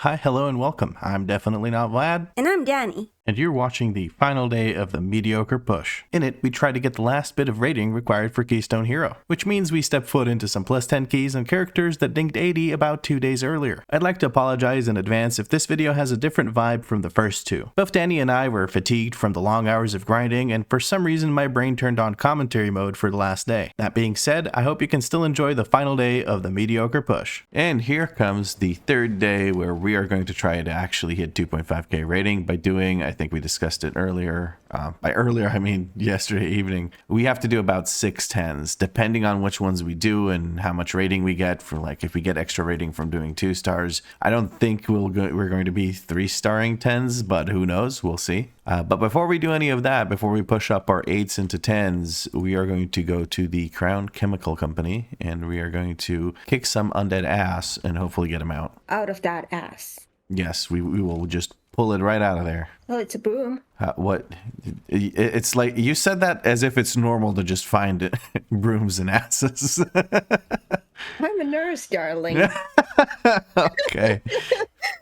Hi, hello, and welcome. I'm definitely not Vlad. And I'm Danny. And you're watching the final day of the Mediocre Push. In it, we try to get the last bit of rating required for Keystone Hero, which means we step foot into some plus 10 keys and characters that dinged 80 about 2 days earlier. I'd like to apologize in advance if this video has a different vibe from the first two. Both Danny and I were fatigued from the long hours of grinding, and for some reason my brain turned on commentary mode for the last day. That being said, I hope you can still enjoy the final day of the Mediocre Push. And here comes the third day where we are going to try to actually hit 2.5k rating by doing, I think we discussed it earlier. By earlier, I mean yesterday evening. We have to do about 6 10s, depending on which ones we do and how much rating we get for, like, if we get extra rating from doing 2 stars. I don't think we're going to be 3-starring 10s, but who knows? We'll see. But before we do any of that, before we push up our 8s into 10s, we are going to go to the Crown Chemical Company and we are going to kick some undead ass and hopefully get them out. Out of that ass. Yes, we will just pull it right out of there. Well, it's a broom. What? It's like you said that as if it's normal to just find brooms and asses. I'm a nurse, darling. Okay.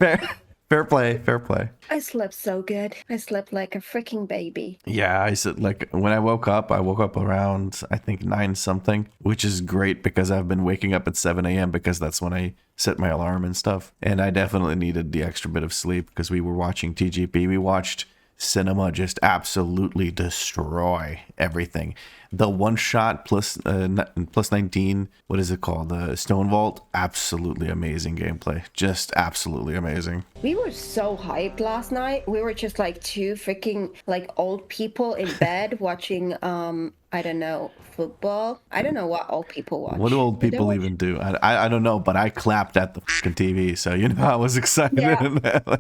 Fair play, fair play. I slept so good. I slept like a freaking baby. Yeah, I said, like, when I woke up around, I think 9 something, which is great because I've been waking up at 7 a.m. because that's when I set my alarm and stuff. And I definitely needed the extra bit of sleep because we were watching TGP. We watched Cinema just absolutely destroy everything. The one shot plus 19, what is it called? The Stonevault, absolutely amazing gameplay. Just absolutely amazing. We were so hyped last night. We were just like two freaking like old people in bed watching I don't know, football. I don't know what old people watch. What do old people even do? I don't know, but I clapped at the fucking TV, so you know I was excited. Yeah.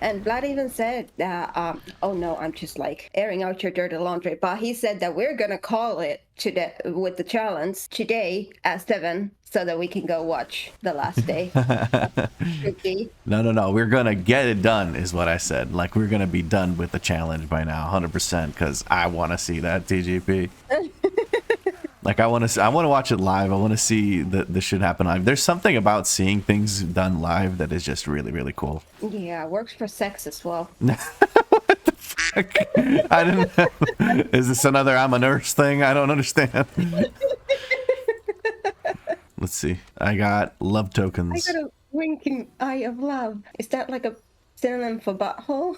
And Vlad even said that, oh no, I'm just like airing out your dirty laundry, but he said that we're gonna call it today with the challenge today at 7 so that we can go watch the last day. No, we're gonna get it done is what I said. Like, we're gonna be done with the challenge by now 100% because I want to see that TGP. Like, I want to watch it live. I want to see this shit happen live. There's something about seeing things done live that is just really, really cool. Yeah, works for sex as well. What the fuck? I didn't know. Is this another I'm a nurse thing? I don't understand. Let's see. I got love tokens. I got a winking eye of love. Is that like a synonym for butthole?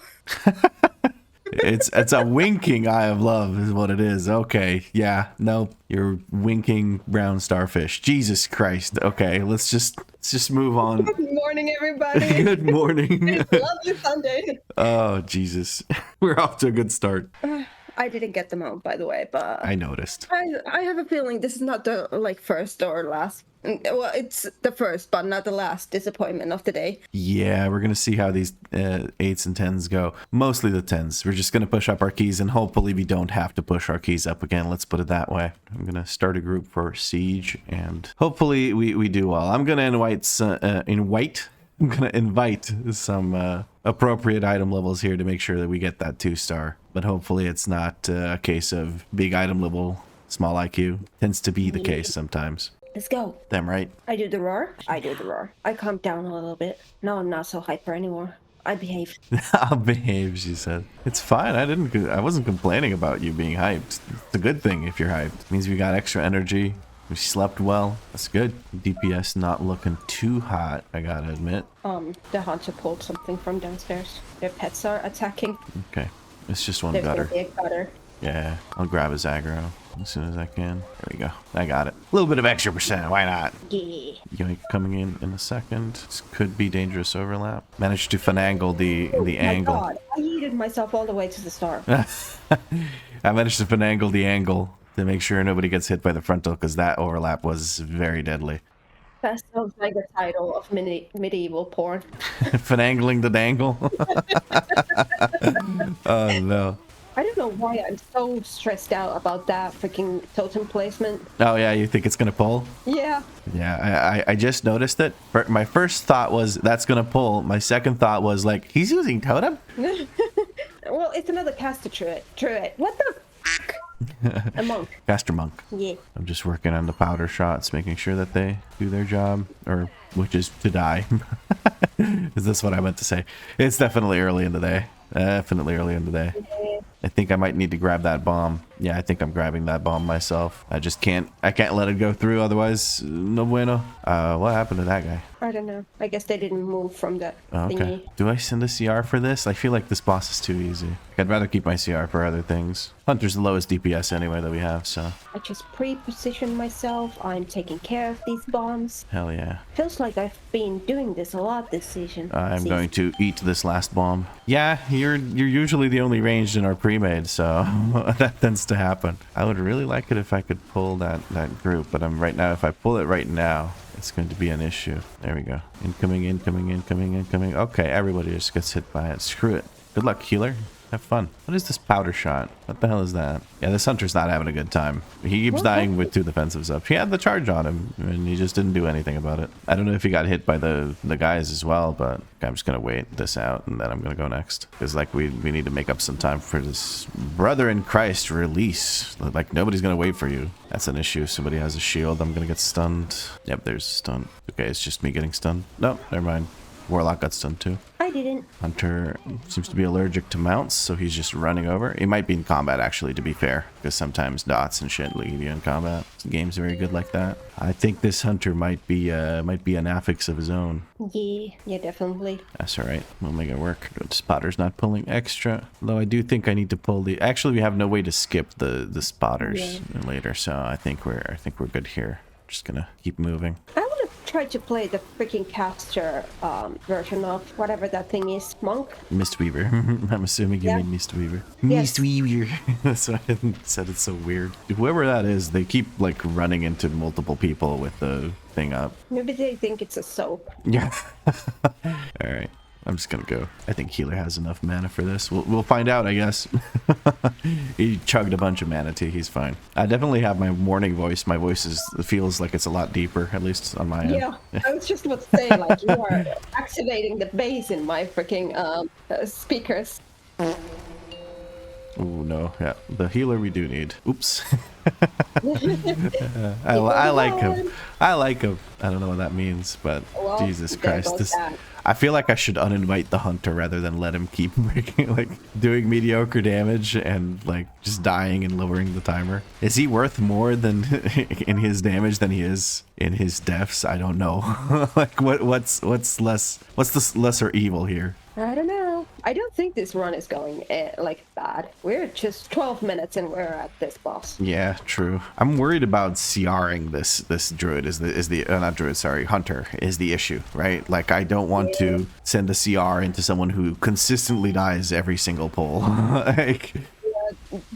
It's a winking eye of love is what it is. Okay. Yeah. Nope. You're winking brown starfish. Jesus Christ. Okay. Let's just move on. Good morning, everybody. Good morning. Lovely Sunday. Oh, Jesus. We're off to a good start. I didn't get them out, by the way, but I noticed. I have a feeling this is not the like first or last. Well, it's the first, but not the last disappointment of the day. Yeah, we're gonna see how these 8s and 10s go. Mostly the 10s. We're just gonna push up our keys, and hopefully we don't have to push our keys up again. Let's put it that way. I'm gonna start a group for Siege, and hopefully we do well. I'm gonna invite some appropriate item levels here to make sure that we get that 2-star. But hopefully it's not a case of big item level, small IQ. Tends to be the case sometimes. Let's go. Damn right. I do the roar. I calmed down a little bit. Now I'm not so hyper anymore. I behave. I'll behave, she said. It's fine. I wasn't complaining about you being hyped. It's a good thing if you're hyped. It means we got extra energy. We slept well. That's good. DPS not looking too hot, I gotta admit. The hunter pulled something from downstairs. Their pets are attacking. Okay. It's just one There's gutter. gonna be a gutter. Yeah, I'll grab his aggro as soon as I can. There we go. I got it. A little bit of extra percent. Why not? Yeah. Yoink coming in a second. This could be dangerous overlap. Managed to finagle the angle. My God, I yeeted myself all the way to the star. I managed to finagle the angle to make sure nobody gets hit by the frontal because that overlap was very deadly. That sounds like the title of medieval porn. Finangling the dangle. Oh no. I don't know why I'm so stressed out about that freaking totem placement. Oh yeah, you think it's gonna pull? Yeah. Yeah, I just noticed it. My first thought was that's gonna pull. My second thought was like, he's using totem? Well, it's another caster druid. What the fuck? A monk. Caster monk. Yeah. I'm just working on the powder shots, making sure that they do their job, or which is to die. Is this what I meant to say? It's definitely early in the day. Definitely early in the day. I think I might need to grab that bomb. Yeah, I think I'm grabbing that bomb myself. I just can't. I can't let it go through. Otherwise, no bueno. What happened to that guy? I don't know. I guess they didn't move from that Okay. thingy. Do I send a CR for this? I feel like this boss is too easy. I'd rather keep my CR for other things. Hunter's the lowest DPS anyway that we have, so. I just pre-positioned myself. I'm taking care of these bombs. Hell yeah. Feels like I've been doing this a lot this season. I'm going to eat this last bomb. Yeah, you're usually the only ranged in our pre-made, so that tends to happen. I would really like it if I could pull that group, but right now, if I pull it right now, it's going to be an issue. There we go. Incoming, incoming, incoming, incoming. Okay, everybody just gets hit by it. Screw it. Good luck, healer. Have fun. What is this powder shot? What the hell is that? Yeah, this hunter's not having a good time. He keeps dying with 2 defensives up. He had the charge on him, and he just didn't do anything about it. I don't know if he got hit by the guys as well, but I'm just going to wait this out, and then I'm going to go next. Because, like, we need to make up some time for this brother in Christ release. Like, nobody's going to wait for you. That's an issue. Somebody has a shield. I'm going to get stunned. Yep, there's stun. Okay, it's just me getting stunned. No, never mind. Warlock got stunned too. I didn't. Hunter seems to be allergic to mounts, so he's just running over. He might be in combat, actually, to be fair, because sometimes dots and shit leave you in combat. The game's very good like that. I think this hunter might be an affix of his own. Yeah, definitely. That's all right. We'll make it work. Spotter's not pulling extra, though. I do think I need to pull the. Actually, we have no way to skip the spotters later, so I think we're good here. Just gonna keep moving. I would have tried to play the freaking caster version of whatever that thing is, monk. Mistweaver. I'm assuming you mean Mistweaver. Yes. Mistweaver. That's why I said it's so weird. Whoever that is, they keep like running into multiple people with the thing up. Maybe they think it's a soap. Yeah. All right. I'm just gonna go. I think healer has enough mana for this. We'll find out, I guess. He chugged a bunch of mana too. He's fine. I definitely have my morning voice. My voice feels like it's a lot deeper, at least on my end. Yeah, I was just about to say, like, you are activating the bass in my freaking speakers. Oh no, yeah, the healer we do need. Oops. I like him. I like him. I don't know what that means, but well, Jesus Christ, I feel like I should uninvite the hunter rather than let him keep making, like, doing mediocre damage and like just dying and lowering the timer. Is he worth more than in his damage than he is in his deaths? I don't know. Like what's the lesser evil here? I don't know. I don't think this run is going like bad. We're just 12 minutes and we're at this boss. Yeah, true. I'm worried about CRing this druid is the not druid, sorry, hunter is the issue, right? Like I don't want to send a CR into someone who consistently dies every single pull. Like,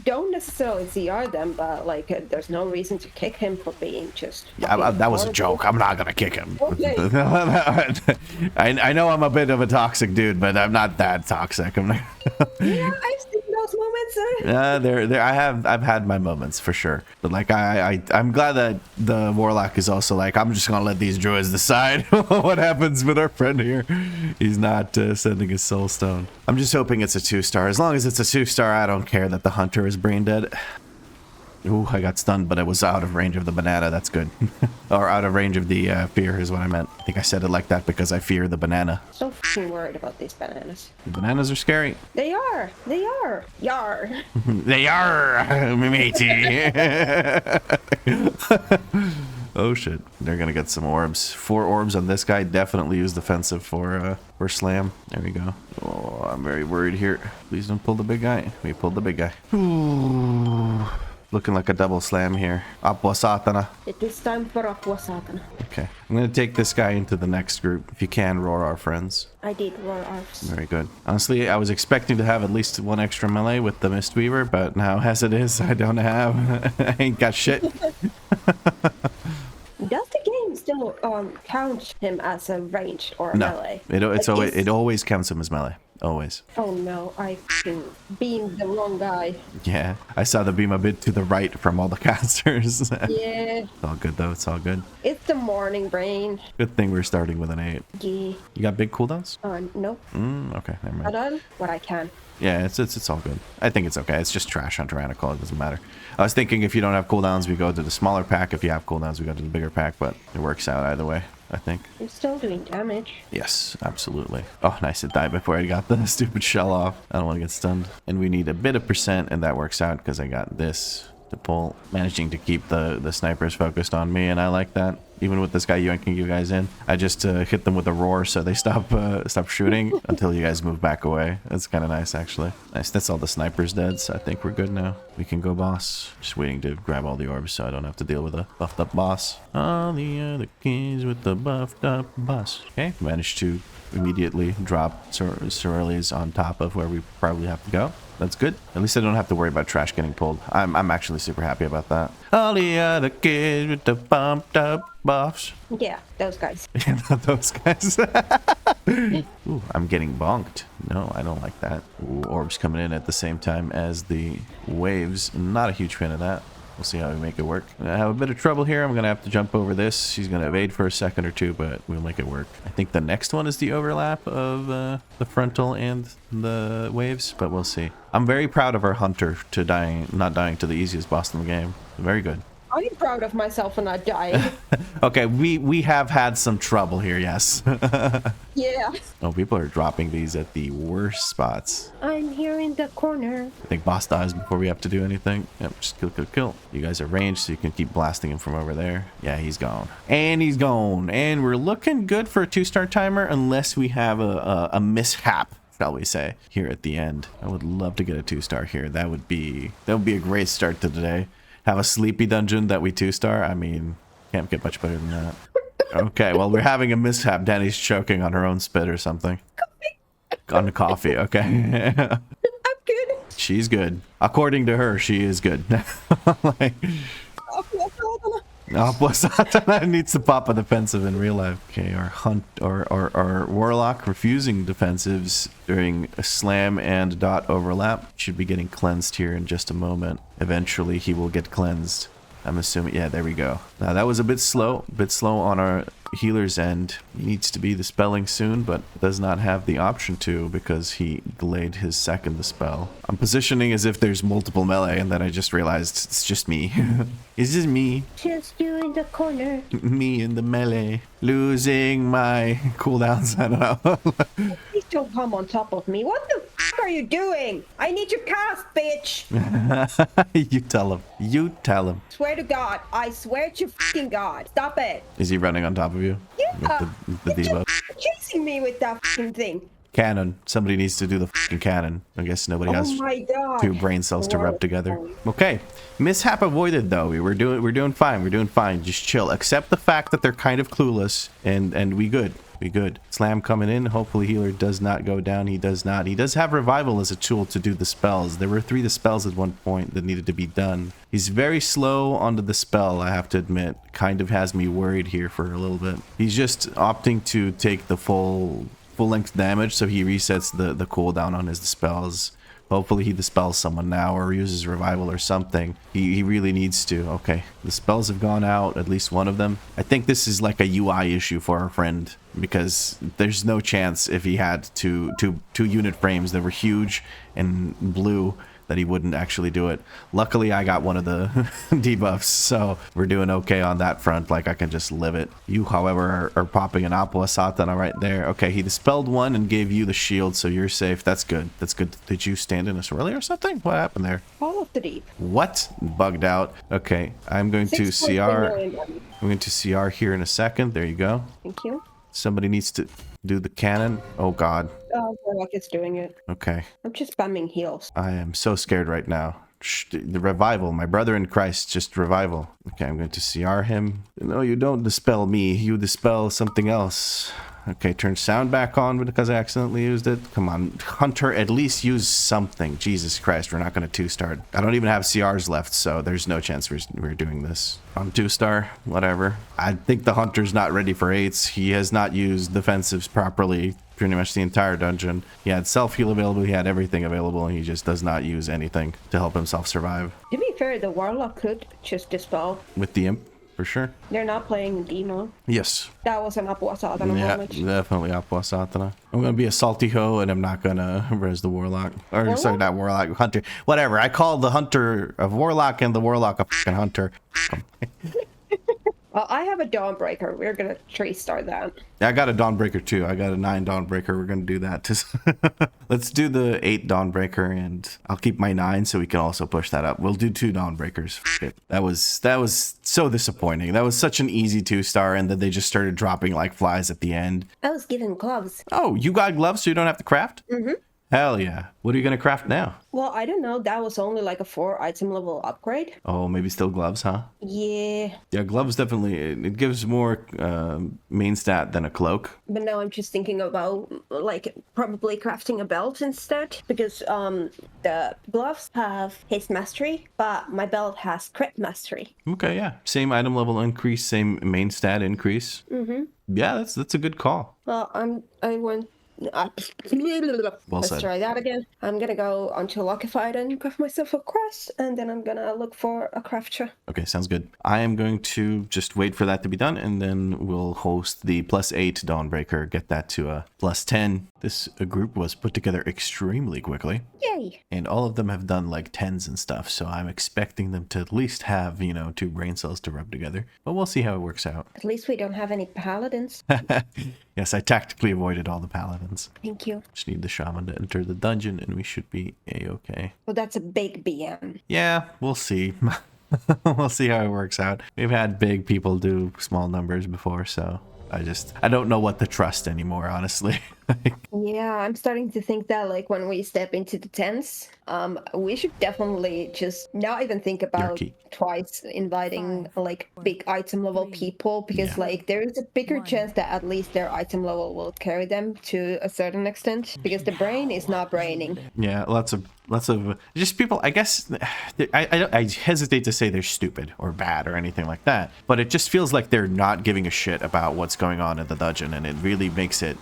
don't necessarily CR them, but like there's no reason to kick him for being just. Yeah, that was a joke. I'm not gonna kick him. Okay. I know I'm a bit of a toxic dude, but I'm not that toxic. I'm not. Yeah, I've seen those moments. I've had my moments for sure, but like I'm glad that the warlock is also like, I'm just gonna let these druids decide what happens with our friend here. He's not sending his soul stone. I'm just hoping it's a 2-star. As long as it's a 2-star, I don't care that the hunter is brain dead. Ooh, I got stunned, but I was out of range of the banana. That's good. Or out of range of the fear is what I meant. I think I said it like that because I fear the banana. So fucking worried about these bananas. The bananas are scary. They are. They are. Yar. They are, matey. Oh shit. They're gonna get some orbs. 4 orbs on this guy. Definitely use defensive for slam. There we go. Oh, I'm very worried here. Please don't pull the big guy. We pulled the big guy. Ooh. Looking like a double slam here. Aqua Satana. It is time for Aqua Satana. Okay. I'm going to take this guy into the next group. If you can, roar our friends. I did roar ours. Very good. Honestly, I was expecting to have at least 1 extra melee with the Mistweaver, but now as it is, I don't have. I ain't got shit. Does the game still count him as a range or a melee? It always counts him as melee. Always. Oh no, I beamed the wrong guy. Yeah, I saw the beam a bit to the right from all the casters. Yeah. It's all good though, it's all good. It's the morning brain. Good thing we're starting with an 8. Yeah. You got big cooldowns? Nope. Okay, never mind. I done what I can. Yeah, it's all good. I think it's okay. It's just trash on Tyrannical. It doesn't matter. I was thinking if you don't have cooldowns, we go to the smaller pack. If you have cooldowns, we go to the bigger pack, but it works out either way. I think. It's still doing damage. Yes, absolutely. Oh, nice. It died before I got the stupid shell off. I don't want to get stunned. And we need a bit of percent, and that works out because I got this to pull. Managing to keep the snipers focused on me, and I like that. Even with this guy yoinking you guys in, I just hit them with a roar so they stop shooting until you guys move back away. That's kind of nice, actually. Nice. That's all the snipers dead, so I think we're good now. We can go boss. Just waiting to grab all the orbs so I don't have to deal with a buffed up boss. All the other keys with the buffed up boss. Okay, managed to immediately drop Soreli's on top of where we probably have to go. That's good. At least I don't have to worry about trash getting pulled. I'm actually super happy about that. All the other kids with the bumped up buffs. Yeah, those guys. Yeah, not those guys. Ooh, I'm getting bonked. No, I don't like that. Ooh, orbs coming in at the same time as the waves. Not a huge fan of that. We'll see how we make it work. I have a bit of trouble here. I'm going to have to jump over this. She's going to evade for a second or two, but we'll make it work. I think the next one is the overlap of the frontal and the waves, but we'll see. I'm very proud of our hunter to not dying to the easiest boss in the game. Very good. I'm proud of myself for not dying. Okay, we have had some trouble here, yes. Yeah. Oh, people are dropping these at the worst spots. I'm here in the corner. I think boss dies before we have to do anything. Yep, just kill, kill, kill. You guys are ranged, so you can keep blasting him from over there. Yeah, he's gone. And he's gone. And we're looking good for a 2-star timer unless we have a mishap, shall we say, here at the end. I would love to get a 2-star here. That would be a great start to the day. Have a sleepy dungeon that we 2-star. I mean, can't get much better than that. Okay, well, we're having a mishap. Danny's choking on her own spit or something. On the coffee, okay. I'm good. She's good. According to her, she is good. Like, Satana needs to pop a defensive in real life. Okay, our warlock refusing defensives during a slam and dot overlap should be getting cleansed here in just a moment. Eventually, he will get cleansed. I'm assuming. Yeah, there we go. Now that was a bit slow on our healer's end. He needs to be dispelling soon, but does not have the option to because he delayed his second dispel. I'm positioning as if there's multiple melee, and then I just realized it's just me. It's just me. Just you in the corner. Me in the melee. Losing my cooldowns. I don't know. Please don't come on top of me. What the f are you doing? I need your cast, bitch. You tell him. You tell him. Swear to God. I swear to fucking God. Stop it. Is he running on top of you? Yeah. With the debuff? Chasing me with that fucking thing. Cannon. Somebody needs to do the fucking cannon. I guess nobody has my God. 2 brain cells to rub together. Okay. Mishap avoided though. We're doing fine. We're doing fine. Just chill. Accept the fact that they're kind of clueless and we good. We good. Slam coming in. Hopefully healer does not go down. He does not. He does have revival as a tool to do the spells. There were 3 spells at one point that needed to be done. He's very slow onto the spell, I have to admit. Kind of has me worried here for a little bit. He's just opting to take the full length damage, so he resets the cooldown on his dispels. Hopefully he dispels someone now or uses revival or something. He really needs to. Okay, the spells have gone out, at least one of them. I think this is like a UI issue for our friend because there's no chance if he had two unit frames that were huge and blue that he wouldn't actually do it. Luckily, I got one of the debuffs, so we're doing okay on that front. Like, I can just live it. You, however, are popping an Aqua Satana right there. Okay, he dispelled one and gave you the shield, so you're safe. That's good. That's good. Did you stand in a swirly or something? What happened there? All of the deep. What? Bugged out. Okay, I'm going to CR. I'm going to CR here in a second. There you go. Thank you. Somebody needs to do the cannon. Oh, God. Oh, Warlock is doing it. Okay. I'm just spamming heals. I am so scared right now. The revival. My brother in Christ, just revival. Okay, I'm going to CR him. No, you don't dispel me. You dispel something else. Okay, turn sound back on because I accidentally used it. Come on, Hunter, at least use something. Jesus Christ, we're not going to 2-star. I don't even have CRs left, so there's no chance we're doing this. On 2-star, whatever. I think the Hunter's not ready for 8s. He has not used defensives properly pretty much the entire dungeon. He had self-heal available, he had everything available, and he just does not use anything to help himself survive. To be fair, the Warlock could just dispel. With the imp, for sure. They're not playing Demo. Yes. That was an Aqua Satana moment. Yeah, definitely Aqua Satana. I'm going to be a salty hoe, and I'm not going to res the Warlock. Or, Warlock? Sorry, not Warlock, Hunter. Whatever, I call the Hunter of Warlock and the Warlock a fucking Hunter. Well, I have a Dawnbreaker. We're gonna 3-star that. Yeah, I got a Dawnbreaker too. I got a 9 Dawnbreaker. We're gonna do that. Let's do the 8 Dawnbreaker, and I'll keep my 9 so we can also push that up. We'll do 2 Dawnbreakers. Shit. That was so disappointing. That was such an easy 2-star, and then they just started dropping like flies at the end. I was given gloves. Oh, you got gloves so you don't have to craft? Mm-hmm. Hell yeah. What are you gonna craft now? Well, I don't know. That was only like a 4 item level upgrade. Oh, maybe still gloves, huh? Yeah. Yeah, gloves definitely, it gives more main stat than a cloak. But now I'm just thinking about like probably crafting a belt instead, because the gloves have haste mastery, but my belt has crit mastery. Okay, yeah. Same item level increase, same main stat increase. Mm-hmm. Yeah, that's a good call. Well, I went. Let's said. try that again. I'm gonna go onto Lockified and craft myself a crest, and then I'm gonna look for a crafter. Okay, sounds good. I am going to just wait for that to be done, and then we'll host the +8 Dawnbreaker, get that to a +10. This group was put together extremely quickly. Yay! And all of them have done like 10s and stuff, so I'm expecting them to at least have, 2 brain cells to rub together. But we'll see how it works out. At least we don't have any paladins. Yes, I tactically avoided all the paladins. Thank you. Just need the shaman to enter the dungeon, and we should be a-okay. Well, that's a big BM. Yeah, we'll see. We'll see how it works out. We've had big people do small numbers before, so I don't know what to trust anymore, honestly. Yeah, I'm starting to think that like when we step into the tents, we should definitely just not even think about twice inviting like big item level people, because like there is a bigger chance that at least their item level will carry them to a certain extent, because the brain is not braining. Yeah, lots of just people. I guess I hesitate to say they're stupid or bad or anything like that, but it just feels like they're not giving a shit about what's going on in the dungeon, and it really makes it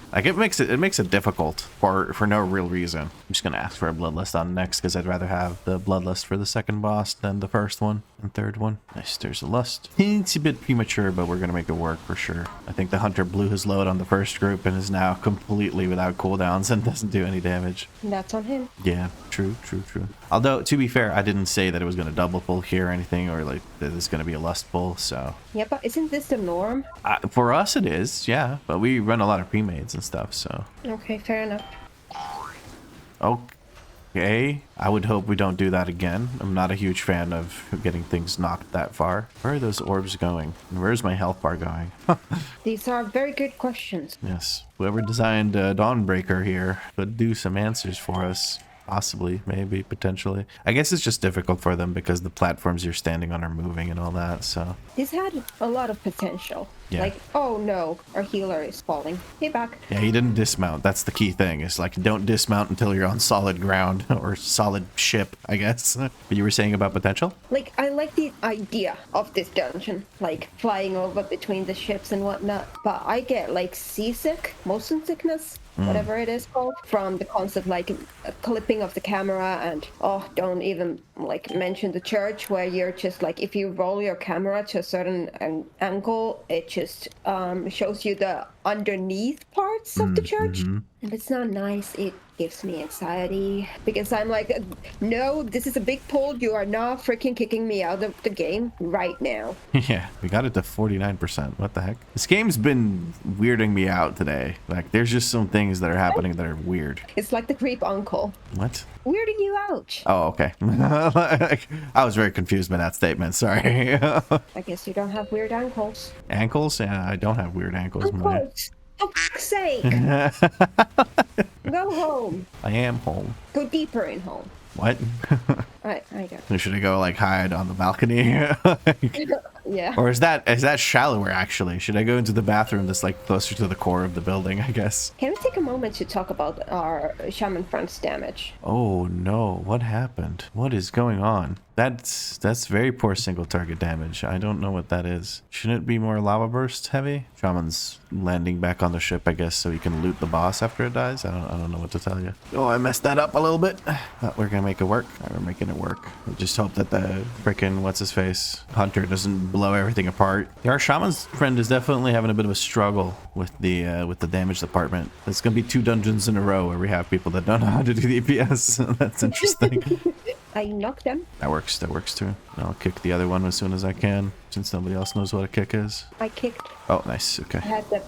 difficult for no real reason. I'm just gonna ask for a bloodlust on next, because I'd rather have the bloodlust for the second boss than the first one and third one. Nice, there's a lust. It's a bit premature, but we're gonna make it work for sure. I think the hunter blew his load on the first group and is now completely without cooldowns and doesn't do any damage. That's on him. Yeah, true. Although, to be fair, I didn't say that it was gonna double pull here or anything, or like that it's gonna be a lust pull, so. Yeah, but isn't this the norm? For us it is, yeah, but we run a lot of pre-mades and stuff, so. Okay, fair enough. Okay, I would hope we don't do that again. I'm not a huge fan of getting things knocked that far. Where are those orbs going? And where's my health bar going? These are very good questions. Yes, whoever designed Dawnbreaker here could do some answers for us. Possibly, maybe, potentially. I guess it's just difficult for them because the platforms you're standing on are moving and all that, so. This had a lot of potential. Yeah. Like, oh no, our healer is falling. Hey, back. Yeah, he didn't dismount. That's the key thing. It's like, don't dismount until you're on solid ground or solid ship, I guess. But you were saying about potential? Like, I like the idea of this dungeon, like flying over between the ships and whatnot, but I get like seasick, motion sickness, whatever it is called, from the concept like clipping of the camera, and don't even like mention the church, where you're just like, if you roll your camera to a certain angle, it just shows you the underneath parts of the church, and it's not nice. It gives me anxiety, because I'm like, no, this is a big pull. You are not freaking kicking me out of the game right now. Yeah, we got it to 49%. What the heck? This game's been weirding me out today. Like, there's just some things that are happening that are weird. It's like the creep uncle. What? Weirding you out. Oh, okay. I was very confused by that statement. Sorry. I guess you don't have weird ankles. Ankles? Yeah, I don't have weird ankles. Ankles. For fuck's sake. Go home. I am home. Go deeper in home. What? I don't. Should I go like hide on the balcony? Yeah. Or is that shallower actually? Should I go into the bathroom that's like closer to the core of the building, I guess? Can we take a moment to talk about our shaman friend's damage? Oh no, what happened? What is going on? That's very poor single target damage. I don't know what that is. Shouldn't it be more lava bursts heavy? Shaman's landing back on the ship, I guess, so he can loot the boss after it dies. I don't know what to tell you. Oh, I messed that up a little bit. But we're gonna make it work. We're making it work. I just hope that the frickin' what's his face hunter doesn't blow everything apart. Our shaman's friend is definitely having a bit of a struggle with the damage department. It's gonna be 2 dungeons in a row where we have people that don't know how to do the DPS. That's interesting. I knocked them. That works too. I'll kick the other one as soon as I can, since nobody else knows what a kick is. I kicked. Oh, nice. Okay. I had that.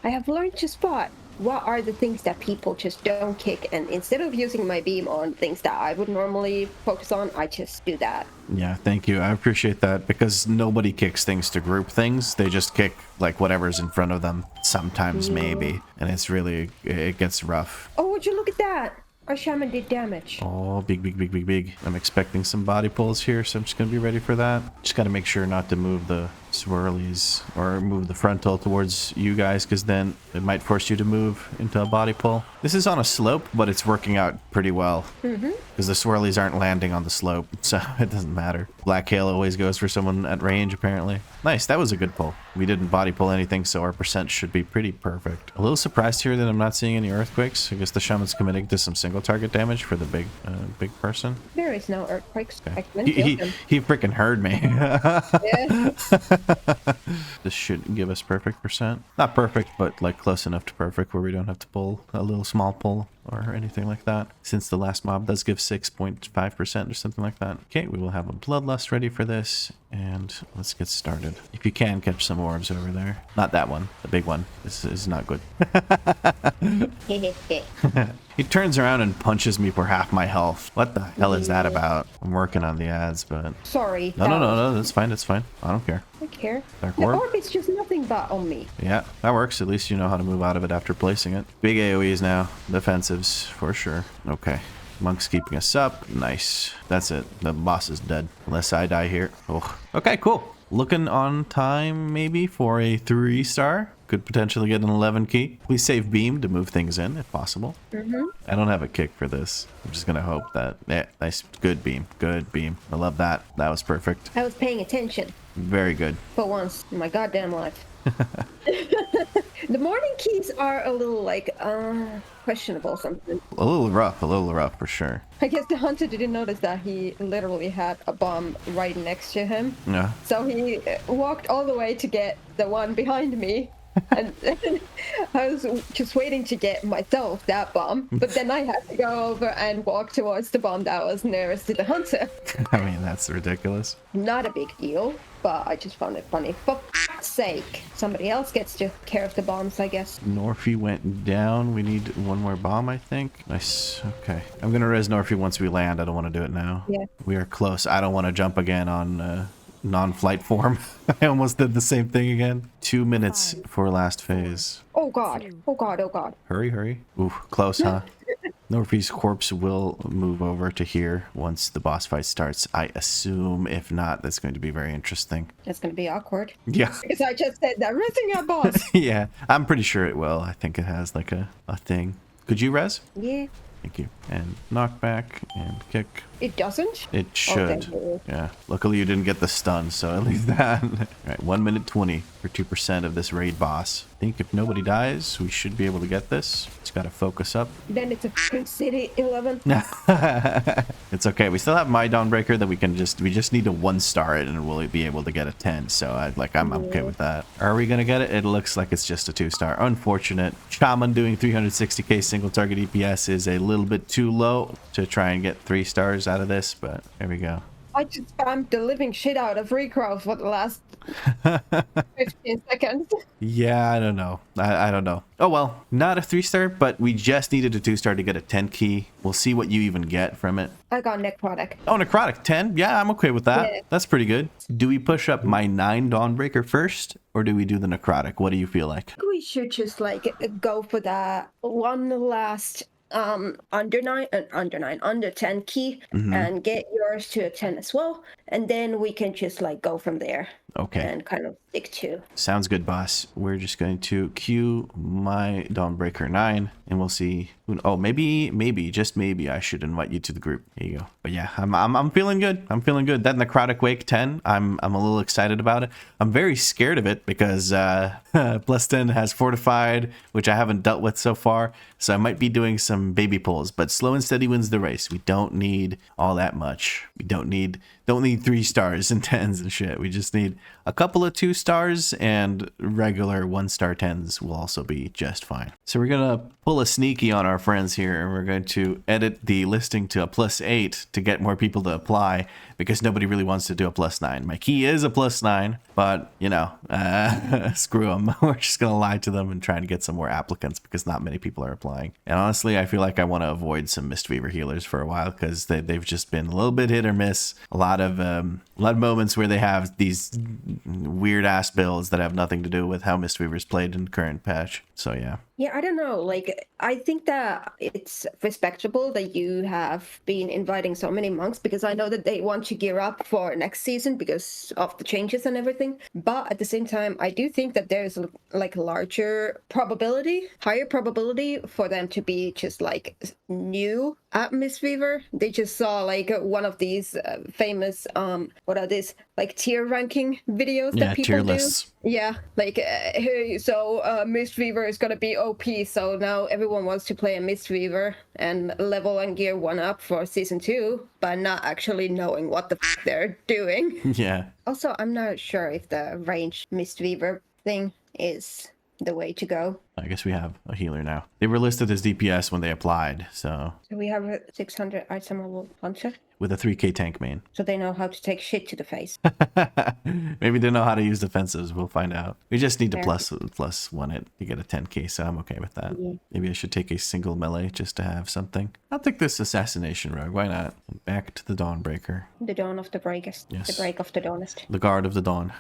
I have learned to spot what are the things that people just don't kick, and instead of using my beam on things that I would normally focus on, I just do that. Yeah, thank you. I appreciate that, because nobody kicks things to group things. They just kick like whatever's in front of them. Sometimes maybe, and it's really, it gets rough. Oh, would you look at that? Our shaman did damage. Oh, big. I'm expecting some body pulls here, so I'm just gonna be ready for that. Just gotta make sure not to move the swirlies or move the frontal towards you guys, because then it might force you to move into a body pull. This is on a slope, but it's working out pretty well, because the swirlies aren't landing on the slope, so it doesn't matter. Black Hail always goes for someone at range, apparently. Nice, that was a good pull. We didn't body pull anything, so our percent should be pretty perfect. A little surprised here that I'm not seeing any earthquakes. I guess the shaman's committing to some single target damage for the big person. There is no earthquakes. Okay. He freaking heard me. Yeah. This should give us perfect percent. Not perfect, but like close enough to perfect where we don't have to pull a little small pull or anything like that, since the last mob does give 6.5% or something like that. Okay, we will have a bloodlust ready for this, and let's get started. If you can catch some orbs over there. Not that one, the big one. This is not good. He turns around and punches me for half my health. What the hell is that about? I'm working on the ads, but... Sorry. No, that's fine, that's fine. I don't care. I care. Dark The orb? orb is just nothing but on me. Yeah, that works. At least you know how to move out of it after placing it. Big AoEs now. Defensives, for sure. Okay. Monk's keeping us up. Nice. That's it. The boss is dead. Unless I die here. Oh. Okay, cool. Looking on time, maybe, for a 3-star. Could potentially get an 11 key. Please save beam to move things in, if possible. I don't have a kick for this. I'm just going to hope that... Yeah, nice. Good beam. Good beam. I love that. That was perfect. I was paying attention. Very good. For once in my goddamn life. The morning keys are a little, like, questionable something. A little rough for sure. I guess the hunter didn't notice that he literally had a bomb right next to him. Yeah. So he walked all the way to get the one behind me. And I was just waiting to get myself that bomb, but then I had to go over and walk towards the bomb that was nearest to the hunter. I mean, that's ridiculous. Not a big deal, but I just found it funny. For f***'s sake, somebody else gets to care of the bombs, I guess. Norfie went down. We need one more bomb, I think. Nice. Okay. I'm gonna res Norfie once we land. I don't want to do it now. Yeah. We are close. I don't want to jump again on non-flight form. I almost did the same thing again. 2 minutes for last phase. Oh god. Oh god. Oh god. Hurry. Ooh, close, huh? Norfie's corpse will move over to here once the boss fight starts, I assume. If not, that's going to be very interesting. That's going to be awkward. Yeah. Because I just said that resing our boss. Yeah, I'm pretty sure it will. I think it has like a thing. Could you res? Yeah. Thank you. And knockback and kick. It doesn't? It should. Okay. Yeah. Luckily you didn't get the stun, so at least that. All right, 1 minute 20 for 2% of this raid boss. I think if nobody dies, we should be able to get this. Just gotta focus up. Then it's a f***ing city 11. It's okay. We still have my Dawnbreaker that we just need to 1-star it and we'll be able to get a 10. So I'm okay with that. Are we gonna get it? It looks like it's just a 2-star. Unfortunate. Shaman doing 360k single target EPS is a little bit too low to try and get 3 stars out of this, but there we go. I just spammed the living shit out of recrawl for the last 15 seconds. Yeah, I don't know. I don't know. Oh well, not a 3-star, but we just needed a 2-star to get a 10 key. We'll see what you even get from it. I got Necrotic. Oh, Necrotic 10? Yeah, I'm okay with that. Yeah. That's pretty good. Do we push up my 9 Dawnbreaker first, or do we do the Necrotic? What do you feel like? We should just like go for that one last under 10 key and get yours to a 10 as well, and then we can just like go from there. Okay. And kind of stick to. Sounds good, boss. We're just going to queue my Dawnbreaker 9 and we'll see. Oh, maybe, just maybe I should invite you to the group. There you go. But yeah, I'm feeling good. I'm feeling good. That Necrotic Wake 10, I'm a little excited about it. I'm very scared of it because plus 10 has Fortified, which I haven't dealt with so far. So I might be doing some baby pulls, but slow and steady wins the race. We don't need all that much. We don't need 3 stars and 10s and shit. We just need a couple of 2 stars and regular 1-star 10s will also be just fine. So we're going to pull a sneaky on our friends here, and we're going to edit the listing to a +8 to get more people to apply, because nobody really wants to do a +9. My key is a +9, but you know, screw them. We're just going to lie to them and try to get some more applicants because not many people are applying. And honestly, I feel like I want to avoid some Mistweaver healers for a while because they've just been a little bit hit or miss. A lot of moments where they have these weird ass builds that have nothing to do with how Mistweaver's played in current patch. So yeah. Yeah, I don't know. Like, I think that it's respectable that you have been inviting so many monks, because I know that they want to gear up for next season because of the changes and everything. But at the same time, I do think that there's like higher probability for them to be just like new at Mistweaver. They just saw like one of these famous what are these, like tier ranking videos that people tier do. lists. Yeah, like hey, so Mistweaver is gonna be OP, so now everyone wants to play a Mistweaver and level and gear 1 up for season 2, but not actually knowing what the they're doing. Yeah. Also, I'm not sure if the range Mistweaver thing is the way to go. I guess we have a healer now. They were listed as DPS when they applied, so We have a 600 item hunter, with a 3k tank main. so they know how to take shit to the face. Maybe they know how to use defensives. We'll find out. We just need to Yeah. plus 1 it to get a 10k, so I'm okay with that. Yeah. Maybe I should take a single melee just to have something. I'll take this assassination rogue. Why not? Back to the Dawnbreaker. The dawn of the breakers. Yes. The break of the dawnest. The guard of the dawn.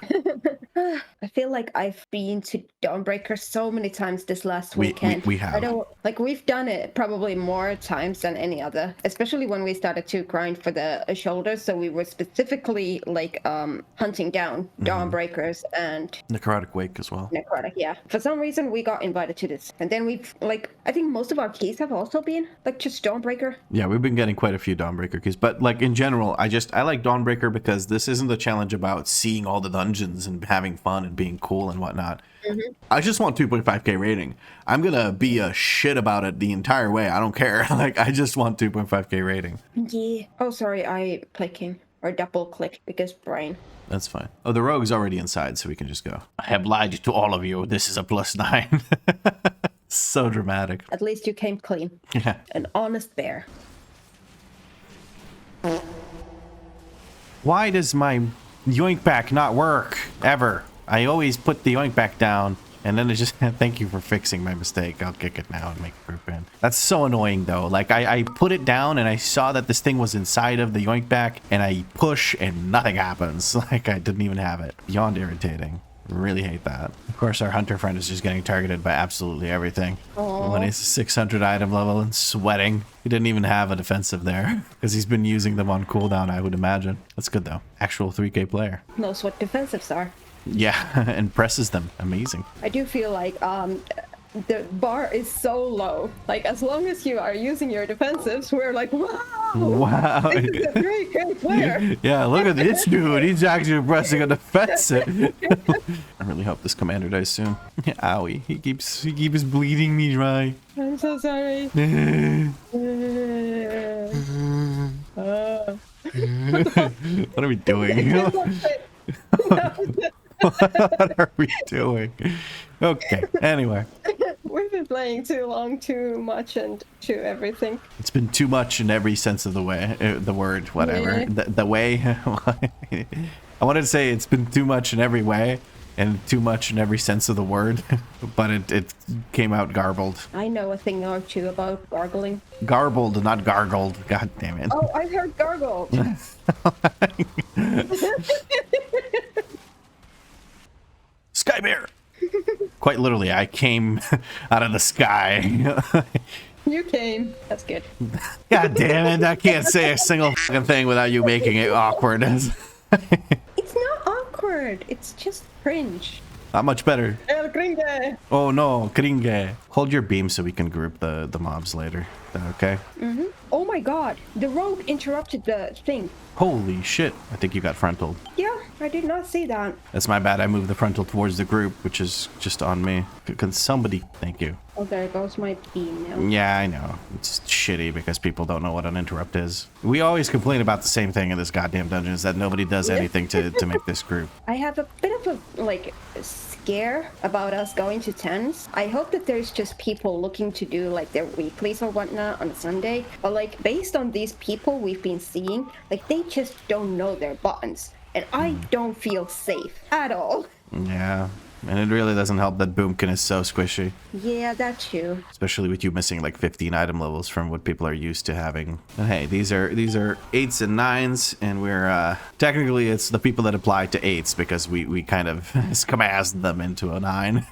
I feel like I've been to Dawnbreaker so many times this last We weekend. have. I don't like, we've done it probably more times than any other, especially when we started to grind for the shoulders. So we were specifically like hunting down Dawnbreakers and Necrotic Wake as well. Necrotic. Yeah. For some reason we got invited to this, and then we've like, I think most of our keys have also been like just Dawnbreaker. Yeah, we've been getting quite a few Dawnbreaker keys, but like in general, I like Dawnbreaker because this isn't the challenge about seeing all the dungeons and having fun and being cool and whatnot. I just want 2.5k rating. I'm gonna be a shit about it the entire way. I don't care. Like, I just want 2.5k rating. Yeah. Oh, sorry, I clicking or double click because brain. That's fine. Oh, the rogue's already inside, so we can just go. I have lied to all of you. This is a +9. So dramatic. At least you came clean. Yeah. An honest bear. Why does my yoink back not work ever? I always put the yoink back down, and then it just, thank you for fixing my mistake. I'll kick it now and make a group in. That's so annoying though. Like I put it down and I saw that this thing was inside of the yoink back, and I push and nothing happens. Like I didn't even have it. Beyond irritating. Really hate that. Of course, our hunter friend is just getting targeted by absolutely everything. Aww. When he's 600 item level and sweating. He didn't even have a defensive there because he's been using them on cooldown, I would imagine. That's good though. Actual 3k player. Knows what defensives are. Yeah, and presses them. Amazing. I do feel like the bar is so low. Like, as long as you are using your defensives, we're like, wow! Wow. This is a great player. Yeah, look at this dude. He's actually pressing a defensive. I really hope this commander dies soon. Owie. He keeps bleeding me dry. I'm so sorry. What are we doing? What are we doing? Okay, anyway. We've been playing too long, too much, and too everything. It's been too much in every sense of the way, the word, whatever. Yeah. The way. I wanted to say it's been too much in every way and too much in every sense of the word, but it came out garbled. I know a thing or two about gargling. Garbled, not gargled. God damn it. Oh, I heard gargled. Sky bear. Quite literally, I came out of the sky. You came. That's good. God damn it! I can't say a single fucking thing without you making it awkward. It's not awkward. It's just cringe. Not much better. El Gringe. Oh no, Kringe. Hold your beam so we can group the mobs later. Is that okay? Mm-hmm. Oh my god. The rogue interrupted the thing. Holy shit. I think you got frontal. Yeah, I did not see that. That's my bad. I moved the frontal towards the group, which is just on me. Can somebody... Thank you. Oh, there goes my beam now. Yeah, I know. It's shitty because people don't know what an interrupt is. We always complain about the same thing in this goddamn dungeon, is that nobody does anything to make this group. I have a bit of a, like, scare about us going to 10s. I hope that there's just people looking to do, like, their weeklies or whatnot on a Sunday. But, like, based on these people we've been seeing, like, they just don't know their buttons. And I don't feel safe at all. Yeah. And it really doesn't help that Boomkin is so squishy. Yeah, that's true. Especially with you missing like 15 item levels from what people are used to having. And hey, these are 8s and 9s, and we're technically it's the people that apply to 8s because we kind of squeezed them into a 9.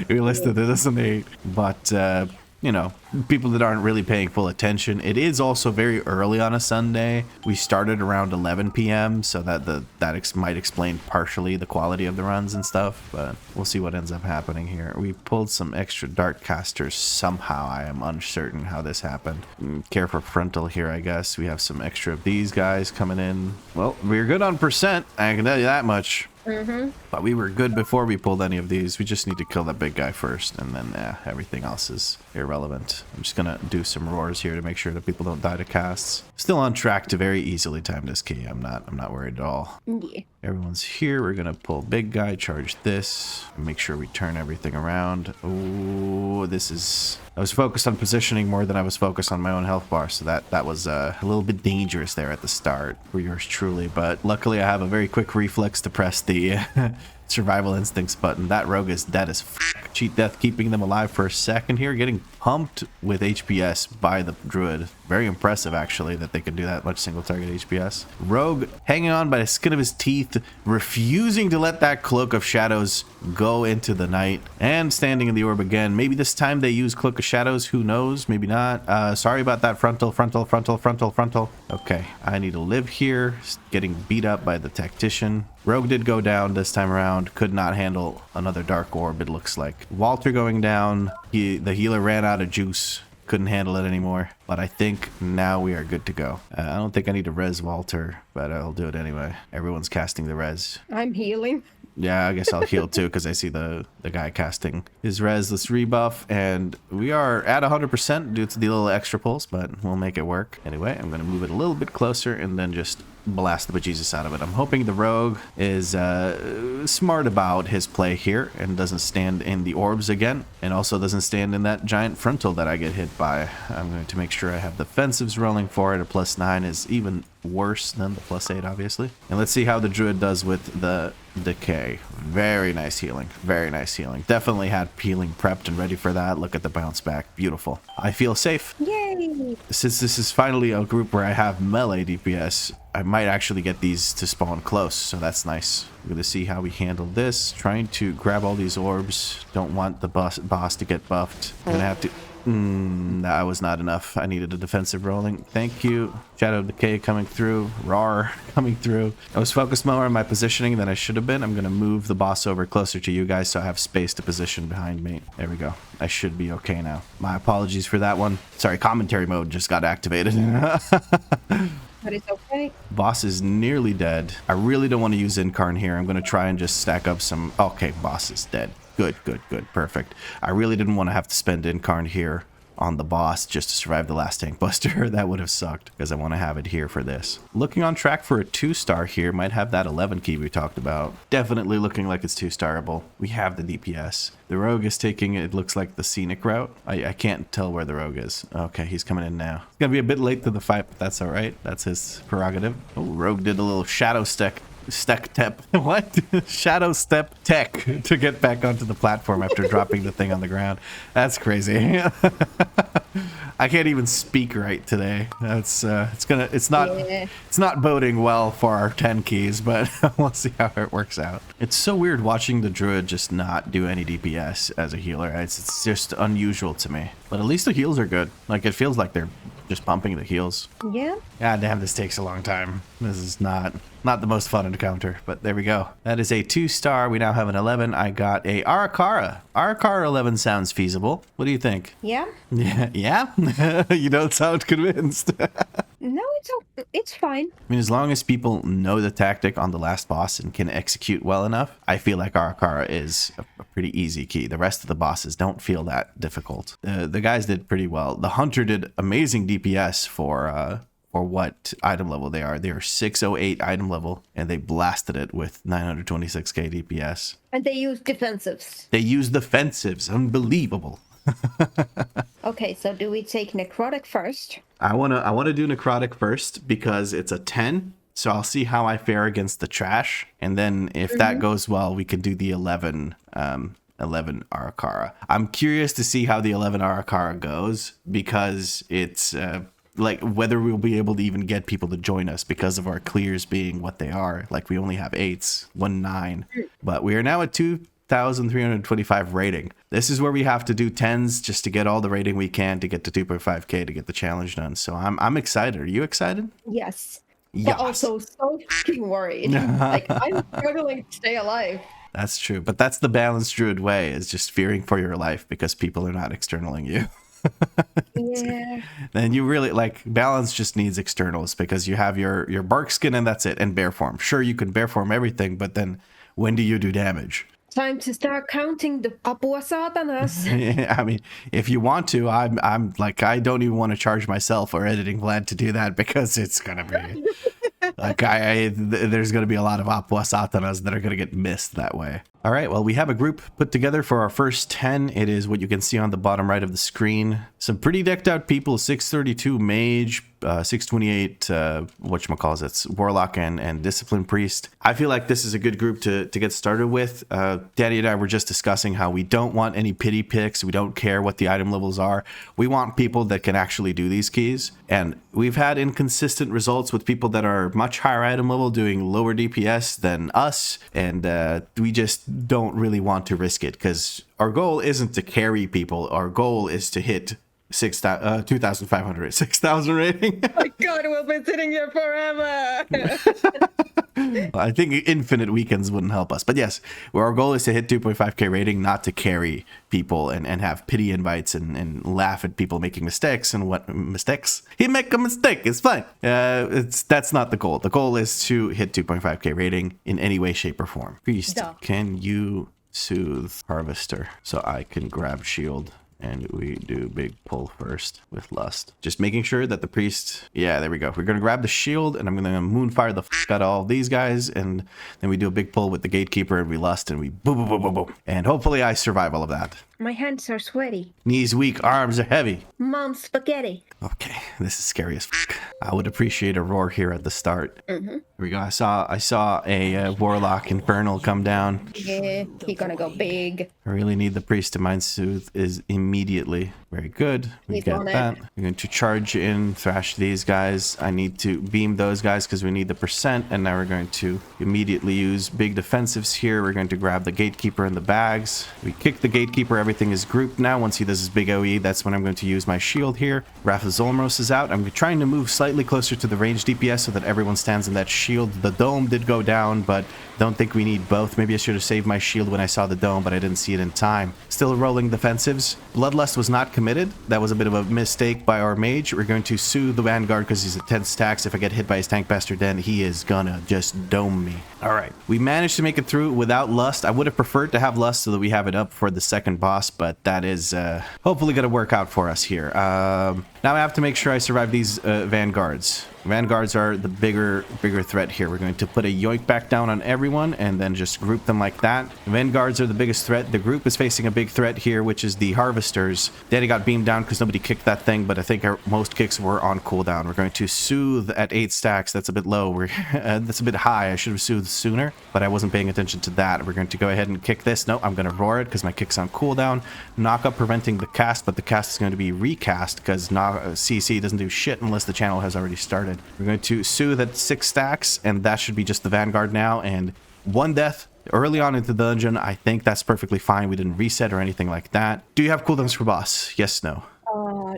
We listed it as an 8, but you know, people that aren't really paying full attention. It is also very early on a Sunday. We started around 11 p.m. so that might explain partially the quality of the runs and stuff, but we'll see what ends up happening here. We pulled some extra dart casters somehow. I am uncertain how this happened. Care for frontal here, I guess. We have some extra of these guys coming in. Well, we're good on percent, I can tell you that much. But we were good before we pulled any of these. We just need to kill that big guy first, and then everything else is irrelevant. I'm just gonna do some roars here to make sure that people don't die to casts. Still on track to very easily time this key. I'm not worried at all. Yeah. Everyone's here. We're gonna pull big guy, charge this, make sure we turn everything around. Oh, this is... I was focused on positioning more than I was focused on my own health bar, so that was a little bit dangerous there at the start for yours truly. But luckily, I have a very quick reflex to press the survival instincts button. That rogue is dead as fuck. Cheat death, keeping them alive for a second here, getting pumped with HPS by the druid. Very impressive, actually, that they could do that much single target HPS. Rogue hanging on by the skin of his teeth, refusing to let that cloak of shadows go into the night, and standing in the orb again. Maybe this time they use cloak of shadows, who knows, maybe not. Sorry about that. Frontal. Okay, I need to live here, getting beat up by the tactician. Rogue did go down this time around, could not handle another dark orb, it looks like. Walter going down, the healer ran out of juice, couldn't handle it anymore, but I think now we are good to go. I don't think I need to res Walter, but I'll do it anyway. Everyone's casting the res. I'm healing. Yeah, I guess I'll heal too because I see the guy casting his res. Let's rebuff, and we are at 100% due to the little extra pulls, but we'll make it work. Anyway, I'm going to move it a little bit closer and then just blast the bejesus out of it. I'm hoping the rogue is smart about his play here and doesn't stand in the orbs again, and also doesn't stand in that giant frontal that I get hit by. I'm going to make sure I have defensives rolling for it. A +9 is even worse than the +8, obviously. And let's see how the druid does with the decay. Very nice healing. Very nice healing. Definitely had healing prepped and ready for that. Look at the bounce back. Beautiful. I feel safe. Yay! Since this is finally a group where I have melee DPS, I might actually get these to spawn close, so that's nice. We're going to see how we handle this. Trying to grab all these orbs. Don't want the boss to get buffed. I'm going to have to... that was not enough. I needed a defensive rolling. Thank you. Shadow Decay coming through. Rar coming through. I was focused more on my positioning than I should have been. I'm going to move the boss over closer to you guys so I have space to position behind me. There we go. I should be okay now. My apologies for that one. Sorry, commentary mode just got activated. But it's okay. Boss is nearly dead. I really don't want to use Incarn here. I'm going to try and just stack up some... Okay, boss is dead. Good. Perfect. I really didn't want to have to spend Incarn here on the boss just to survive the last tank buster. That would have sucked because I want to have it here for this. Looking on track for a 2-star here. Might have that 11 key we talked about. Definitely looking like it's 2-starable. We have the DPS. The rogue is taking, it looks like, the scenic route. I can't tell where the rogue is. Okay, he's coming in now. It's gonna be a bit late to the fight, but that's all right. That's his prerogative. Oh, rogue did a little shadow step. What? Shadow step tech to get back onto the platform after dropping the thing on the ground. That's crazy. I can't even speak right today. That's it's not boding well for our 10 keys, but we'll see how it works out. It's so weird watching the druid just not do any DPS as a healer. It's just unusual to me. But at least the heals are good. Like, it feels like they're just pumping the heals. Yeah. God damn, this takes a long time. This is not the most fun encounter, but there we go. That is a 2-star. We now have an 11. I got a Ara-Kara. Ara-Kara 11 sounds feasible. What do you think? Yeah? Yeah? You don't sound convinced. No, It's fine. I mean, as long as people know the tactic on the last boss and can execute well enough, I feel like Ara-Kara is a pretty easy key. The rest of the bosses don't feel that difficult. The guys did pretty well. The Hunter did amazing DPS for what item level they are. They are 608 item level, and they blasted it with 926k DPS. And they use defensives. They use defensives. Unbelievable. Okay, so do we take Necrotic first? I wanna do Necrotic first because it's a 10. So I'll see how I fare against the trash, and then if that goes well, we can do the 11 Ara-Kara. I'm curious to see how the 11 Ara-Kara goes because it's like whether we'll be able to even get people to join us because of our clears being what they are. Like we only have 8s, 1 9, but we are now at 2,325 rating. This is where we have to do 10s just to get all the rating we can to get to 2.5k to get the challenge done. So I'm excited. Are you excited? Yes. Yes. But also so fucking worried. Like, I'm struggling to stay alive. That's true. But that's the balanced druid way, is just fearing for your life because people are not externaling you. Yeah. Then you really like balance just needs externals because you have your bark skin and that's it, and bear form. Sure, you can bear form everything, but then when do you do damage? Time to start counting the apua satanas. I mean, if you want to, I'm like, I don't even want to charge myself or editing Vlad to do that because it's gonna be like there's gonna be a lot of Apua Satanas that are gonna get missed that way. All right, well, we have a group put together for our first 10. It is what you can see on the bottom right of the screen. Some pretty decked out people: 632 mage, 628 whatchamacallit, warlock and discipline priest. I feel like this is a good group to get started with. Daddy and I were just discussing how we don't want any pity picks. We don't care what the item levels are. We want people that can actually do these keys, and we've had inconsistent results with people that are much higher item level doing lower DPS than us, and we just don't really want to risk it because our goal isn't to carry people. Our goal is to hit 2,500, 6,000 rating. Oh my god, we'll be sitting here forever. I think infinite weekends wouldn't help us. But yes, our goal is to hit 2.5k rating, not to carry people and have pity invites and laugh at people making mistakes and what mistakes. He make a mistake, it's fine. That's not the goal. The goal is to hit 2.5k rating in any way, shape, or form. Priest, can you soothe Harvester so I can grab shield? And we do big pull first with lust. Just making sure that the priest... Yeah, there we go. We're going to grab the shield, and I'm going to moonfire the f*** out of all these guys, and then we do a big pull with the gatekeeper, and we lust, and we boom, boom, boom, boom, boom. And hopefully I survive all of that. My hands are sweaty. Knees weak, arms are heavy. Mom's spaghetti. Okay, this is scary as f***. I would appreciate a roar here at the start. Here we go. I saw a warlock infernal come down. Yeah, he's gonna go big. I really need the priest to mind soothe is immediately. Very good. We get that. We're going to charge in, thrash these guys. I need to beam those guys because we need the percent. And now we're going to immediately use big defensives here. We're going to grab the gatekeeper in the bags. We kick the gatekeeper. Everything is grouped now. Once he does his big OE, that's when I'm going to use my shield here. Wrath of Zolmros is out. I'm trying to move slightly closer to the range DPS so that everyone stands in that shield. The dome did go down, but don't think we need both. Maybe I should have saved my shield when I saw the dome, but I didn't see it in time. Still rolling defensives. Bloodlust was not committed. That was a bit of a mistake by our mage. We're going to soothe the Vanguard because he's at 10 stacks. If I get hit by his tank bastard, then he is gonna just dome me. All right. We managed to make it through without lust. I would have preferred to have lust so that we have it up for the second boss, but that is hopefully going to work out for us here. Now I have to make sure I survive these Vanguards. Vanguards are the bigger threat here. We're going to put a yoink back down on everyone and then just group them like that. Vanguards are the biggest threat. The group is facing a big threat here, which is the Harvesters. Daddy got beamed down because nobody kicked that thing, but I think most kicks were on cooldown. We're going to soothe at 8 stacks. That's a bit low. That's a bit high. I should have soothed sooner, but I wasn't paying attention to that. We're going to go ahead and kick this. No, I'm going to roar it because my kick's on cooldown. Knock up preventing the cast, but the cast is going to be recast because CC doesn't do shit unless the channel has already started. We're going to soothe at 6 stacks, and that should be just the Vanguard now, and 1 death early on into the dungeon. I think that's perfectly fine. We didn't reset or anything like that. Do you have cooldowns for boss? Yes, no?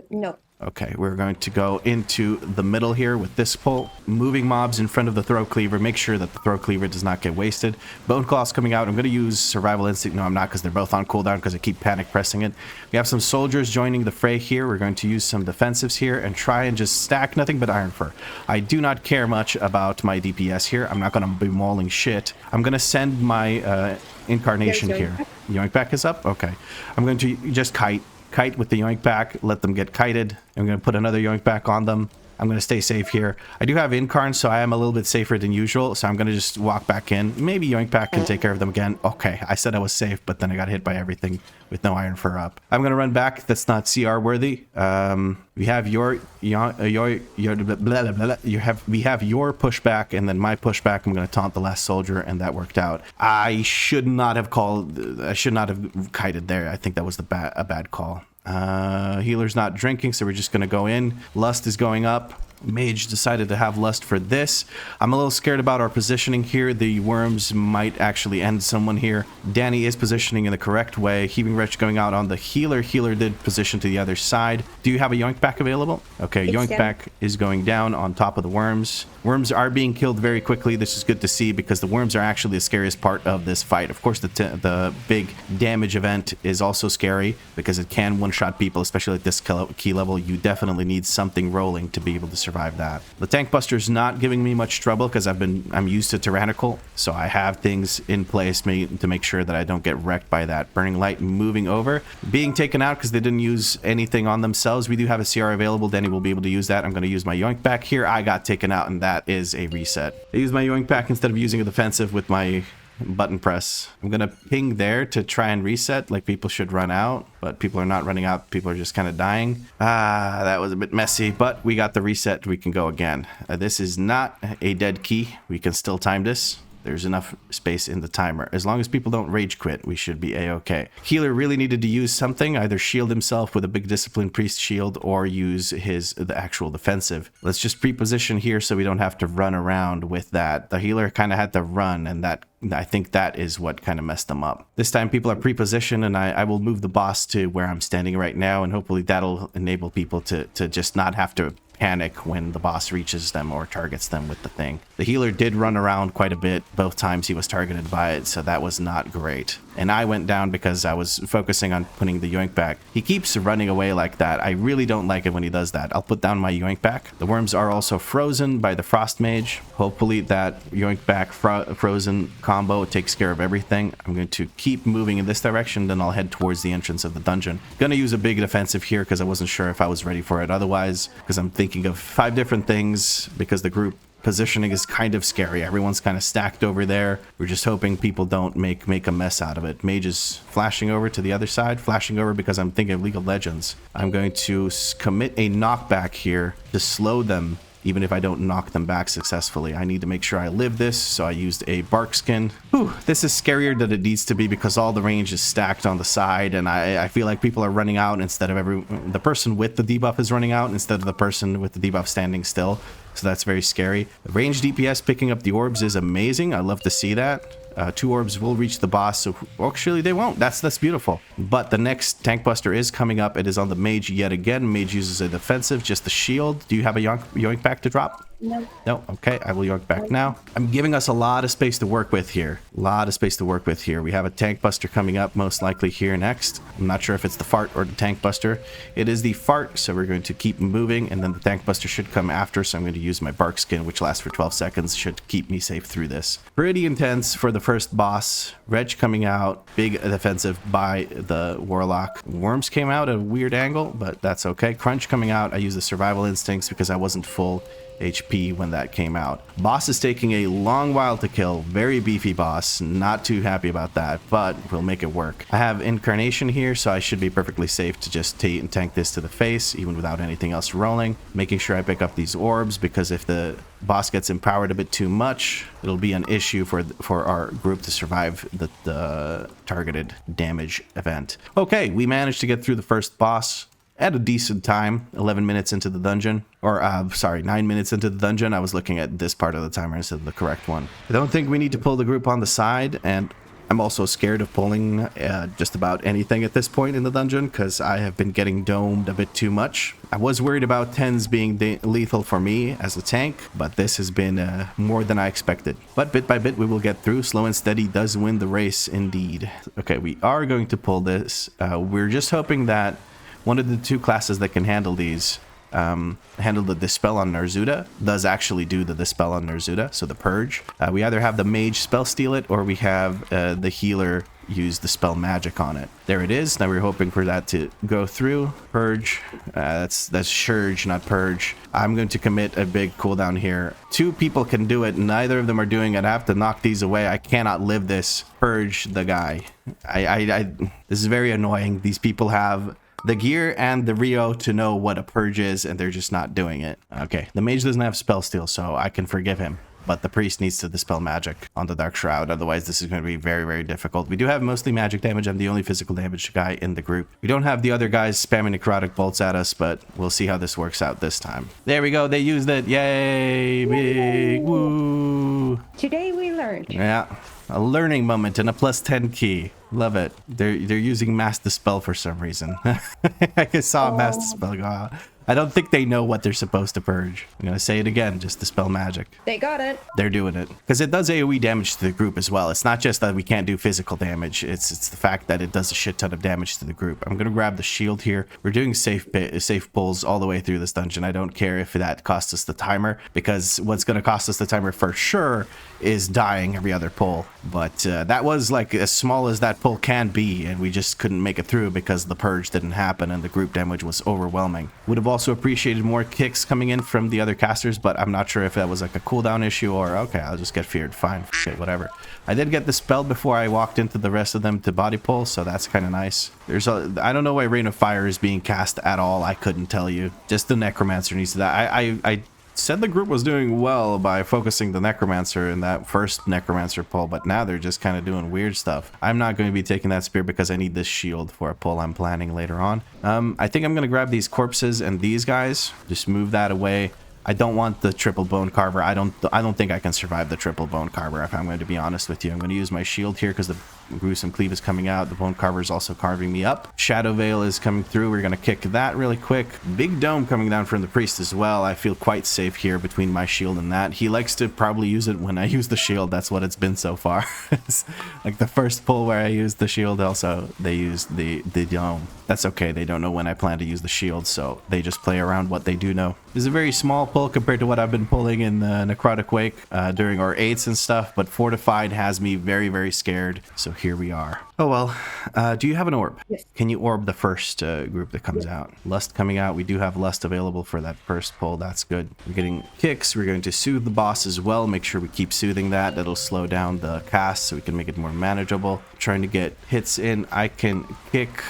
No. Okay, we're going to go into the middle here with this pull, moving mobs in front of the throat cleaver. Make sure that the throat cleaver does not get wasted. Bone claws coming out. I'm going to use survival instinct. No, I'm not, because they're both on cooldown because I keep panic pressing it. We have some soldiers joining the fray here. We're going to use some defensives here and try and just stack nothing but iron fur. I do not care much about my DPS here. I'm not going to be mauling shit. I'm going to send my incarnation here. Yoink back is up. Okay, I'm going to just kite with the yoink back, let them get kited. I'm going to put another yoink back on them. I'm going to stay safe here. I do have incarn, so I am a little bit safer than usual, so I'm going to just walk back in. Maybe yoink back can take care of them again. Okay, I said I was safe, but then I got hit by everything with no iron fur up. I'm going to run back. That's not CR worthy. We have your we have your pushback, and then my pushback. I'm going to taunt the last soldier, and that worked out. I should not have kited there. I think that was a bad call. Healer's not drinking, so we're just going to go in. Lust is going up. Mage decided to have lust for this. I'm a little scared about our positioning here. The worms might actually end someone here. Danny is positioning in the correct way. Heaving Wretch going out on the healer. Healer did position to the other side. Do you have a yoink back available? Okay, yoink back is going down on top of the worms. Worms are being killed very quickly. This is good to see because the worms are actually the scariest part of this fight. Of course, the big damage event is also scary because it can one-shot people, especially at this key level. You definitely need something rolling to be able to survive that. The tank buster's not giving me much trouble because I'm used to tyrannical, so I have things in place to make sure that I don't get wrecked by that. Burning light moving over, being taken out because they didn't use anything on themselves. We do have a CR available. Danny will be able to use that. I'm going to use my yoink back here. I got taken out, and that is a reset. I use my yoink back instead of using a defensive with my button press. I'm gonna ping there to try and reset, like people should run out, but people are not running out. People are just kind of dying. That was a bit messy, but we got the reset. We can go again. This is not a dead key. We can still time this. There's enough space in the timer. As long as people don't rage quit, we should be a-okay. Healer really needed to use something, either shield himself with a big discipline priest shield or use the actual defensive. Let's just pre-position here so we don't have to run around with that. The healer kind of had to run, and I think that is what kind of messed them up. This time people are pre-positioned, and I will move the boss to where I'm standing right now, and hopefully that'll enable people to just not have to panic when the boss reaches them or targets them with the thing. The healer did run around quite a bit both times he was targeted by it, so that was not great. And I went down because I was focusing on putting the yoink back. He keeps running away like that. I really don't like it when he does that. I'll put down my yoink back. The worms are also frozen by the frost mage. Hopefully that yoink back frozen combo takes care of everything. I'm going to keep moving in this direction, then I'll head towards the entrance of the dungeon. Gonna use a big defensive here because I wasn't sure if I was ready for it otherwise, because I'm thinking of 5 different things because the group positioning is kind of scary. Everyone's kind of stacked over there. We're just hoping people don't make a mess out of it. Mage is flashing over to the other side, flashing over because I'm thinking of League of Legends. I'm going to commit a knockback here to slow them, even if I don't knock them back successfully. I need to make sure I live this, so I used a bark skin. Whew, this is scarier than it needs to be because all the range is stacked on the side, and I feel like people are running out instead of the person with the debuff is running out instead of the person with the debuff standing still. So that's very scary. Range DPS picking up the orbs is amazing. I love to see that. 2 orbs will reach the boss, so actually they won't. That's beautiful. But the next tank buster is coming up. It is on the mage yet again. Mage uses a defensive, just the shield. Do you have a yoink back to drop? No. No? Okay, I will yoink back now. I'm giving us a lot of space to work with here. We have a tank buster coming up, most likely here next. I'm not sure if it's the fart or the tank buster. It is the fart, so we're going to keep moving, and then the tank buster should come after, so I'm going to use my bark skin, which lasts for 12 seconds. Should keep me safe through this. Pretty intense for the first boss. Reg coming out, big defensive by the warlock. Worms came out at a weird angle, but that's okay. Crunch coming out. I used the survival instincts because I wasn't full HP when that came out. Boss is taking a long while to kill. Very beefy boss. Not too happy about that, but we'll make it work. I have incarnation here, so I should be perfectly safe to just tank this to the face, even without anything else rolling. Making sure I pick up these orbs, because if the boss gets empowered a bit too much, it'll be an issue for our group to survive the targeted damage event. Okay, we managed to get through the first boss at a decent time. 11 minutes into the dungeon, or 9 minutes into the dungeon. I was looking at this part of the timer instead of the correct one. I don't think we need to pull the group on the side, and I'm also scared of pulling just about anything at this point in the dungeon because I have been getting domed a bit too much. I was worried about 10s being lethal for me as a tank, but this has been more than I expected. But bit by bit, we will get through. Slow and steady does win the race indeed. Okay, we are going to pull this. We're just hoping that one of the two classes that can handle these handle the Dispel on Narzuda does actually do the Dispel on Narzuda, so the Purge. We either have the Mage spell steal it, or we have the healer use the spell magic on it. There it is. Now we're hoping for that to go through. Purge. That's Surge, not Purge. I'm going to commit a big cooldown here. 2 people can do it. Neither of them are doing it. I have to knock these away. I cannot live this. Purge the guy. This is very annoying. These people have the gear and the RIO to know what a purge is, and they're just not doing it. Okay, the mage doesn't have spell steal, so I can forgive him. But the priest needs to dispel magic on the Dark Shroud. Otherwise, this is going to be very, very difficult. We do have mostly magic damage. I'm the only physical damage guy in the group. We don't have the other guys spamming necrotic bolts at us, but we'll see how this works out this time. There we go. They used it. Yay! Big woo! Today we learned. Yeah. A learning moment and a +10 key. Love it. They're using Mass Dispel for some reason. I saw Mass Dispel go out. I don't think they know what they're supposed to purge. I'm gonna say it again, just Dispel magic. They got it. They're doing it. Because it does AoE damage to the group as well. It's not just that we can't do physical damage. It's the fact that it does a shit ton of damage to the group. I'm gonna grab the shield here. We're doing safe pulls all the way through this dungeon. I don't care if that costs us the timer, because what's gonna cost us the timer for sure is dying every other pull. But that was like as small as that pull can be, and we just couldn't make it through because the purge didn't happen and the group damage was overwhelming. Would have also appreciated more kicks coming in from the other casters, but I'm not sure if that was like a cooldown issue or okay, I'll just get feared. Fine, shit, whatever. I did get dispelled before I walked into the rest of them to body pull, so that's kind of nice. I don't know why Rain of Fire is being cast at all. I couldn't tell you. Just the Necromancer needs to that. I said the group was doing well by focusing the Necromancer in that first Necromancer pull, but now they're just kind of doing weird stuff. I'm not going to be taking that spear because I need this shield for a pull I'm planning later on. I think I'm going to grab these corpses and these guys. Just move that away. I don't want the triple bone carver. I don't think I can survive the triple bone carver, if I'm going to be honest with you. I'm going to use my shield here because the gruesome cleave is coming out. The bone carver is also carving me up. Shadow Veil is coming through. We're going to kick that really quick. Big dome coming down from the priest as well. I feel quite safe here between my shield and that. He likes to probably use it when I use the shield. That's what it's been so far. It's like the first pull where I used the shield, also they used the dome. That's okay. They don't know when I plan to use the shield, so they just play around what they do know. This is a very small pull compared to what I've been pulling in the Necrotic Wake during our 8s and stuff, but Fortified has me very, very scared. So here we are. Oh well, do you have an orb? Yes. Can you orb the first group that comes out? Lust coming out. We do have Lust available for that first pull. That's good. We're getting kicks. We're going to soothe the boss as well. Make sure we keep soothing that. That'll slow down the cast so we can make it more manageable. Trying to get hits in. I can kick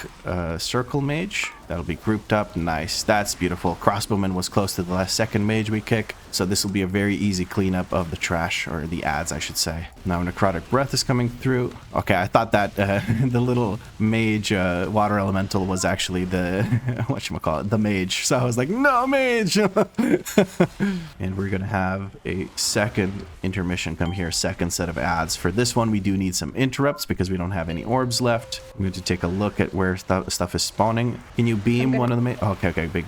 Circle Mage. That'll be grouped up. Nice. That's beautiful. Crossbowman was close to the last second mage we kick, so this will be a very easy cleanup of the trash, or the ads, I should say. Now Necrotic Breath is coming through. Okay, I thought that the little mage water elemental was actually the whatchamacallit, the mage. So I was like, no, mage! And we're gonna have a second intermission come here, second set of ads. For this one, we do need some interrupts because we don't have any orbs left. I'm going to take a look at where stuff is spawning. Can you beam one of the okay, big.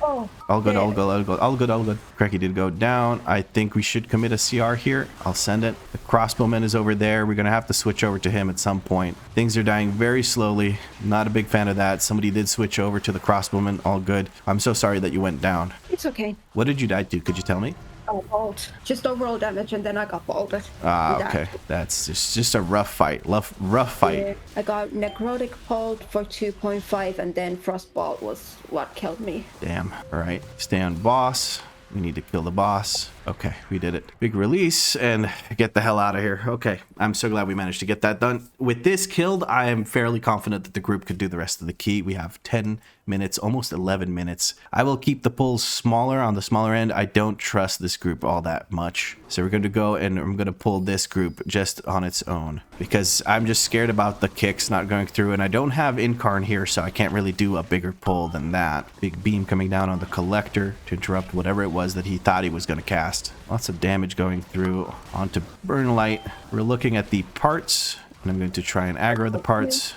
Oh, all good. Cracky did go down. I think we should commit a CR here. I'll send it. The crossbowman is over there. We're gonna have to switch over to him at some point. Things are dying very slowly. Not a big fan of that. Somebody did switch over to the crossbowman. All good. I'm so sorry that you went down. it's okay. What did you die to? Could you tell me? Oh, bolt. Just overall damage, and then I got bolted. Okay. That's just a rough fight. Rough fight. Yeah, I got Necrotic Bolt for 2.5, and then Frostbolt was what killed me. Damn. All right. Stay on boss. We need to kill the boss. Okay, we did it. Big release and get the hell out of here. Okay, I'm so glad we managed to get that done. With this killed, I am fairly confident that the group could do the rest of the key. We have 10 minutes, almost 11 minutes. I will keep the pulls smaller on the smaller end. I don't trust this group all that much. So we're going to go and I'm going to pull this group just on its own because I'm just scared about the kicks not going through, and I don't have Incarn here, so I can't really do a bigger pull than that. Big beam coming down on the collector to interrupt whatever it was that he thought he was going to cast. Lots of damage going through onto Burn Light. We're looking at the parts And I'm going to try and aggro the parts.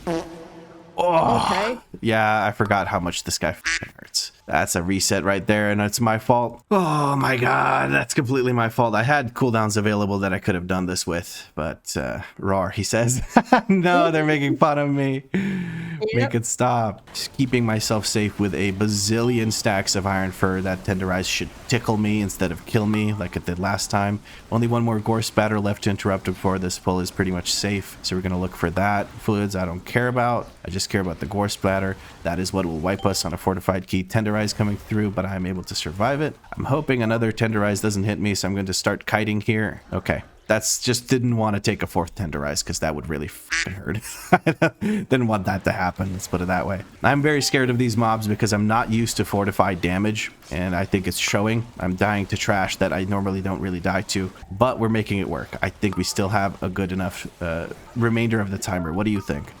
Oh, Okay. yeah, I forgot how much this guy f***ing hurts. That's a reset right there, and it's my fault. Oh my god, that's completely my fault. I had cooldowns available that I could have done this with, but roar, he says. No, they're making fun of me. Make it stop. Just keeping myself safe with a bazillion stacks of iron fur. That tenderize should tickle me instead of kill me like it did last time. Only one more gore spatter left to interrupt before this pull is pretty much safe, so we're gonna look for that. Fluids I don't care about. I just care about the gore splatter. That is what will wipe us on a fortified key. Tenderize coming through, but I'm able to survive it. I'm hoping another tenderize doesn't hit me, so I'm going to start kiting here. Okay. That's just didn't want to take a fourth tenderize because that would really f***ing hurt. Didn't want that to happen, let's put it that way. I'm very scared of these mobs because I'm not used to fortified damage, and I think it's showing. I'm dying to trash that I normally don't really die to, but we're making it work. I think we still have a good enough remainder of the timer. What do you think?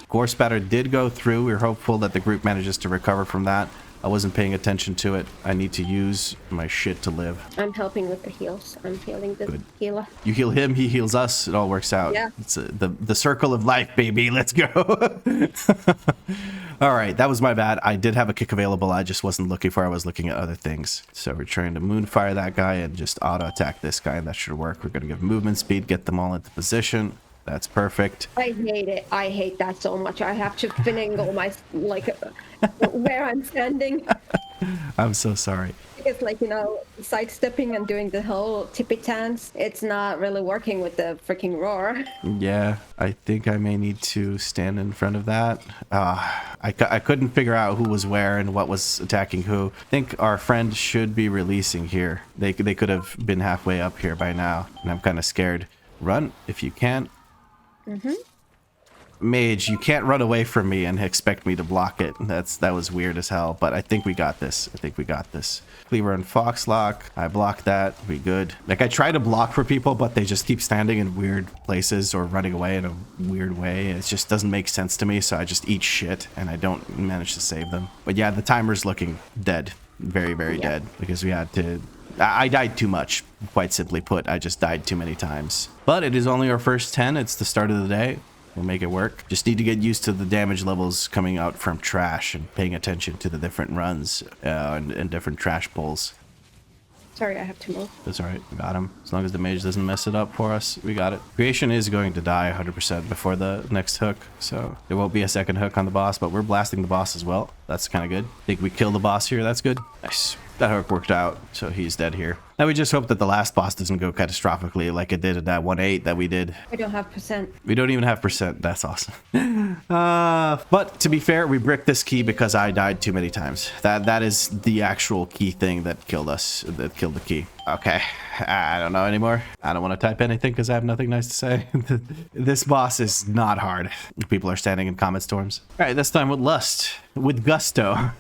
Gore spatter did go through. We're hopeful that the group manages to recover from that. I wasn't paying attention to it. I need to use my shit to live. I'm helping with the heals. I'm healing the healer. You heal him, he heals us. It all works out. Yeah. It's the circle of life, baby. Let's go. All right, that was my bad. I did have a kick available. I just wasn't looking for it. I was looking at other things. So we're trying to moonfire that guy and just auto attack this guy, and that should work. We're going to give movement speed, get them all into position. That's perfect. I hate it. I hate that so much. I have to finagle my, like, where I'm standing. I'm so sorry. It's like, you know, sidestepping and doing the whole tippy dance. It's not really working with the freaking roar. Yeah, I think I may need to stand in front of that. I couldn't figure out who was where and what was attacking who. I think our friend should be releasing here. They could have been halfway up here by now, and I'm kind of scared. Run if you can. Mage, you can't run away from me and expect me to block it. That was weird as hell, but I think we got this. Cleaver and Foxlock. I blocked that. We good. Like, I try to block for people, but they just keep standing in weird places or running away in a weird way. It just doesn't make sense to me, so I just eat shit, and I don't manage to save them. But yeah, the timer's looking dead. Very, very dead, because we had to... I died too much, quite simply put. I just died too many times. But it is only our first 10. It's the start of the day. We'll make it work. Just need to get used to the damage levels coming out from trash and paying attention to the different runs and different trash pulls. Sorry, I have to move. That's all right. We got him. As long as the mage doesn't mess it up for us, we got it. Creation is going to die 100% before the next hook, so there won't be a second hook on the boss, but we're blasting the boss as well. That's kind of good. Think we kill the boss here. That's good. Nice. That hook worked out, so he's dead here. Now we just hope that the last boss doesn't go catastrophically like it did at that 1-8 that we did. I don't have percent. We don't even have percent. That's awesome. But to be fair, we bricked this key because I died too many times. That is the actual key thing that killed us, that killed the key. Okay, I don't know anymore. I don't want to type anything because I have nothing nice to say. This boss is not hard. People are standing in comment storms. All right, this time with lust, with gusto.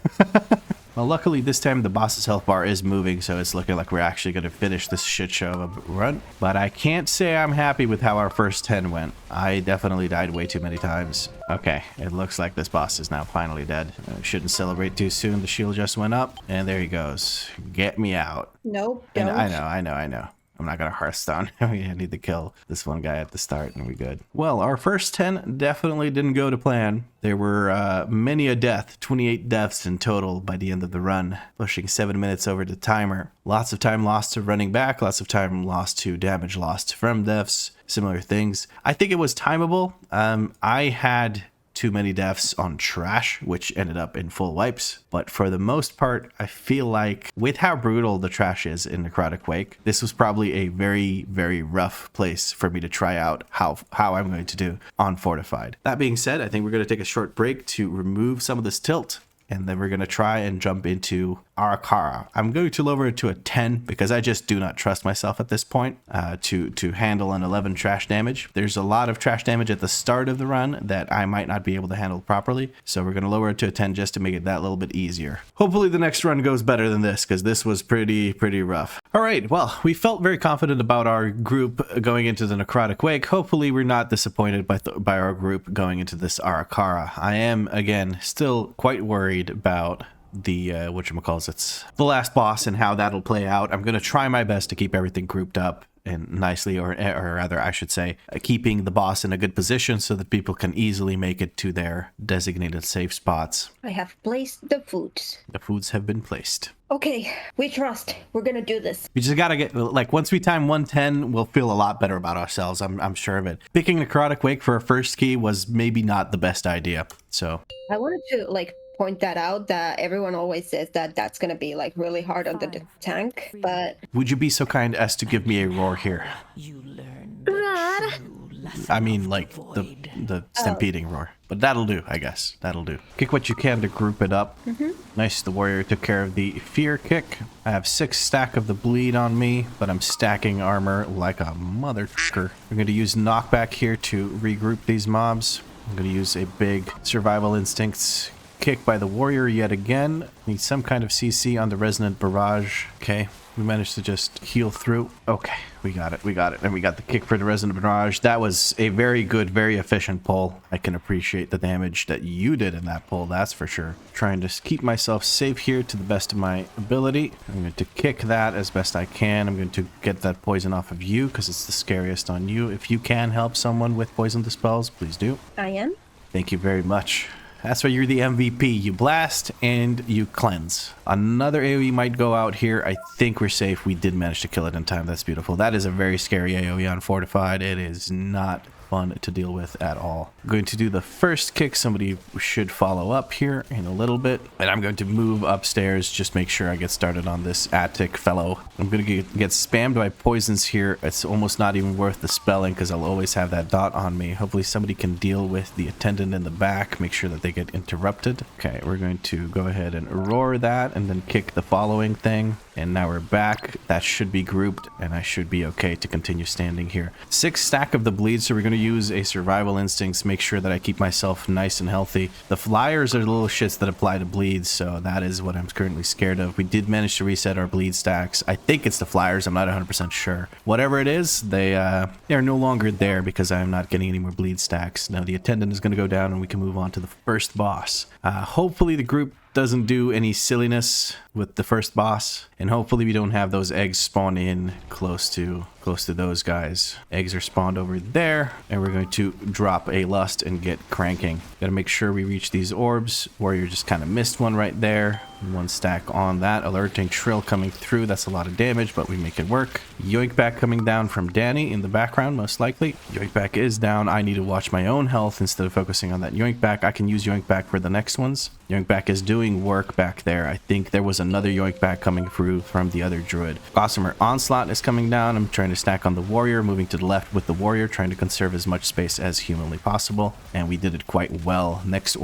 Well, luckily this time the boss's health bar is moving, so it's looking like we're actually going to finish this shit show of a run. But I can't say I'm happy with how our first 10 went. I definitely died way too many times. Okay, it looks like this boss is now finally dead. Shouldn't celebrate too soon. The shield just went up, and there he goes. Get me out. Nope, don't. And I know. I'm not gonna Hearthstone. We need to kill this one guy at the start and we're good. Well, our first 10 definitely didn't go to plan. There were many a death, 28 deaths in total by the end of the run, pushing 7 minutes over the timer. Lots of time lost to running back, lots of time lost to damage lost from deaths, similar things. I think it was timable. I had too many deaths on trash, which ended up in full wipes. But for the most part, I feel like with how brutal the trash is in Necrotic Wake, this was probably a very, very rough place for me to try out how I'm going to do on Fortified. That being said, I think we're going to take a short break to remove some of this tilt. And then we're going to try and jump into Ara-Kara. I'm going to lower it to a 10 because I just do not trust myself at this point to handle an 11 trash damage. There's a lot of trash damage at the start of the run that I might not be able to handle properly. So we're going to lower it to a 10 just to make it that little bit easier. Hopefully the next run goes better than this because this was pretty rough. All right, well, we felt very confident about our group going into the Necrotic Wake. Hopefully we're not disappointed by our group going into this Ara-Kara. I am, again, still quite worried about the the last boss and how that'll play out. I'm going to try my best to keep everything grouped up and nicely, or rather, I should say, keeping the boss in a good position so that people can easily make it to their designated safe spots. I have placed the foods. The foods have been placed. Okay, we trust. We're gonna do this. We just gotta get, like, once we time 110, we'll feel a lot better about ourselves. I'm sure of it. Picking Necrotic Wake for a first key was maybe not the best idea, so. I wanted to, like, point that out, that everyone always says that that's gonna be, like, really hard on the tank, but... Would you be so kind as to give me a roar here? You learn Roar. I mean, like, the stampeding roar. But that'll do, I guess. That'll do. Kick what you can to group it up. Nice, the warrior took care of the fear kick. I have 6 stack of the bleed on me, but I'm stacking armor like a mother trucker. I'm going to use knockback here to regroup these mobs. I'm going to use a big survival instincts kick by the warrior yet again. Need some kind of CC on the resonant barrage. Okay, we managed to just heal through. Okay, we got it. And we got the kick for the resonant barrage. That was a very good, very efficient pull. I can appreciate the damage that you did in that pull, that's for sure. Trying to keep myself safe here to the best of my ability. I'm going to kick that as best I can. I'm going to get that poison off of you because it's the scariest on you. If you can help someone with poison dispels, please do. I am. Thank you very much. That's why you're the MVP. You blast and you cleanse. Another AoE might go out here. I think we're safe. We did manage to kill it in time. That's beautiful. That is a very scary AoE on Fortified. It is not fun to deal with at all. I'm going to do the first kick. Somebody should follow up here in a little bit. And I'm going to move upstairs. Just make sure I get started on this Attic fellow. I'm going to get spammed by poisons here. It's almost not even worth the spelling because I'll always have that dot on me. Hopefully somebody can deal with the attendant in the back. Make sure that they get interrupted. Okay, we're going to go ahead and roar that and then kick the following thing. And now we're back. That should be grouped and I should be okay to continue standing here. 6 stack of the bleed, so we're going to use a survival instincts, make sure that I keep myself nice and healthy. The flyers are the little shits that apply to bleeds, so that is what I'm currently scared of. We did manage to reset our bleed stacks. I think it's the flyers, I'm not 100% sure. Whatever it is, they are no longer there because I'm not getting any more bleed stacks. Now the attendant is going to go down and we can move on to the first boss. Hopefully the group doesn't do any silliness with the first boss, and hopefully we don't have those eggs spawn in close to those guys. Eggs are spawned over there, and we're going to drop a lust and get cranking. Gotta make sure we reach these orbs. Warrior just kind of missed one right there. 1 stack on that. Alerting Trill coming through. That's a lot of damage, but we make it work. Yoink back coming down from Danny in the background, most likely. Yoink back is down. I need to watch my own health instead of focusing on that yoink back. I can use yoink back for the next ones. Yoink back is doing work back there. I think there was another yoink back coming through from the other druid. Gossamer Onslaught is coming down. I'm trying to stack on the warrior, moving to the left with the warrior, trying to conserve as much space as humanly possible, and we did it quite well. Next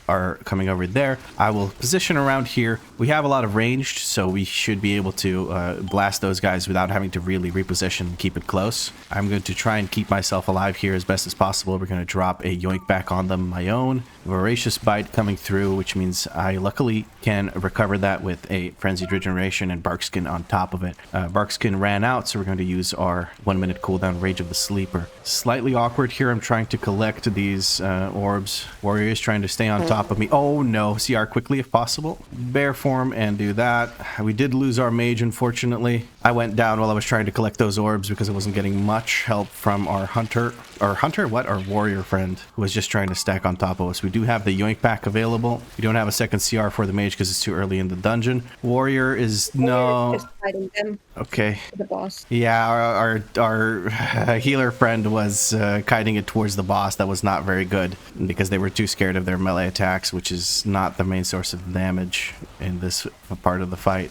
are coming over there. I will position around here. We have a lot of ranged, so we should be able to blast those guys without having to really reposition and keep it close. I'm going to try and keep myself alive here as best as possible. We're going to drop a yoink back on them, my own. Voracious Bite coming through, which means I luckily can recover that with a Frenzied Regeneration and Barkskin on top of it. Barkskin ran out, so we're going to use our 1-minute cooldown Rage of the Sleeper. Slightly awkward here. I'm trying to collect these orbs. Warrior is trying to stay on top of me. Oh no, CR quickly if possible. Bear form and do that. We did lose our mage, unfortunately. I went down while I was trying to collect those orbs because I wasn't getting much help from our hunter. Our warrior friend who was just trying to stack on top of us. We do have the yoink pack available. We don't have a second CR for the mage because it's too early in the dungeon. Warrior is no. Just fighting them. Okay. The boss. Yeah, our healer friend was kiting it towards the boss. That was not very good because they were too scared of their melee attacks, which is not the main source of damage in this part of the fight.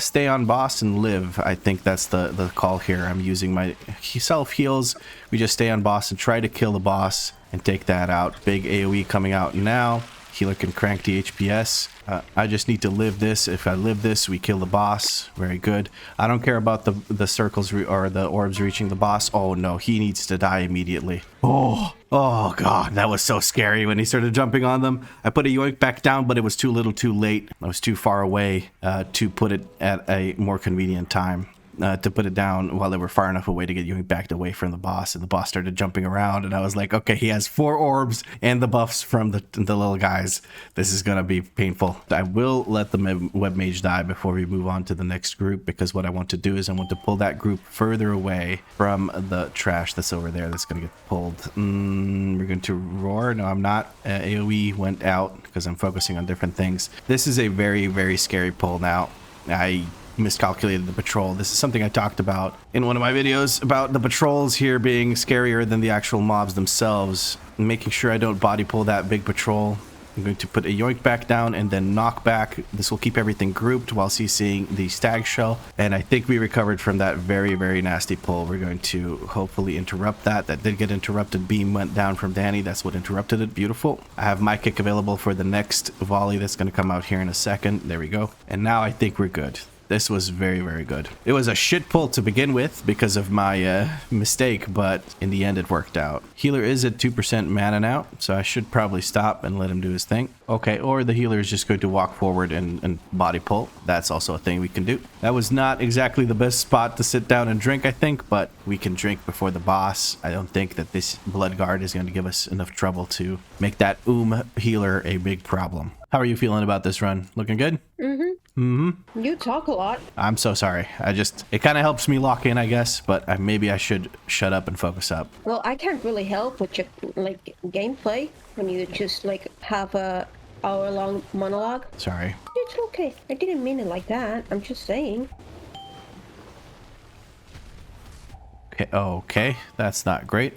Stay on boss and live. I think that's the call here. I'm using my self heals. We just stay on boss and try to kill the boss and take that out. Big AoE coming out now. Healer can crank the HPS. I just need to live this. If I live this, we kill the boss. Very good. I don't care about the circles or the orbs reaching the boss. Oh no, he needs to die immediately. Oh god, that was so scary when he started jumping on them. I put a yoink back down, but it was too little too late. I was too far away to put it at a more convenient time. to put it down while they were far enough away to get you backed away from the boss, and the boss started jumping around, and I was like, okay, he has 4 orbs and the buffs from the little guys. This is gonna be painful. I will let the web mage die before we move on to the next group, because what I want to do is I want to pull that group further away from the trash that's over there that's gonna get pulled. We're going to roar. No, I'm not. AoE went out because I'm focusing on different things. This is a very, very scary pull now. I miscalculated the patrol. This is something I talked about in one of my videos about the patrols here being scarier than the actual mobs themselves. Making sure I don't body pull that big patrol. I'm going to put a yoink back down and then knock back. This will keep everything grouped while CCing the stag shell. And I think we recovered from that very, very nasty pull. We're going to hopefully interrupt that. That did get interrupted. Beam went down from Danny. That's what interrupted it. Beautiful. I have my kick available for the next volley that's going to come out here in a second. There we go. And now I think we're good. This was very, very good. It was a shit pull to begin with because of my mistake, but in the end it worked out. Healer is at 2% mana now, so I should probably stop and let him do his thing. Okay, or the healer is just going to walk forward and body pull. That's also a thing we can do. That was not exactly the best spot to sit down and drink, I think, but we can drink before the boss. I don't think that this blood guard is going to give us enough trouble to make that healer a big problem. How are you feeling about this run? Looking good? You talk a lot. I'm so sorry. It kind of helps me lock in, I guess, but maybe I should shut up and focus up. Well, I can't really help with your gameplay when you just have a hour-long monologue. Sorry. It's okay. I didn't mean it like that. I'm just saying. Okay. That's not great.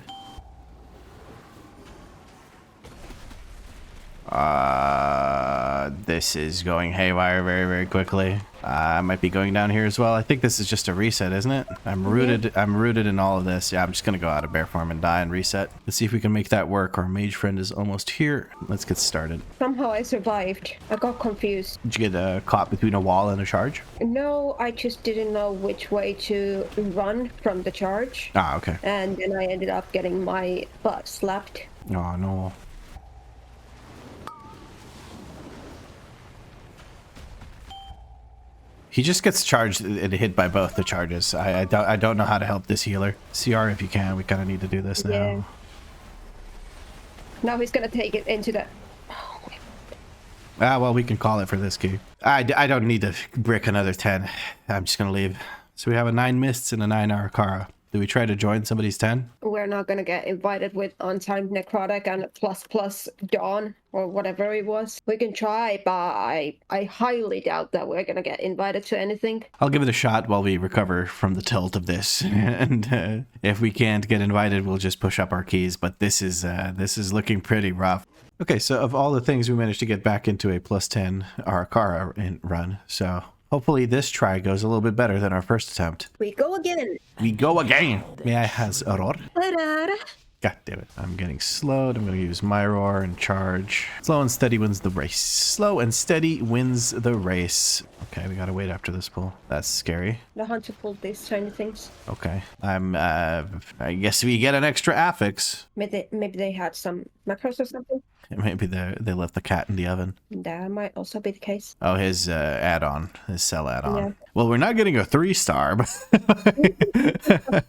This is going haywire very, very quickly. I might be going down here as well. I think this is just a reset, isn't it? I'm rooted in all of this. Yeah, I'm just gonna go out of bear form and die and reset. Let's see if we can make that work. Our mage friend is almost here. Let's get started. Somehow I survived. I got confused. Did you get caught between a wall and a charge? No, I just didn't know which way to run from the charge. Ah, okay. And then I ended up getting my butt slapped. Oh, no. He just gets charged and hit by both the charges. I don't know how to help this healer. CR if you can. We kind of need to do this now. Yeah. Now he's going to take it into the... Well, we can call it for this key. I don't need to brick another 10. I'm just going to leave. So we have a 9 mists and a 9 Ara-Kara. Do we try to join somebody's 10? We're not going to get invited with untimed Necrotic and plus Dawn or whatever it was. We can try, but I highly doubt that we're going to get invited to anything. I'll give it a shot while we recover from the tilt of this. And if we can't get invited, we'll just push up our keys. But this is looking pretty rough. Okay, so of all the things, we managed to get back into a plus 10 Ara-Kara run. So... hopefully this try goes a little bit better than our first attempt. We go again. We go again. May I has a roar? Ta-da. God damn it. I'm getting slowed. I'm going to use my roar and charge. Slow and steady wins the race. Slow and steady wins the race. Okay, we got to wait after this pull. That's scary. The hunter pulled these tiny things. Okay. I guess we get an extra affix. Maybe they had some macros or something. Maybe they left the cat in the oven. That might also be the case. Oh, his add-on, his cell add-on. Yeah. Well, we're not getting a 3-star, but I think that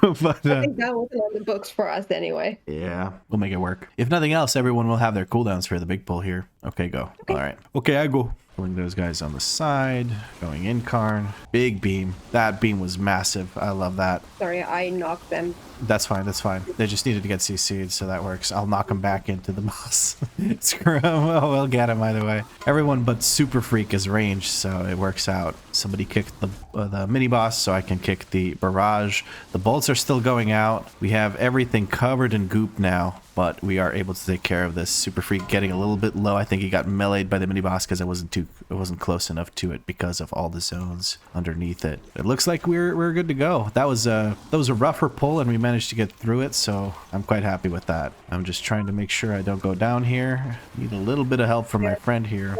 wasn't on the books for us anyway. Yeah, we'll make it work. If nothing else, everyone will have their cooldowns for the big pull here. Okay, go. Okay. All right. Okay, I go. Pulling those guys on the side, going in Karn. Big beam. That beam was massive. I love that. Sorry, I knocked them. That's fine. That's fine. They just needed to get CC'd, so that works. I'll knock them back into the boss. Screw him. Oh, we'll get him either way. Everyone but Super Freak is ranged, so it works out. Somebody kicked the mini boss, so I can kick the barrage. The bolts are still going out. We have everything covered in goop now, but we are able to take care of this. Super Freak getting a little bit low. I think he got meleeed by the mini boss because it wasn't close enough to it because of all the zones underneath it. It looks like we're good to go. That was a rougher pull, and we managed to get through it, so I'm quite happy with that. I'm just trying to make sure I don't go down here. Need a little bit of help from my friend here.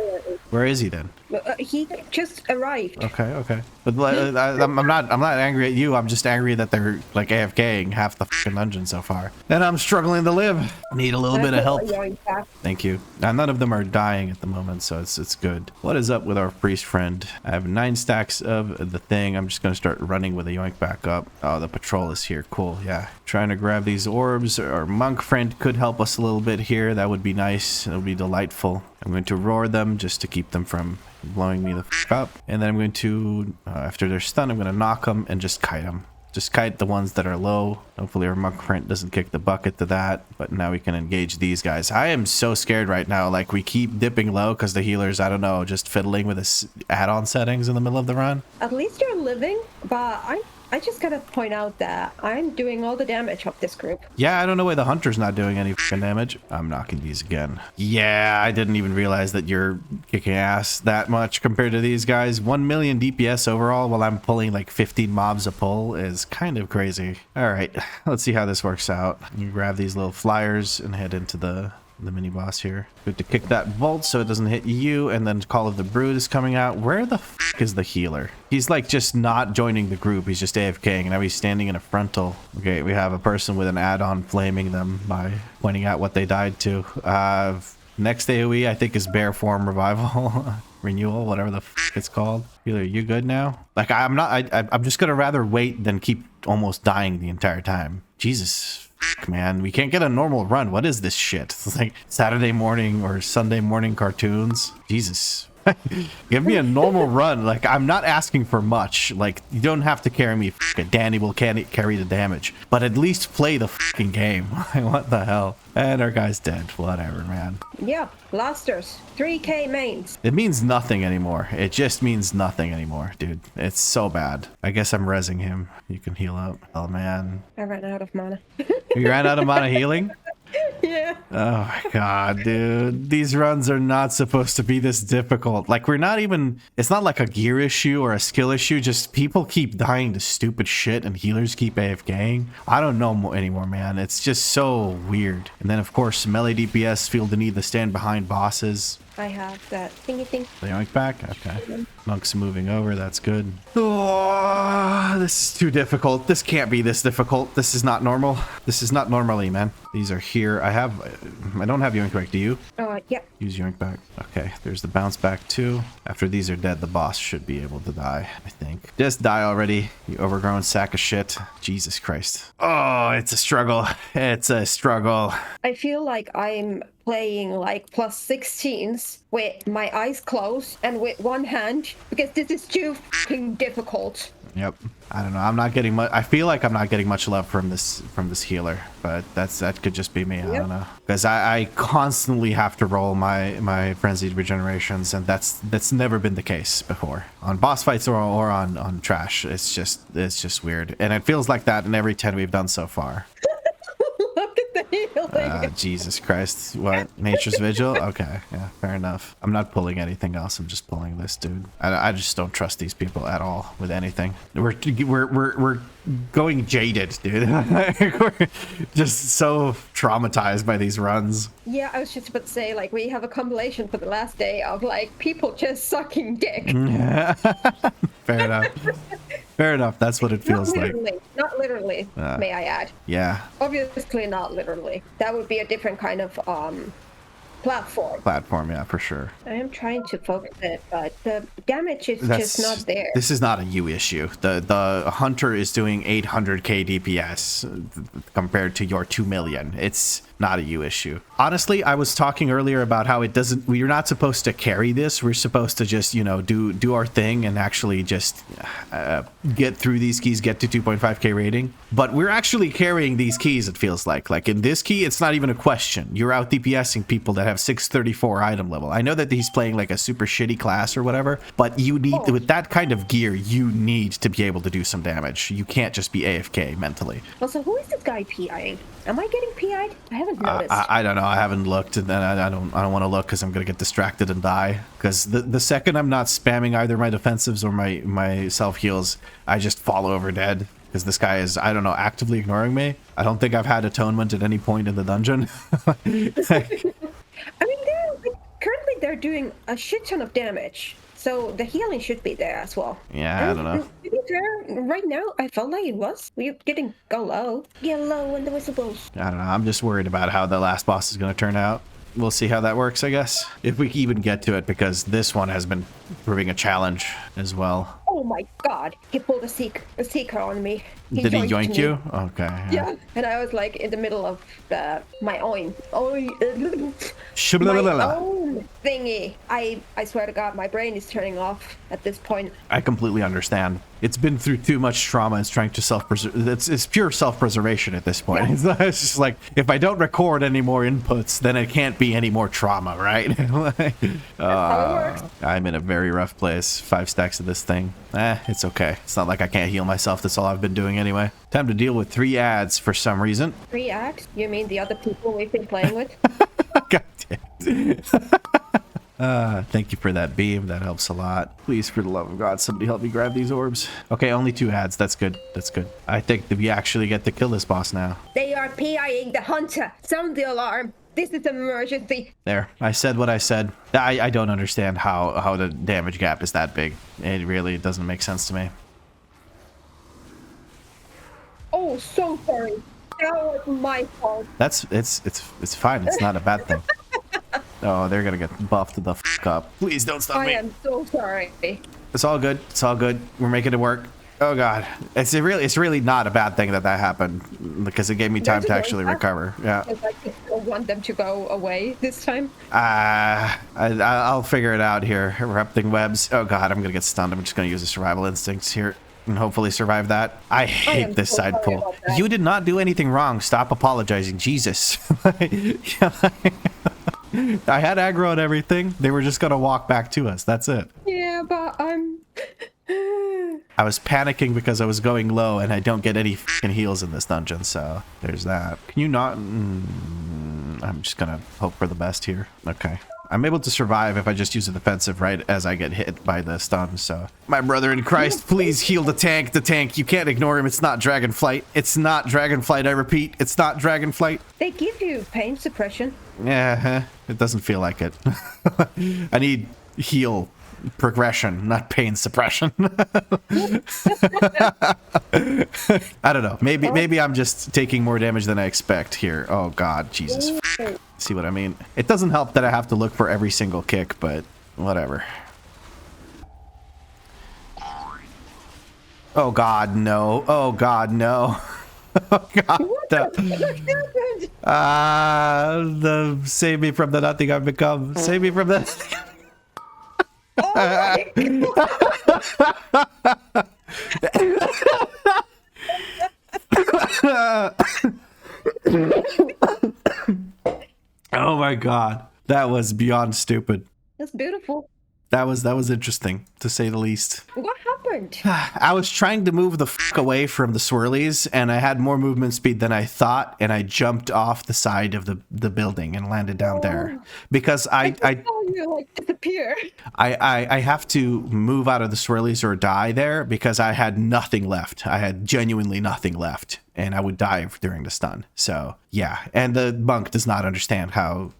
Where is he then? He just arrived. Okay. But I'm not angry at you. I'm just angry that they're like AFKing half the fucking dungeon so far. And I'm struggling to live. Need a little bit of help. Thank you. Now, none of them are dying at the moment, so it's good. What is up with our priest friend? I have 9 stacks of the thing. I'm just going to start running with a yoink back up. Oh, the patrol is here. Cool. Yeah. Trying to grab these orbs. Our monk friend could help us a little bit here. That would be nice. It would be delightful. I'm going to roar them just to keep them from blowing me the fuck up. And then I'm going to, after they're stunned, I'm going to knock them and just kite them. Just kite the ones that are low. Hopefully our monk friend doesn't kick the bucket to that. But now we can engage these guys. I am so scared right now. Like, we keep dipping low because the healers, I don't know, just fiddling with this add-on settings in the middle of the run. At least you're living, but I just gotta point out that I'm doing all the damage of this group. Yeah, I don't know why the hunter's not doing any fucking damage. I'm knocking these again. Yeah, I didn't even realize that you're kicking ass that much compared to these guys. 1 million DPS overall while I'm pulling like 15 mobs a pull is kind of crazy. All right, let's see how this works out. You grab these little flyers and head into the mini boss here. Good to kick that bolt so it doesn't hit you, and then Call of the Brood is coming out. Where the fuck is the healer? He's like just not joining the group. He's just AFKing. Now he's standing in a frontal. Okay, we have a person with an add-on flaming them by pointing out what they died to. Next AoE I think is Bear Form Revival. Renewal, whatever the fuck it's called. Healer, you good now? Like, I'm just gonna rather wait than keep almost dying the entire time. Jesus. Man, we can't get a normal run. What is this shit? It's like Saturday morning or Sunday morning cartoons. Jesus. Give me a normal run. Like, I'm not asking for much. Like, you don't have to carry me. Danny will carry the damage, but at least play the fucking game. What the hell? And our guy's dead. Whatever, man. Yeah, blasters. 3k mains. It means nothing anymore. It just means nothing anymore, dude. It's so bad. I guess I'm rezzing him. You can heal up. Oh, man. I ran out of mana. You ran out of mana healing? Yeah. Oh my god, dude. These runs are not supposed to be this difficult. Like, we're not even... It's not like a gear issue or a skill issue. Just people keep dying to stupid shit and healers keep AFKing. I don't know anymore, man. It's just so weird. And then, of course, melee DPS feel the need to stand behind bosses. I have that thingy thing. The yoink back? Okay. Monk's moving over. That's good. Oh, this is too difficult. This can't be this difficult. This is not normal. This is not normally, man. These are here. I don't have yoink back. Do you? Yeah. Use yoink back. Okay. There's the bounce back too. After these are dead, the boss should be able to die, I think. Just die already, you overgrown sack of shit. Jesus Christ. Oh, it's a struggle. It's a struggle. I feel like I'm playing like +16s with my eyes closed and with one hand because this is too fucking difficult. Yep. I don't know. I'm not getting much. I feel like I'm not getting much love from this healer, but that could just be me. I don't know, because I constantly have to roll my frenzied regenerations, and that's never been the case before on boss fights or on trash. It's just weird, and it feels like that in every 10 we've done so far. Look at the healing. Jesus Christ. What? Nature's Vigil? Okay. Yeah, fair enough. I'm not pulling anything else. I'm just pulling this, dude. I just don't trust these people at all with anything. We're going jaded, dude. We're just so traumatized by these runs. Yeah, I was just about to say, like, we have a compilation for the last day of, like, people just sucking dick. Fair enough. Fair enough. That's what it feels like. Not literally, may I add. Yeah. Obviously not literally. That would be a different kind of platform, yeah, for sure. I am trying to focus it, but the damage is just not there. This is not a you issue. The hunter is doing 800k DPS compared to your 2 million. It's not a you issue. Honestly, I was talking earlier about how we're not supposed to carry this. We're supposed to just, do our thing and actually just get through these keys, get to 2.5k rating. But we're actually carrying these keys, it feels like. Like in this key, it's not even a question. You're out DPSing people that have 634 item level. I know that he's playing like a super shitty class or whatever, but you need, with that kind of gear, you need to be able to do some damage. You can't just be AFK mentally. Also, who is this guy PIing? Am I getting PI'd? I haven't noticed. I don't know. I haven't looked, and then I don't want to look because I'm gonna get distracted and die. Because the second I'm not spamming either my defensives or my self heals, I just fall over dead. Because this guy is, I don't know, actively ignoring me. I don't think I've had atonement at any point in the dungeon. I mean, currently they're doing a shit ton of damage. so the healing should be there as well. Yeah, I don't know. To be fair, right now, I felt like it was. We didn't go low. Get low when the whistle blows. I don't know. I'm just worried about how the last boss is going to turn out. We'll see how that works, I guess. If we even get to it, because this one has been proving a challenge as well. Oh my god, he pulled a seeker on me. Did he yoink me. you? Okay. Yeah, and I was like in the middle of my own thingy. I swear to God, my brain is turning off at this point. I completely understand. It's been through too much trauma. It's trying to self-preserve. It's pure self-preservation at this point. Yeah. It's just like, if I don't record any more inputs, then it can't be any more trauma, right? That's how it works. I'm in a very rough place. 5 stacks of this thing. It's okay. It's not like I can't heal myself. That's all I've been doing anyway. Time to deal with 3 ads for some reason. 3 ads? You mean the other people we've been playing with? God damn it. Thank you for that beam. That helps a lot. Please, for the love of God, somebody help me grab these orbs. Okay, only 2 ads. That's good. That's good. I think that we actually get to kill this boss now. They are PIing the hunter. Sound the alarm. This is an emergency. There. I said what I said. I don't understand how the damage gap is that big. It really doesn't make sense to me. Oh, so sorry. That was my fault. It's fine. It's not a bad thing. Oh, they're gonna get buffed the fuck up. Please don't stop me. I am so sorry. It's all good. It's all good. We're making it work. Oh God, it's really not a bad thing that happened, because it gave me time to actually recover. Yeah. I just want them to go away this time. I'll figure it out here. Erupting webs. Oh God, I'm gonna get stunned. I'm just gonna use the survival instincts here and hopefully survive that. I hate this side pull. You did not do anything wrong. Stop apologizing, Jesus. I had aggro and everything. They were just gonna walk back to us. That's it. Yeah, but I was panicking because I was going low and I don't get any fucking heals in this dungeon, so there's that. Can you not? I'm just gonna hope for the best here. Okay. I'm able to survive if I just use a defensive right as I get hit by the stun, so. My brother in Christ, please heal the tank. The tank, you can't ignore him. It's not Dragonflight. It's not Dragonflight, I repeat. It's not Dragonflight. They give you pain suppression. Yeah, it doesn't feel like it. I need heal progression, not pain suppression. I don't know. Maybe I'm just taking more damage than I expect here. Oh God, Jesus. See what I mean? It doesn't help that I have to look for every single kick, but whatever. Oh God, no. Oh God, no. Oh God. The save me from the nothing I've become. Save me from the. Oh my Oh my God. That was beyond stupid. That's beautiful. That was interesting, to say the least. What happened? I was trying to move the fuck away from the swirlies, and I had more movement speed than I thought, and I jumped off the side of the building and landed down there. Because I you like disappear. I have to move out of the swirlies or die there because I had nothing left. I had genuinely nothing left, and I would die during the stun. So yeah, and the monk does not understand how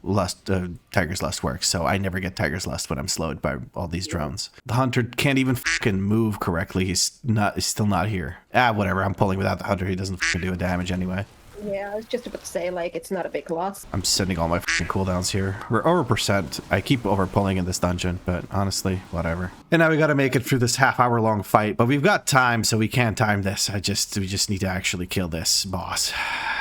Tiger's Lust works, so I never get Tiger's Lust when I'm slowed by all these drones. The hunter can't even fucking move correctly. He's still not here. Whatever. I'm pulling without the hunter. He doesn't fucking do a damage anyway. Yeah, I was just about to say, like, it's not a big loss. I'm sending all my fucking cooldowns here. We're over percent. I keep over pulling in this dungeon, but honestly, whatever. And now we gotta make it through this half-hour long fight, but we've got time, so we can time this. We just need to actually kill this boss.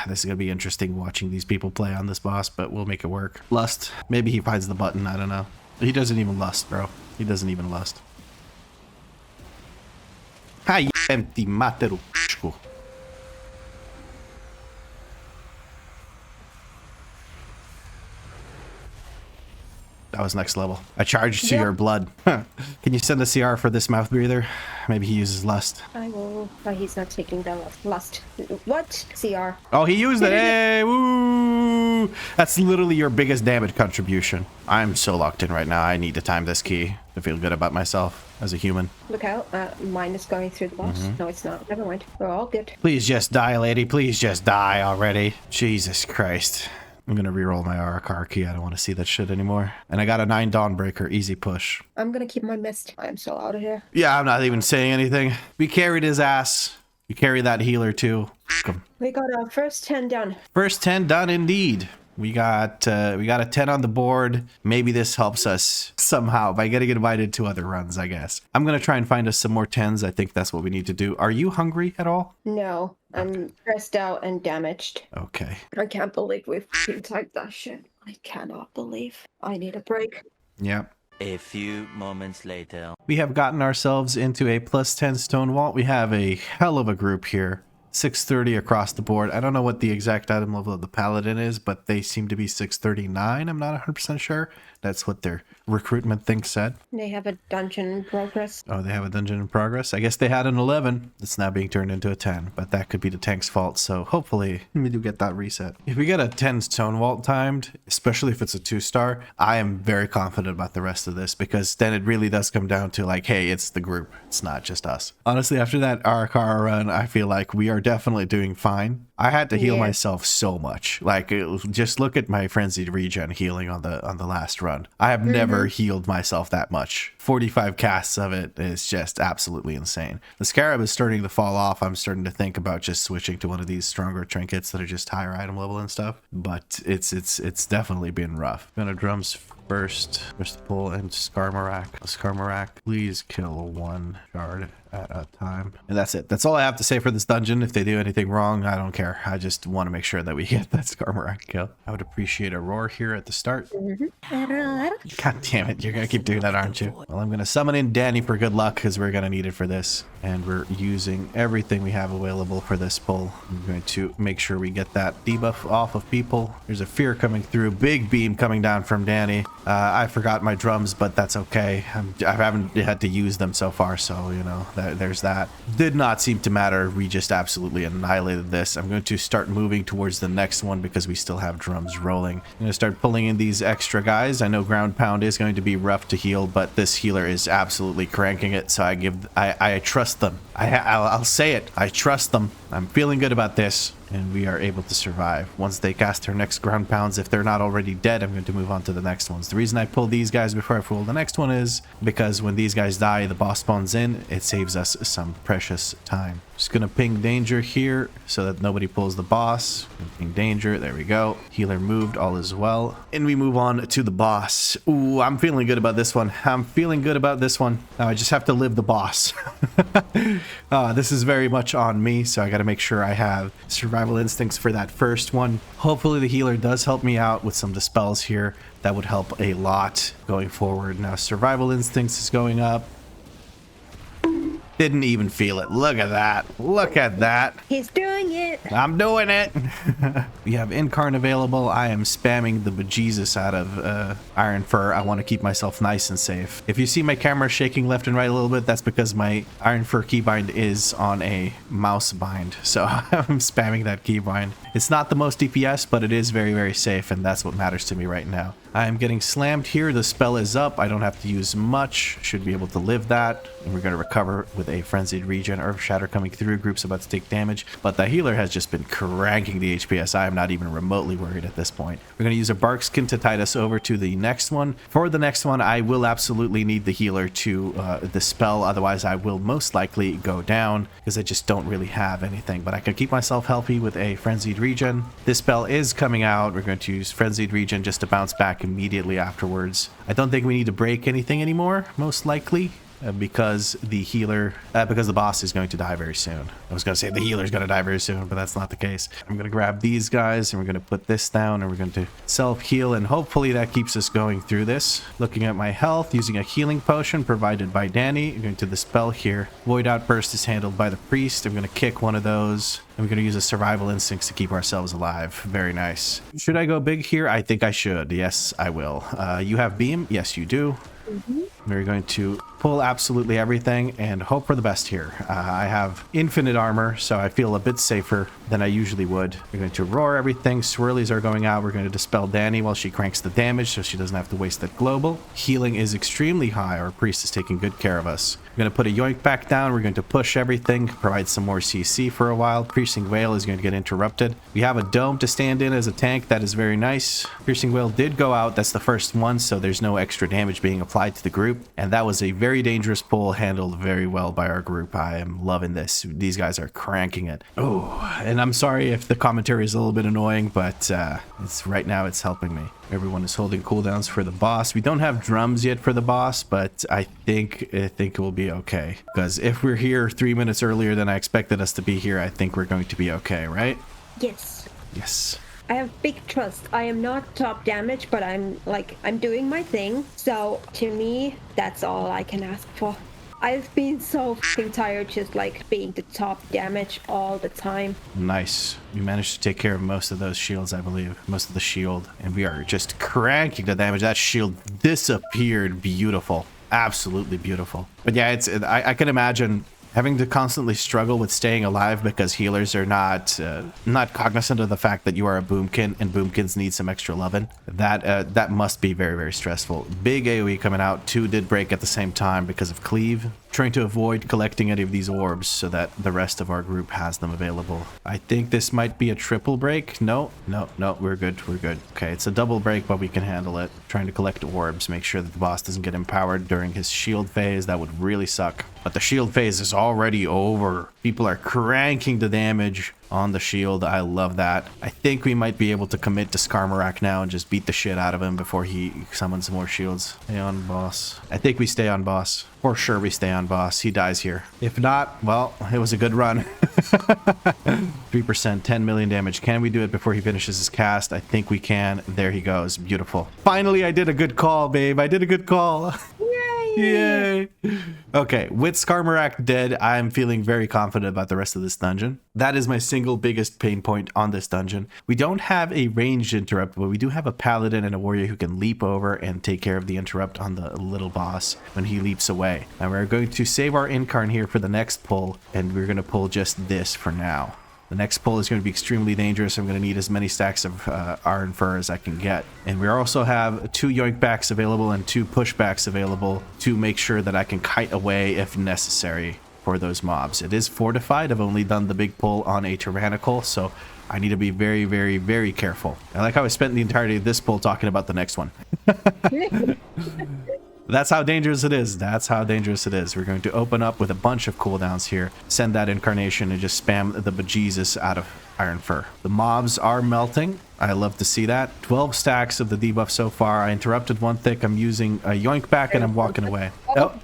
This is gonna be interesting watching these people play on this boss, but we'll make it work. Lust. Maybe he finds the button. I don't know. He doesn't even lust, bro. He doesn't even lust. Hai empty materu. That was next level. I charged to your blood. Can you send a CR for this mouth breather? Maybe he uses lust. I will, but he's not taking the lust. What? CR. Oh, he used it. Hey, woo! That's literally your biggest damage contribution. I'm so locked in right now. I need to time this key to feel good about myself as a human. Look out. Mine is going through the boss. No, it's not. Never mind. We're all good. Please just die, lady. Please just die already. Jesus Christ. I'm gonna reroll my Ara-Kara key. I don't want to see that shit anymore. And I got a 9 Dawnbreaker. Easy push. I'm gonna keep my mist. I'm so out of here. Yeah, I'm not even saying anything. We carried his ass. We carry that healer too. Come. We got our first 10 done. First 10 done indeed. We got a 10 on the board. Maybe this helps us somehow by getting invited to other runs, I guess. I'm going to try and find us some more 10s. I think that's what we need to do. Are you hungry at all? No, I'm stressed out and damaged. Okay. I can't believe we've typed that shit. I cannot believe. I need a break. Yep. A few moments later. We have gotten ourselves into a +10 Stonevault. We have a hell of a group here. 630 across the board. I don't know what the exact item level of the paladin is, but they seem to be 639. I'm not 100% sure. That's what their recruitment thing said. They have a dungeon in progress. Oh, they have a dungeon in progress. I guess they had an 11. It's now being turned into a 10, but that could be the tank's fault. So hopefully we do get that reset. If we get a 10 Stonevault timed, especially if it's a 2-star, I am very confident about the rest of this, because then it really does come down to like, hey, it's the group. It's not just us. Honestly, after that Ara-Kara run, I feel like we are definitely doing fine. I had to heal myself so much. Like, just look at my frenzied regen healing on the last run. I have never healed myself that much. 45 casts of it is just absolutely insane. The scarab is starting to fall off. I'm starting to think about just switching to one of these stronger trinkets that are just higher item level and stuff. But it's definitely been rough. Gonna drums first pull and Skarmorak. Skarmorak, please kill 1 shard at a time. And that's it. That's all I have to say for this dungeon. If they do anything wrong, I don't care. I just want to make sure that we get that Skarmorak kill. I would appreciate a roar here at the start. God damn it. You're going to keep doing that, aren't you? Well, I'm going to summon in Danny for good luck, because we're going to need it for this. And we're using everything we have available for this pull. I'm going to make sure we get that debuff off of people. There's a fear coming through. Big beam coming down from Danny. I forgot my drums, but that's okay. I haven't had to use them so far, so, you know, there's that. Did not seem to matter. We just absolutely annihilated this. I'm going to start moving towards the next one because we still have drums rolling. I'm going to start pulling in these extra guys. I know ground pound is going to be rough to heal, but this healer is absolutely cranking it, so I trust them. I'll say it. I trust them. I'm feeling good about this. And we are able to survive. Once they cast their next ground pounds, if they're not already dead, I'm going to move on to the next ones. The reason I pull these guys before I pull the next one is because when these guys die, the boss spawns in. It saves us some precious time. Just going to ping danger here so that nobody pulls the boss. Ping danger. There we go. Healer moved. All is well. And we move on to the boss. Ooh, I'm feeling good about this one. I'm feeling good about this one. Now I just have to live the boss. This is very much on me, so I got to make sure I have survival instincts for that first one. Hopefully the healer does help me out with some dispels here. That would help a lot going forward. Now survival instincts is going up. Didn't even feel it. Look at that. Look at that. He's doing it. I'm doing it. We have Incarn available. I am spamming the bejesus out of Iron Fur. I want to keep myself nice and safe. If you see my camera shaking left and right a little bit, that's because my Iron Fur keybind is on a mouse bind. So I'm spamming that keybind. It's not the most DPS, but it is very, very safe, and that's what matters to me right now. I am getting slammed here. The spell is up. I don't have to use much. Should be able to live that. And we're going to recover with a frenzied regen. Earth Shatter coming through. Group's about to take damage. But the healer has just been cranking the HPS. I am not even remotely worried at this point. We're going to use a bark skin to tide us over to the next one. For the next one, I will absolutely need the healer to dispel. Otherwise, I will most likely go down because I just don't really have anything. But I can keep myself healthy with a frenzied regen. This spell is coming out. We're going to use frenzied regen just to bounce back immediately afterwards. I don't think we need to break anything anymore, most likely, because the boss is going to die very soon. I was going to say the healer's going to die very soon, but that's not the case. I'm going to grab these guys and we're going to put this down and we're going to self-heal, and hopefully that keeps us going through this. Looking at my health, using a healing potion provided by Danny. I'm going to dispel here. Void Outburst is handled by the priest. I'm going to kick one of those. And we're going to use a survival instincts to keep ourselves alive. Very nice. Should I go big here? I think I should. Yes, I will. You have beam? Yes, you do. We're going to pull absolutely everything and hope for the best here. I have infinite armor, so I feel a bit safer than I usually would. We're going to roar everything. Swirlies are going out. We're going to dispel Danny while she cranks the damage so she doesn't have to waste that global. Healing is extremely high. Our priest is taking good care of us. We're going to put a yoink back down. We're going to push everything, provide some more CC for a while. Piercing Wail is going to get interrupted. We have a dome to stand in as a tank. That is very nice. Piercing Wail did go out. That's the first one, so there's no extra damage being applied to the group. And that was a very dangerous pull, handled very well by our group. I am loving this. These guys are cranking it. Oh, and I'm sorry if the commentary is a little bit annoying, but it's right now it's helping me. Everyone is holding cooldowns for the boss. We don't have drums yet for the boss, but I think it will be okay. Because if we're here 3 minutes earlier than I expected us to be here, I think we're going to be okay, right? Yes. Yes. I have big trust. I am not top damage, but I'm doing my thing. So to me, that's all I can ask for. I've been so f***ing tired just like being the top damage all the time. Nice. We managed to take care of most of those shields, I believe. Most of the shield. And we are just cranking the damage. That shield disappeared. Beautiful. Absolutely beautiful. But yeah, I can imagine having to constantly struggle with staying alive because healers are not cognizant of the fact that you are a boomkin and boomkins need some extra loving. That must be very, very stressful. Big AoE coming out. 2 did break at the same time because of cleave. Trying to avoid collecting any of these orbs so that the rest of our group has them available. I think this might be a triple break. No, we're good. We're good. Okay, it's a double break, but we can handle it. Trying to collect orbs, make sure that the boss doesn't get empowered during his shield phase. That would really suck. But the shield phase is already over. People are cranking the damage on the shield. I love that. I think we might be able to commit to Skarmorak now and just beat the shit out of him before he summons more shields. Stay on boss. I think we stay on boss. For sure we stay on boss. He dies here. If not, well, it was a good run. 3%, 10 million damage. Can we do it before he finishes his cast? I think we can. There he goes. Beautiful. Finally, I did a good call, babe. I did a good call. Yay! Okay, with Skarmorak dead, I'm feeling very confident about the rest of this dungeon. That is my single biggest pain point on this dungeon. We don't have a ranged interrupt, but we do have a paladin and a warrior who can leap over and take care of the interrupt on the little boss when he leaps away. And we're going to save our incarn here for the next pull, and we're going to pull just this for now. The next pull is going to be extremely dangerous. I'm going to need as many stacks of iron fur as I can get. And we also have 2 yoink backs available and 2 pushbacks available to make sure that I can kite away if necessary for those mobs. It is fortified. I've only done the big pull on a tyrannical, so I need to be very, very, very careful. I like how I spent the entirety of this pull talking about the next one. That's how dangerous it is. That's how dangerous it is. We're going to open up with a bunch of cooldowns here, send that incarnation, and just spam the bejesus out of iron fur. The mobs are melting. I love to see that. 12 stacks of the debuff so far. I interrupted one thick. I'm using a yoink back and I'm walking away. Oh,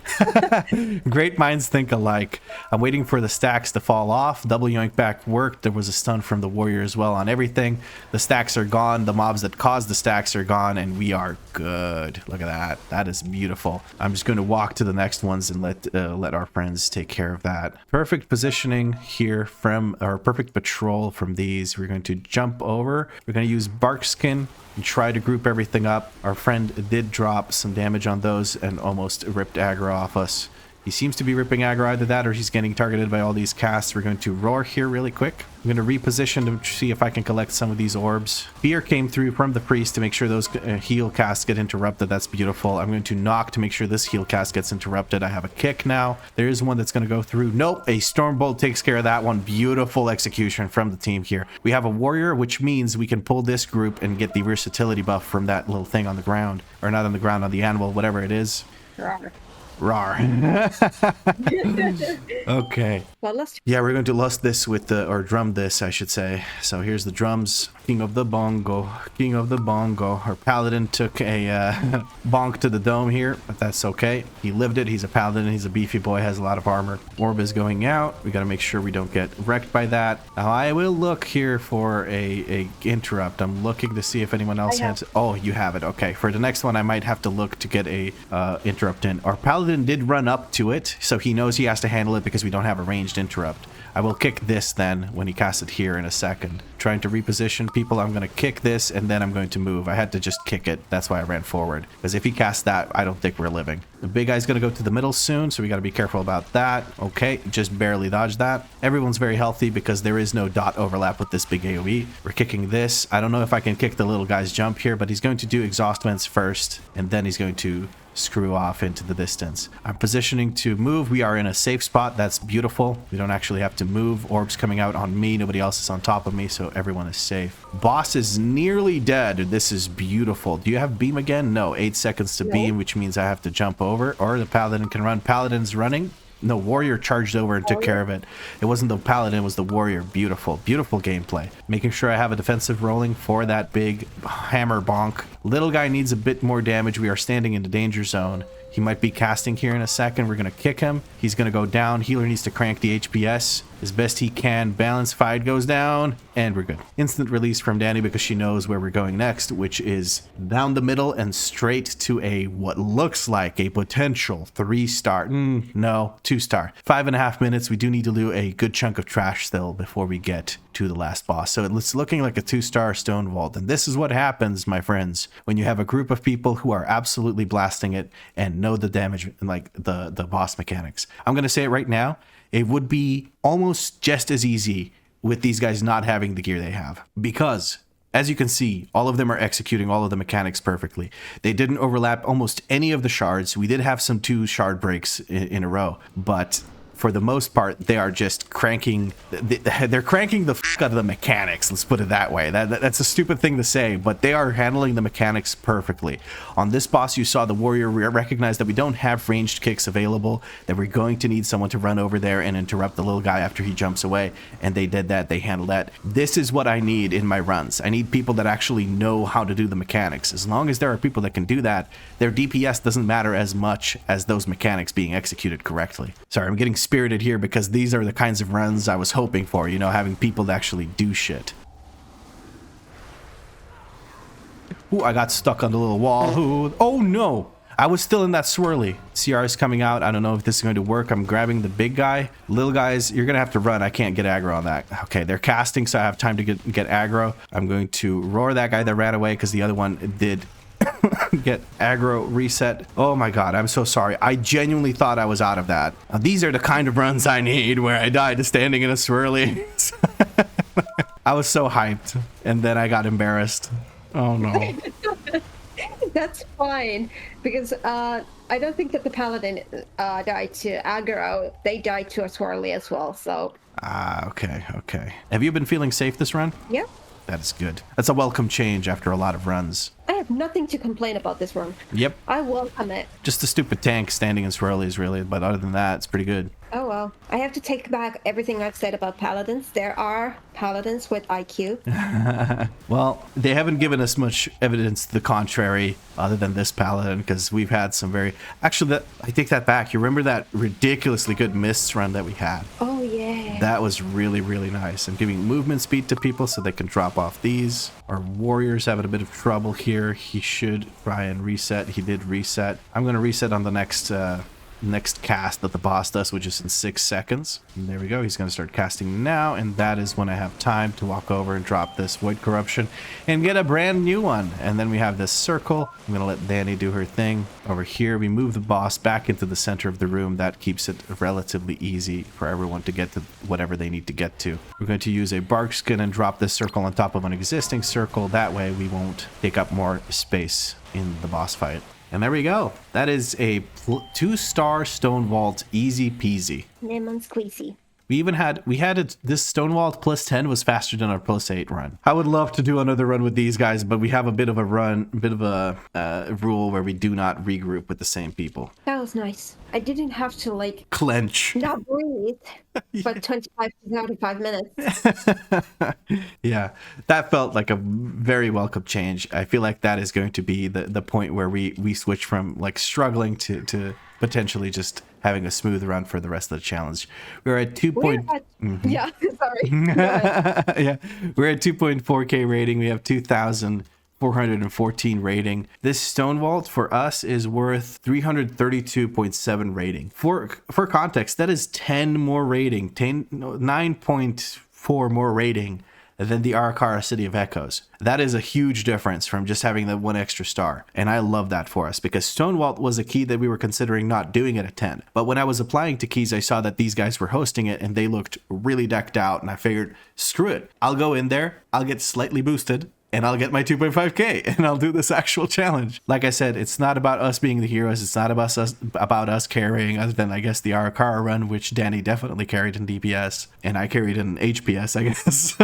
great minds think alike. I'm waiting for the stacks to fall off. Double yoink back worked. There was a stun from the warrior as well on everything. The stacks are gone. The mobs that caused the stacks are gone, and we are good. Look at that. That is beautiful. I'm just going to walk to the next ones and let our friends take care of that. Perfect positioning here from our perfect patrol from these. We're going to jump over. We're going to use bark skin and try to group everything up. Our friend did drop some damage on those and almost ripped aggro off us. He seems to be ripping aggro, either that or he's getting targeted by all these casts. We're going to roar here really quick. I'm going to reposition to see if I can collect some of these orbs. Fear came through from the priest to make sure those heal casts get interrupted. That's beautiful. I'm going to knock to make sure this heal cast gets interrupted. I have a kick now. There is one that's going to go through. Nope, a Stormbolt takes care of that one. Beautiful execution from the team here. We have a warrior, which means we can pull this group and get the versatility buff from that little thing on the ground. Or not on the ground, on the animal, whatever it is. Rar. Okay. Well, let's... Yeah, we're going to lust this with the, or drum this, I should say. So here's the drums. King of the bongo. King of the bongo. Our paladin took a bonk to the dome here, but that's okay. He lived it. He's a paladin. He's a beefy boy. Has a lot of armor. Orb is going out. We got to make sure we don't get wrecked by that. Now I will look here for a interrupt. I'm looking to see if anyone else has. Oh, you have it. Okay. For the next one, I might have to look to get a interrupt in. Our paladin did run up to it, so he knows he has to handle it because we don't have a ranged interrupt. I will kick this then when he casts it here in a second. trying to reposition people. I'm going to kick this, and then I'm going to move. I had to just kick it. That's why I ran forward. Because if he casts that, I don't think we're living. The big guy's going to go to the middle soon, so we got to be careful about that. Okay, just barely dodged that. Everyone's very healthy because there is no dot overlap with this big AoE. We're kicking this. I don't know if I can kick the little guy's jump here, but he's going to do exhaust vents first, and then he's going to screw off into the distance. I'm positioning to move. We are in a safe spot. That's beautiful. We don't actually have to move. Orbs coming out on me. Nobody else is on top of me, so everyone is safe. Boss is nearly dead. This is beautiful. Do you have beam again? No. 8 seconds to beam, which means I have to jump over, or the paladin can run. Paladin's running. No, warrior charged over and took care of it. It wasn't the paladin, it was the warrior. Beautiful, beautiful gameplay. Making sure I have a defensive rolling for that big hammer bonk. Little guy needs a bit more damage. We are standing in the danger zone. He might be casting here in a second. We're going to kick him. He's going to go down. Healer needs to crank the HPS as best he can. Balance fight goes down, and we're good. Instant release from Danny because she knows where we're going next, which is down the middle and straight to a what looks like a potential 3-star. No, 2-star. 5.5 minutes. We do need to do a good chunk of trash still before we get to the last boss. So it's looking like a 2-star Stonevault. And this is what happens, my friends, when you have a group of people who are absolutely blasting it and know the damage and like the boss mechanics. I'm going to say it right now. It would be almost just as easy with these guys not having the gear they have, because as you can see, all of them are executing all of the mechanics perfectly. They didn't overlap almost any of the shards. We did have some 2 shard breaks in a row, but for the most part, they are just cranking. They're cranking the fuck out of the mechanics. Let's put it that way. That's a stupid thing to say, but they are handling the mechanics perfectly. On this boss, you saw the warrior recognize that we don't have ranged kicks available, that we're going to need someone to run over there and interrupt the little guy after he jumps away. And they did that. They handled that. This is what I need in my runs. I need people that actually know how to do the mechanics. As long as there are people that can do that, their DPS doesn't matter as much as those mechanics being executed correctly. Sorry, I'm getting spirited here because these are the kinds of runs I was hoping for, you know, having people that actually do shit. Ooh, I got stuck on the little wall. Ooh, oh no! I was still in that swirly. CR is coming out. I don't know if this is going to work. I'm grabbing the big guy. Little guys, you're going to have to run. I can't get aggro on that. Okay, they're casting, so I have time to get aggro. I'm going to roar that guy that ran away because the other one did get aggro reset. Oh my god, I'm so sorry. I genuinely thought I was out of that. Now, these are the kind of runs I need where I died standing in a swirly. I was so hyped, and then I got embarrassed. Oh no. That's fine, because I don't think that the paladin died to aggro. They died to a swirly as well, so. Okay. Have you been feeling safe this run? Yeah. That is good. That's a welcome change after a lot of runs. I have nothing to complain about this run. Yep. I welcome it. Just a stupid tank standing in swirlies, really, but other than that, it's pretty good. Oh well. I have to take back everything I've said about paladins. There are paladins with IQ. Well, they haven't given us much evidence to the contrary other than this paladin, because we've had some very... Actually, I take that back. You remember that ridiculously good mists run that we had? Oh, yeah. That was really, really nice. I'm giving movement speed to people so they can drop off these. Our warrior's having a bit of trouble here. He should try and reset. He did reset. I'm going to reset on the next cast that the boss does, which is in 6 seconds. And there we go. He's going to start casting now, and that is when I have time to walk over and drop this Void Corruption and get a brand new one. And then we have this circle. I'm going to let Danny do her thing. Over here, we move the boss back into the center of the room. That keeps it relatively easy for everyone to get to whatever they need to get to. We're going to use a bark skin and drop this circle on top of an existing circle. That way we won't take up more space in the boss fight. And there we go. That is a 2-star Stonevault, easy peasy. Lemon squeezy. This Stonevault plus 10 was faster than our plus 8 run. I would love to do another run with these guys, but we have a bit of a rule where we do not regroup with the same people. That was nice. I didn't have to clench. Not breathe for 25 to 35 minutes. Yeah, that felt like a very welcome change. I feel like that is going to be the point where we switch from struggling to potentially just having a smooth run for the rest of the challenge. We're at 2. Yeah, sorry. Yeah, we're at 2.4K rating. We have 2,414 rating. This Stonevault for us is worth 332.7 rating. For context, that is 10 more rating, 9.4 more rating than the Ara-Kara City of Echoes. That is a huge difference from just having the 1 extra star. And I love that for us because Stonevault was a key that we were considering not doing at a 10. But when I was applying to keys, I saw that these guys were hosting it and they looked really decked out. And I figured, screw it. I'll go in there. I'll get slightly boosted. And I'll get my 2.5k and I'll do this actual challenge. Like I said, it's not about us being the heroes. It's not about us carrying, other than I guess the Ara-Kara run, which Danny definitely carried in DPS. And I carried in HPS, I guess.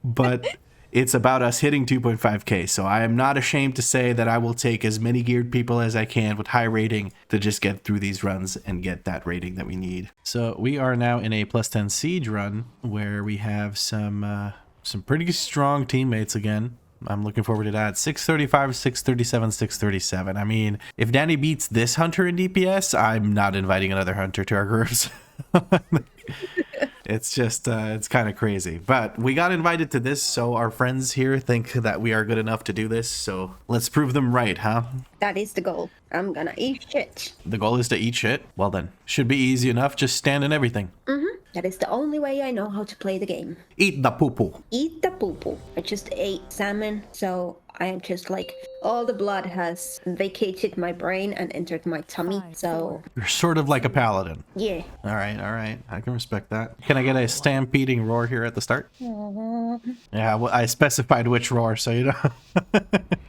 But it's about us hitting 2.5k. So I am not ashamed to say that I will take as many geared people as I can with high rating to just get through these runs and get that rating that we need. So we are now in a +10 siege run where we have some pretty strong teammates again. I'm looking forward to that. 635, 637, 637. I mean, if Danny beats this hunter in DPS, I'm not inviting another hunter to our groups. It's just, it's kind of crazy. But we got invited to this, so our friends here think that we are good enough to do this. So let's prove them right, huh? That is the goal. I'm gonna eat shit. The goal is to eat shit? Well then, should be easy enough. Just stand in everything. That is the only way I know how to play the game. Eat the poo-poo. Eat the poo-poo. I just ate salmon, so I am just like, all the blood has vacated my brain and entered my tummy, so... You're sort of like a paladin. Yeah. All right. I can respect that. Can I get a stampeding roar here at the start? Yeah, well, I specified which roar, so you know.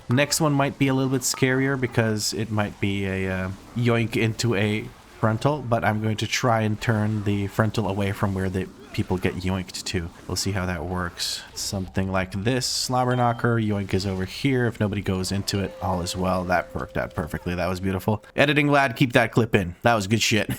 Next one might be a little bit scarier because it might be a yoink into a frontal, but I'm going to try and turn the frontal away from where the people get yoinked to. We'll see how that works. Something like this. Slobber knocker. Yoink is over here. If nobody goes into it, all is well. That worked out perfectly. That was beautiful. Editing lad, keep that clip in. That was good shit.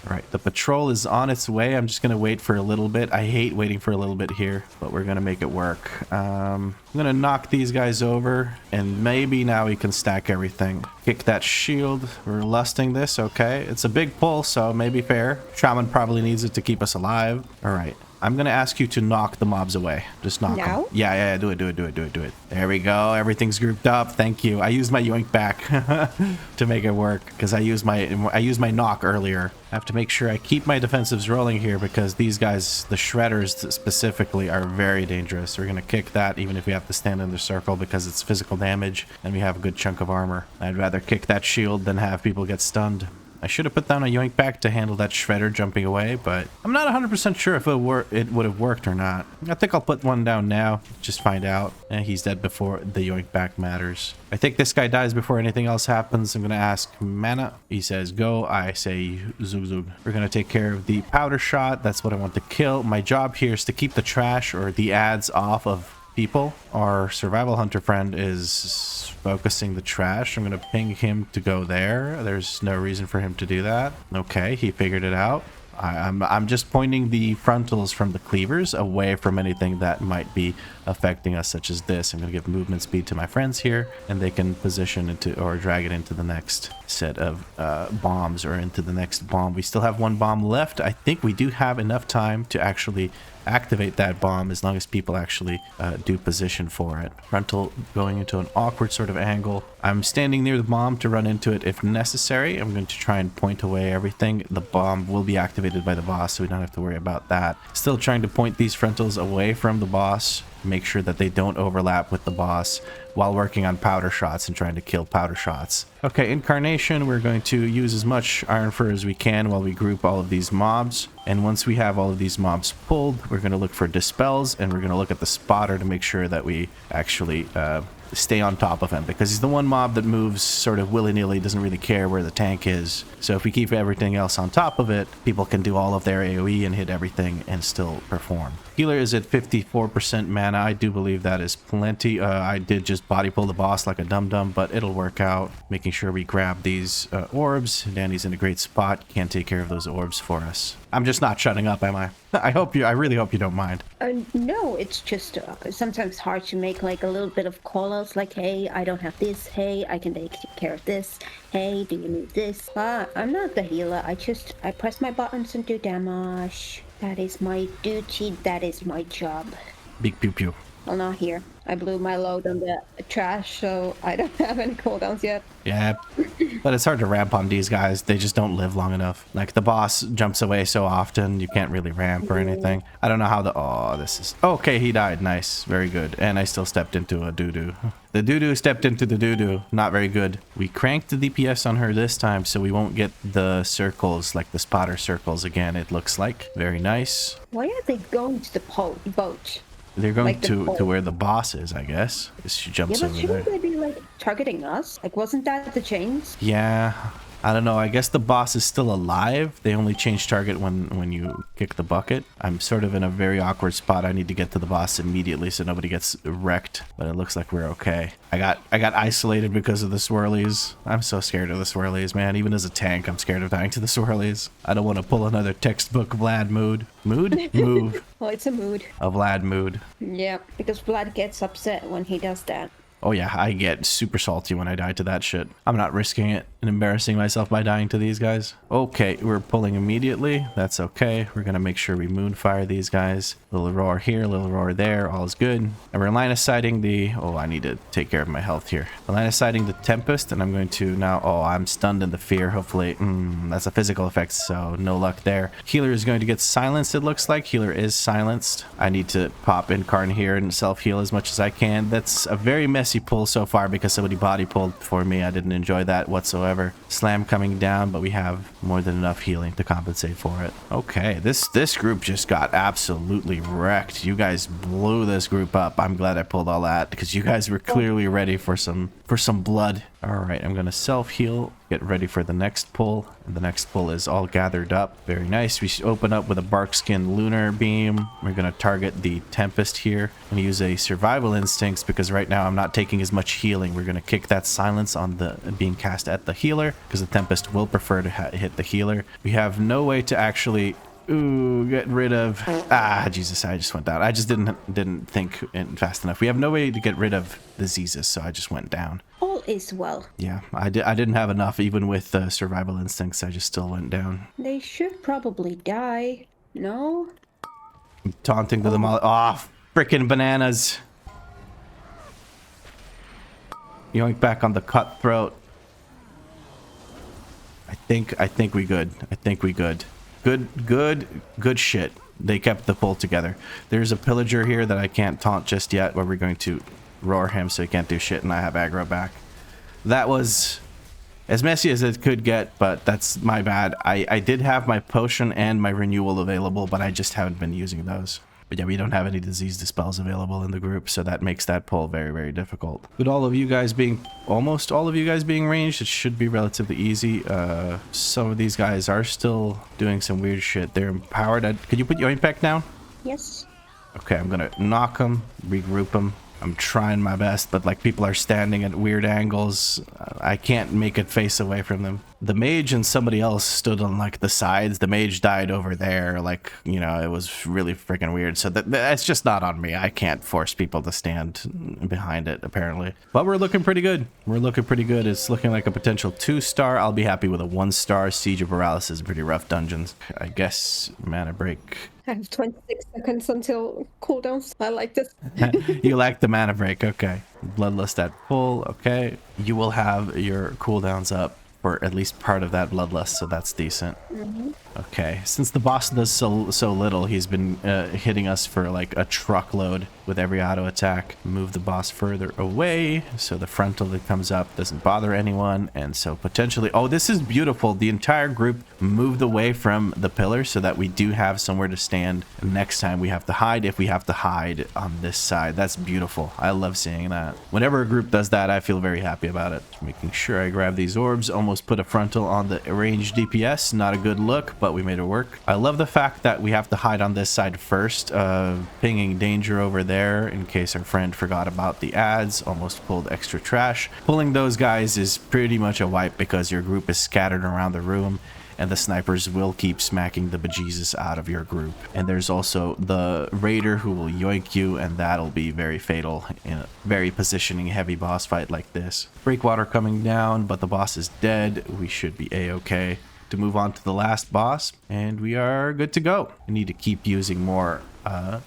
All right, the patrol is on its way. I'm just going to wait for a little bit. I hate waiting for a little bit here, but we're going to make it work. I'm going to knock these guys over, and maybe now we can stack everything. Kick that shield. We're lusting this, okay. It's a big pull, so maybe fair. Shaman probably needs it to keep us alive. All right. I'm going to ask you to knock the mobs away. Just knock them. Yeah, do it. There we go. Everything's grouped up. Thank you. I used my yoink back to make it work because I used my knock earlier. I have to make sure I keep my defensives rolling here because these guys, the shredders specifically, are very dangerous. We're going to kick that even if we have to stand in the circle because it's physical damage and we have a good chunk of armor. I'd rather kick that shield than have people get stunned. I should have put down a yoink back to handle that shredder jumping away, but I'm not 100% sure if it would have worked or not. I think I'll put one down now, just find out. He's dead before the yoink back matters. I think this guy dies before anything else happens. I'm going to ask mana. He says go. I say zug zug. We're going to take care of the powder shot. That's what I want to kill. My job here is to keep the trash or the ads off of people. Our survival hunter friend is focusing the trash. I'm going to ping him to go there. There's no reason for him to do that. Okay, he figured it out. I'm just pointing the frontals from the cleavers away from anything that might be affecting us, such as this. I'm going to give movement speed to my friends here, and they can position into or drag it into the next set of bombs or into the next bomb. We still have one bomb left. I think we do have enough time to actually activate that bomb as long as people actually do position for it. Frontal going into an awkward sort of angle. I'm standing near the bomb to run into it if necessary. I'm going to try and point away everything. The bomb will be activated by the boss, so we don't have to worry about that. Still trying to point these frontals away from the boss. Make sure that they don't overlap with the boss while working on powder shots and trying to kill powder shots. Okay, Incarnation, we're going to use as much Iron Fur as we can while we group all of these mobs. And once we have all of these mobs pulled, we're going to look for Dispels, and we're going to look at the spotter to make sure that we actually stay on top of him, because he's the one mob that moves sort of willy-nilly, doesn't really care where the tank is. So if we keep everything else on top of it, people can do all of their AoE and hit everything and still perform. Healer is at 54% mana. I do believe that is plenty. I did just body pull the boss like a dum-dum, but it'll work out. Making sure we grab these orbs. Danny's in a great spot. Can't take care of those orbs for us. I'm just not shutting up, am I? I really hope you don't mind. No, it's just sometimes hard to make like a little bit of call-outs like, hey, I don't have this. Hey, I can take care of this. Hey, do you need this? I'm not the healer. I press my buttons and do damage. That is my duty. That is my job. Big pew pew. Well, not here. I blew my load on the trash, so I don't have any cooldowns yet. Yeah, but it's hard to ramp on these guys. They just don't live long enough. Like, the boss jumps away so often, you can't really ramp or anything. I don't know how the... Oh, this is... Okay, he died. Nice. Very good. And I still stepped into a doo-doo. The doo-doo stepped into the doo-doo. Not very good. We cranked the DPS on her this time, so we won't get the circles, like the spotter circles again, it looks like. Very nice. Why are they going to the boat? They're going Like to where the boss is, I guess. She jumps Yeah, but over shouldn't there. they be like targeting us? Like, wasn't that the chains? Yeah, I don't know. I guess the boss is still alive. They only change target when you kick the bucket. I'm sort of in a very awkward spot. I need to get to the boss immediately so nobody gets wrecked. But it looks like we're okay. I got isolated because of the swirlies. I'm so scared of the swirlies, man. Even as a tank, I'm scared of dying to the swirlies. I don't want to pull another textbook Vlad mood. Mood? Move. Well, it's a mood. A Vlad mood. Yeah, because Vlad gets upset when he does that. Oh yeah, I get super salty when I die to that shit. I'm not risking it and embarrassing myself by dying to these guys. Okay, we're pulling immediately. That's okay. We're gonna make sure we moonfire these guys. Little roar here, little roar there. All is good. And we're line of sighting the... Oh, I need to take care of my health here. We're line of sighting the Tempest, and I'm going to now... Oh, I'm stunned in the fear. Hopefully... that's a physical effect, so no luck there. Healer is going to get silenced, it looks like. Healer is silenced. I need to pop Incarn here and self-heal as much as I can. That's a very messy pull so far because somebody body pulled for me. I didn't enjoy that whatsoever. Slam coming down, but we have more than enough healing to compensate for it. Okay, this group just got absolutely wrecked. You guys blew this group up. I'm glad I pulled all that because you guys were clearly ready for some blood. All right, I'm gonna self-heal, get ready for the next pull. And the next pull is all gathered up. Very nice. We open up with a Barkskin Lunar Beam. We're gonna target the Tempest here. I'm gonna use a Survival Instincts because right now I'm not taking as much healing. We're gonna kick that silence on the being cast at the healer because the Tempest will prefer to hit the healer. We have no way to actually get rid of... Jesus, I just went down. I just didn't think fast enough. We have no way to get rid of diseases, so I just went down. All is well. Yeah, I didn't have enough, even with survival instincts. I just still went down. They should probably die. No? I'm taunting to them all. Oh, freaking bananas. Yoink back on the cutthroat. I think we good. I think we good. Good shit. They kept the pull together. There's a pillager here that I can't taunt just yet, where we're going to roar him so he can't do shit, and I have aggro back. That was as messy as it could get, but that's my bad. I did have my potion and my renewal available, but I just haven't been using those. But yeah, we don't have any disease dispels available in the group, so that makes that pull very, very difficult. With almost all of you guys being ranged, it should be relatively easy. Some of these guys are still doing some weird shit. They're empowered. Could you put your impact down? Yes. Okay, I'm gonna knock them, regroup them. I'm trying my best, but like people are standing at weird angles. I can't make it face away from them. The mage and somebody else stood on like the sides. The mage died over there. Like, you know, it was really freaking weird. So that's just not on me. I can't force people to stand behind it, apparently. But we're looking pretty good. We're looking pretty good. It's looking like a potential 2-star. I'll be happy with a 1-star. Siege of Boralus is pretty rough dungeons. I guess mana break. I have 26 seconds until cooldowns. I like this. You like the mana break, okay. Bloodlust at full, okay. You will have your cooldowns up for at least part of that bloodlust, so that's decent. Okay, since the boss does so little, he's been hitting us for like a truckload with every auto attack. Move the boss further away so the frontal that comes up doesn't bother anyone, and so potentially... Oh, this is beautiful. The entire group moved away from the pillar so that we do have somewhere to stand next time we have to hide, if we have to hide on this side. That's beautiful. I love seeing that. Whenever a group does that, I feel very happy about it. Making sure I grab these orbs. Almost put a frontal on the ranged DPS. Not a good look, but we made it work. I love the fact that we have to hide on this side first. Pinging danger over there in case our friend forgot about the ads. Almost pulled extra trash. Pulling those guys is pretty much a wipe because your group is scattered around the room, and the snipers will keep smacking the bejesus out of your group. And there's also the raider who will yoink you, and that'll be very fatal in a very positioning heavy boss fight like this. Breakwater coming down, but the boss is dead. We should be a-okay to move on to the last boss, and we are good to go. I need to keep using more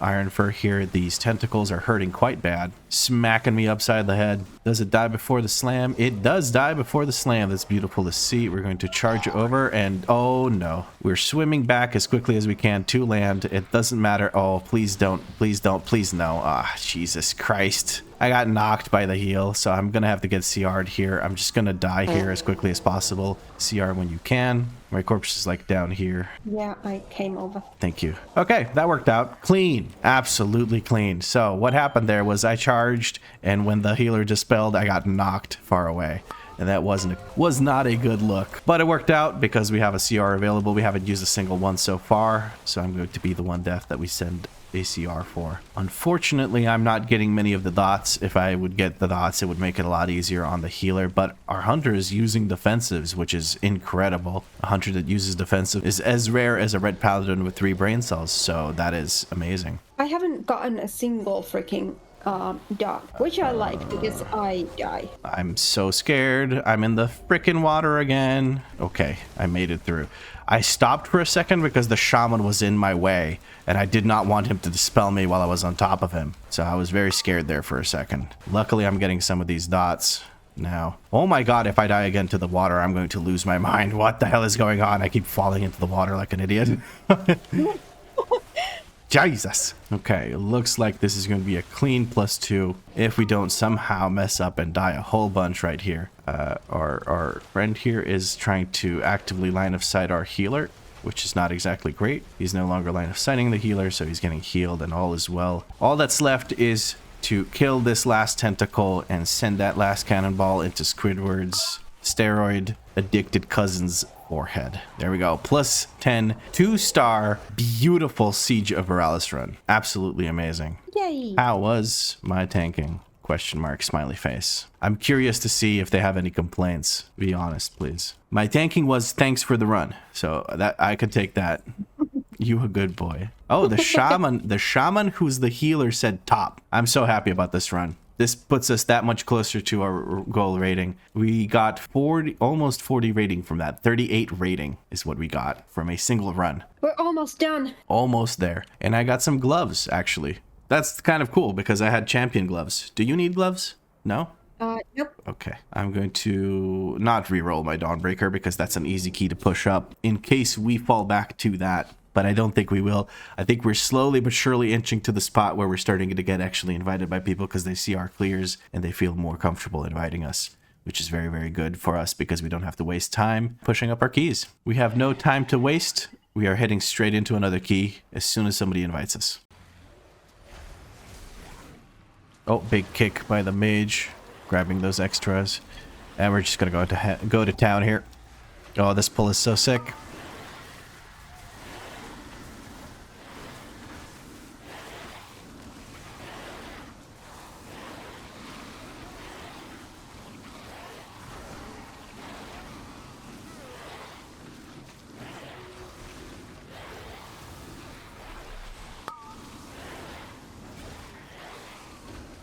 Iron Fur here. These tentacles are hurting quite bad. Smacking me upside the head. Does it die before the slam? It does die before the slam. That's beautiful to see. We're going to charge over and oh no. We're swimming back as quickly as we can to land. It doesn't matter. Oh, please don't. Please don't. Please no. Ah, Jesus Christ. I got knocked by the heal, so I'm going to have to get CR'd here. I'm just going to die here as quickly as possible. CR when you can. My corpse is like down here. Yeah, I came over. Thank you. Okay, that worked out. Clean. Absolutely clean. So what happened there was I charged, and when the healer dispelled, I got knocked far away. And that was not a good look. But it worked out because we have a CR available. We haven't used a single one so far. So I'm going to be the one death that we send a CR for. Unfortunately, I'm not getting many of the dots. If I would get the dots, it would make it a lot easier on the healer. But our hunter is using defensives, which is incredible. A hunter that uses defensive is as rare as a red paladin with 3 brain cells. So that is amazing. I haven't gotten a single freaking dot, which I like because I die. I'm so scared. I'm in the frickin' water again. Okay, I made it through. I stopped for a second because the shaman was in my way and I did not want him to dispel me while I was on top of him. So I was very scared there for a second. Luckily, I'm getting some of these dots now. Oh my god, if I die again to the water, I'm going to lose my mind. What the hell is going on? I keep falling into the water like an idiot. Jesus. Okay, it looks like this is going to be a clean +2 if we don't somehow mess up and die a whole bunch right here. Our friend here is trying to actively line of sight our healer, which is not exactly great. He's no longer line of sighting the healer, so he's getting healed and all is well. All that's left is to kill this last tentacle and send that last cannonball into Squidward's steroid addicted cousin's forehead. There we go. +10, 2-star, beautiful Siege of Boralus run. Absolutely amazing. Yay! How was my tanking? Question mark, smiley face. I'm curious to see if they have any complaints. Be honest, please. My tanking was thanks for the run. So that I could take that. You a good boy. Oh, the shaman who's the healer said top. I'm so happy about this run. This puts us that much closer to our goal rating. We got 40, almost 40 rating from that. 38 rating is what we got from a single run. We're almost done. Almost there. And I got some gloves, actually. That's kind of cool because I had champion gloves. Do you need gloves? No? Nope. Okay. I'm going to not re-roll my Dawnbreaker because that's an easy key to push up in case we fall back to that. But I don't think we will. I think we're slowly but surely inching to the spot where we're starting to get actually invited by people because they see our clears and they feel more comfortable inviting us, which is very, very good for us because we don't have to waste time pushing up our keys. We have no time to waste. We are heading straight into another key as soon as somebody invites us. Oh, big kick by the mage, grabbing those extras. And we're just going to go to town here. Oh, this pull is so sick.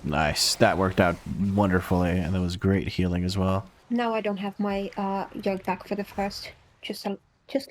Nice. That worked out wonderfully, and that was great healing as well. Now I don't have my yoke back for the first. Just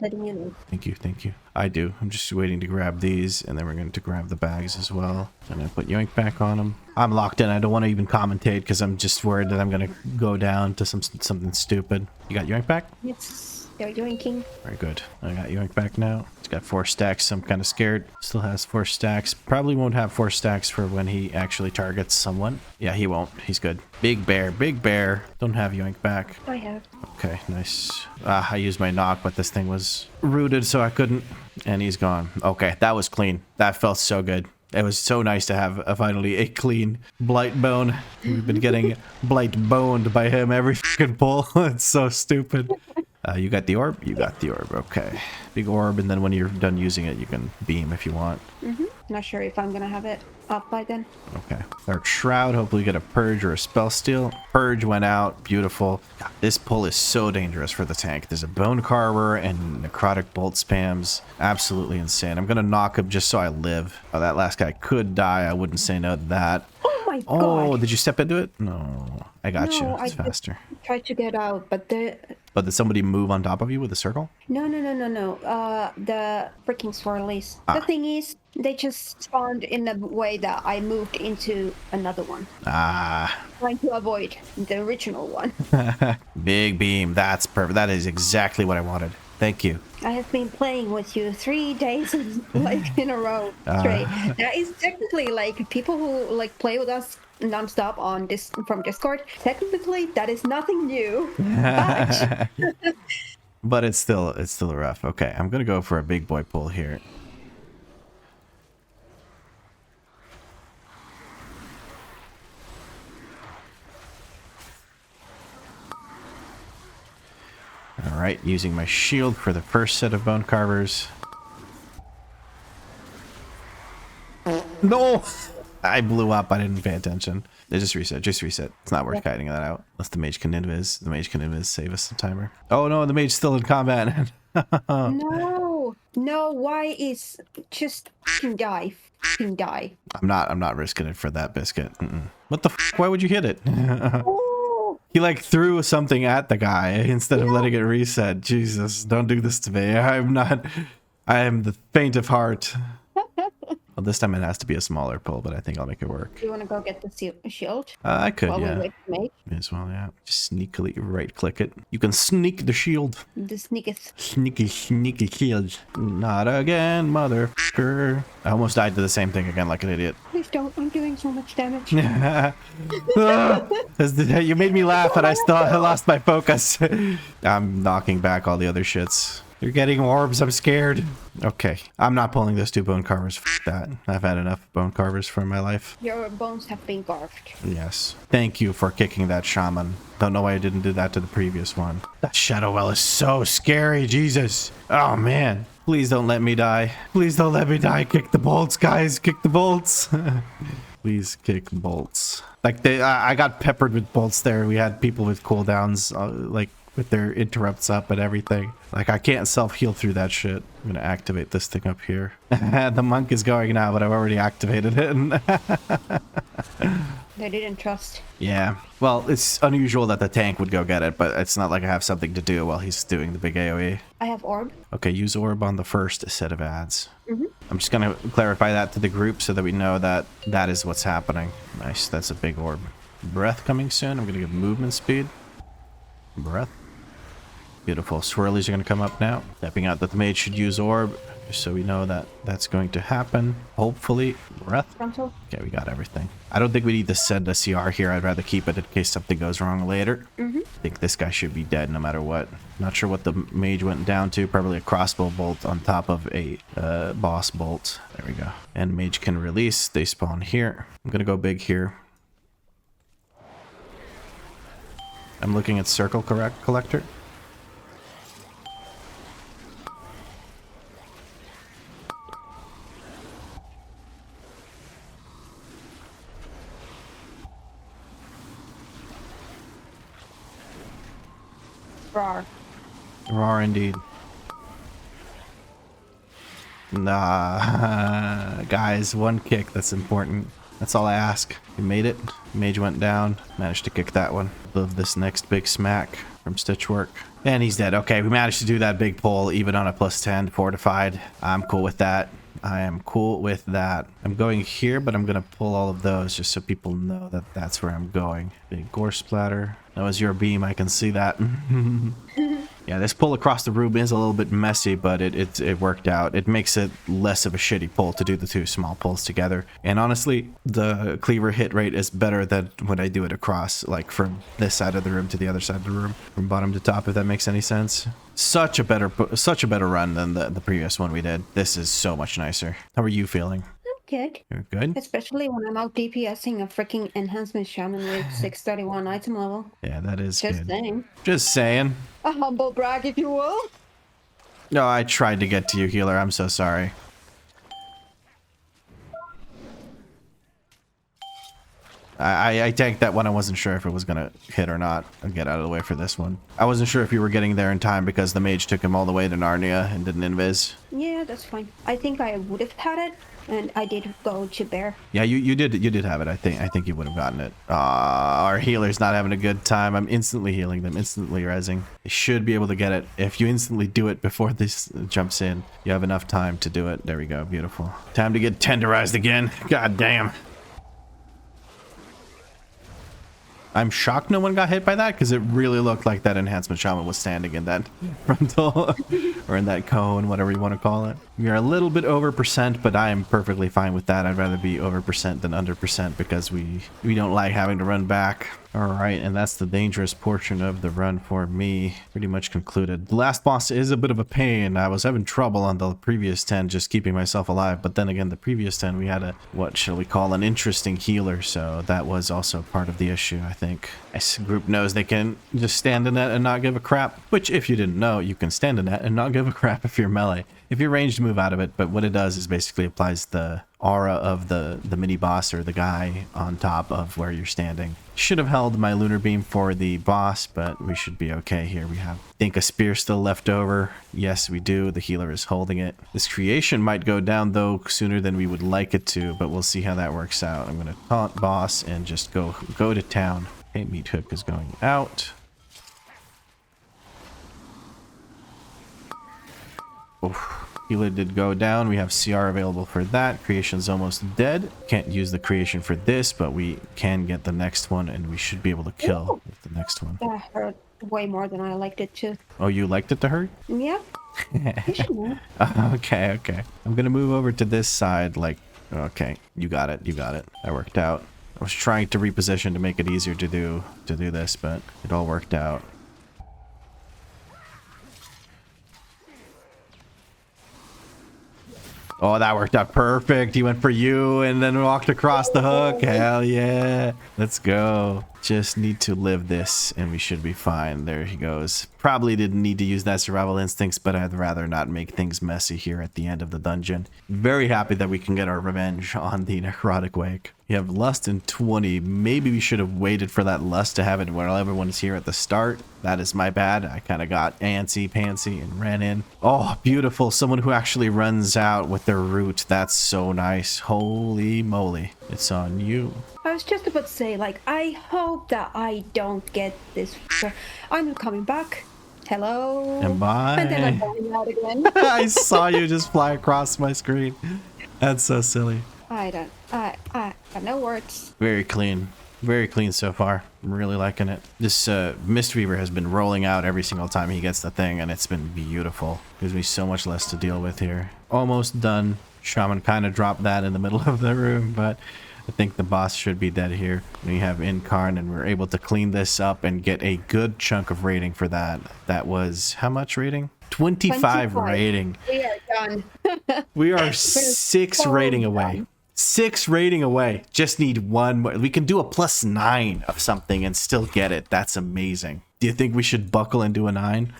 letting you know. Thank you, thank you. I do. I'm just waiting to grab these, and then we're going to grab the bags as well. And I put yoink back on them. I'm locked in. I don't want to even commentate because I'm just worried that I'm going to go down to something stupid. You got yoink back? It's they're yoinking. Very good. I got yoink back now. It's got 4 stacks. I'm kind of scared. Still has 4 stacks. Probably won't have 4 stacks for when he actually targets someone. Yeah, he won't. He's good. Big bear, big bear. Don't have yoink back. I have. Okay, nice. I used my knock, but this thing was rooted, so I couldn't. And he's gone. Okay, that was clean. That felt so good. It was so nice to have finally a clean blight bone. We've been getting blight boned by him every fucking pull. It's so stupid. You got the orb? You got the orb. Okay. Big orb, and then when you're done using it, you can beam if you want. Not sure if I'm gonna have it up by then. Okay. Dark Shroud. Hopefully get a Purge or a Spell Steal. Purge went out. Beautiful. God, this pull is so dangerous for the tank. There's a Bone Carver and Necrotic Bolt spams. Absolutely insane. I'm going to knock him just so I live. Oh, that last guy could die. I wouldn't say no to that. Oh my my Oh, god. did you step into it? No, I got you. No, It's I faster. tried to get out, but But did somebody move on top of you with a circle? no. The freaking swirlies. The Ah. thing is, they just spawned in a way that I moved into another one, Ah, trying to avoid the original one. big beam. That's perfect. That is exactly what I wanted. Thank you. I have been playing with you 3 days like in a row straight. That is technically like people who like play with us nonstop on this from Discord. Technically, that is nothing new, but But it's still rough. Okay, I'm gonna go for a big boy pull here. All right, using my shield for the first set of bone carvers. No, I blew up. I didn't pay attention. Just reset. Just reset. It's not worth kiting that out. Unless the mage can invis. The mage can invis. Save us some timer. Oh no, the mage's still in combat. no. Why is just fucking die? Fucking die. I'm not risking it for that biscuit. What the f? Why would you hit it? He like threw something at the guy instead of letting it reset. Jesus, don't do this to me. I am the faint of heart. Well, this time it has to be a smaller pull, but I think I'll make it work. Do you want to go get the shield? I could, While we yeah. wait for mate? May as well, yeah. Just sneakily right click it. You can sneak the shield. The sneaketh. Sneaky shield. Not again, motherfucker. I almost died to the same thing again like an idiot. Please don't. I'm doing so much damage. You made me laugh and I still lost my focus. I'm knocking back all the other shits. You're getting orbs. I'm scared. Okay. I'm not pulling those 2 bone carvers. F that. I've had enough bone carvers for my life. Your bones have been carved. Yes. Thank you for kicking that shaman. Don't know why I didn't do that to the previous one. That shadow well is so scary. Jesus. Oh, man. Please don't let me die. Please don't let me die. Kick the bolts, guys. Kick the bolts. Please kick bolts. Like, I got peppered with bolts there. We had people with cooldowns, like, with their interrupts up and everything. Like, I can't self-heal through that shit. I'm gonna activate this thing up here. The monk is going now, but I've already activated it. They didn't trust. Yeah. Well, it's unusual that the tank would go get it, but it's not like I have something to do while he's doing the big AoE. I have orb. Okay, use orb on the first set of ads. I'm just gonna clarify that to the group so that we know that that is what's happening. Nice, that's a big orb. Breath coming soon. I'm gonna give movement speed. Breath. Beautiful. Swirlies are going to come up now. Stepping out that the mage should use orb, just so we know that that's going to happen. Hopefully. Breath. Frontal. Okay, we got everything. I don't think we need to send a CR here. I'd rather keep it in case something goes wrong later. I think this guy should be dead no matter what. Not sure what the mage went down to. Probably a crossbow bolt on top of a boss bolt. There we go. And mage can release. They spawn here. I'm going to go big here. I'm looking at circle collector. Rar. Rar indeed. Nah, guys, 1 kick, that's important. That's all I ask. We made it. Mage went down. Managed to kick that one. Love this next big smack from Stitchwork. And he's dead. Okay, we managed to do that big pull even on a +10 fortified. I'm cool with that. I am cool with that. I'm going here, but I'm going to pull all of those just so people know that that's where I'm going. Big gore splatter. That was your beam. I can see that. Yeah, this pull across the room is a little bit messy, but it worked out. It makes it less of a shitty pull to do the 2 small pulls together. And honestly, the cleaver hit rate is better than when I do it across, like from this side of the room to the other side of the room, from bottom to top, if that makes any sense. Such a better run than the previous one we did. This is so much nicer. How are you feeling? Good. You're good? Especially when I'm out DPSing a freaking enhancement shaman with 631 item level. Yeah, that is Just good. saying. Just saying. A humble brag, if you will. No, I tried to get to you, healer. I'm so sorry. I tanked that one. I wasn't sure if it was going to hit or not. I'll get out of the way for this one. I wasn't sure if you were getting there in time because the mage took him all the way to Narnia and didn't invis. Yeah, that's fine. I think I would have had it, and I did go to bear. Yeah, you did have it. I think you would have gotten it. Our healer's not having a good time. I'm instantly healing them, instantly rezzing. You should be able to get it. If you instantly do it before this jumps in, you have enough time to do it. There we go. Beautiful. Time to get tenderized again. God damn. I'm shocked no one got hit by that because it really looked like that enhancement shaman was standing in that frontal or in that cone, whatever you want to call it. We are a little bit over percent, but I am perfectly fine with that. I'd rather be over percent than under percent because we don't like having to run back. All right, and that's the dangerous portion of the run for me. Pretty much concluded. The last boss is a bit of a pain. I was having trouble on the previous 10 just keeping myself alive, but then again, the previous 10 we had a, what shall we call, an interesting healer, so that was also part of the issue, I think. This group knows they can just stand in that and not give a crap, which if you didn't know, you can stand in that and not give a crap if you're melee. If you're ranged, move out of it, but what it does is basically applies the aura of the mini boss or the guy on top of where you're standing. Should have held my lunar beam for the boss, but we should be okay here. We have, I think, a spear still left over. Yes, we do. The healer is holding it. This creation might go down though sooner than we would like it to, but we'll see how that works out. I'm going to taunt boss and just go to town. Okay, meat hook is going out. Oof. Healer did go down. We have CR available for that. Creation's almost dead. Can't use the creation for this, but we can get the next one, and we should be able to kill with the next one. That hurt way more than I liked it to. Oh, you liked it to hurt? Yeah. You should know. Okay. I'm gonna move over to this side. Like, okay, you got it. That worked out. I was trying to reposition to make it easier to do this, but it all worked out. Oh, that worked out perfect. He went for you and then walked across the hook. Hell yeah. Let's go. Just need to live this and we should be fine. There he goes. Probably didn't need to use that survival instincts, but I'd rather not make things messy here at the end of the dungeon. Very happy that we can get our revenge on the Necrotic Wake. You have Lust in 20. Maybe we should have waited for that Lust to have it while everyone's here at the start. That is my bad. I kind of got antsy-pantsy and ran in. Oh, beautiful. Someone who actually runs out with their root. That's so nice. Holy moly. It's on you. I was just about to say, like, I hope that I don't get this. I'm coming back. Hello. And bye. And then I'm going out again. I saw you just fly across my screen. That's so silly. I got no words. Very clean so far. I'm really liking it. This Mistweaver has been rolling out every single time he gets the thing, and it's been beautiful. Gives me so much less to deal with here. Almost done. Shaman kind of dropped that in the middle of the room, but I think the boss should be dead here. We have Incarn, and we're able to clean this up and get a good chunk of rating for that. That was how much rating? 25 rating. We are done. We are 6 rating away. 6 rating away. Just need one more. We can do a +9 of something and still get it. That's amazing. Do you think we should buckle and do a 9?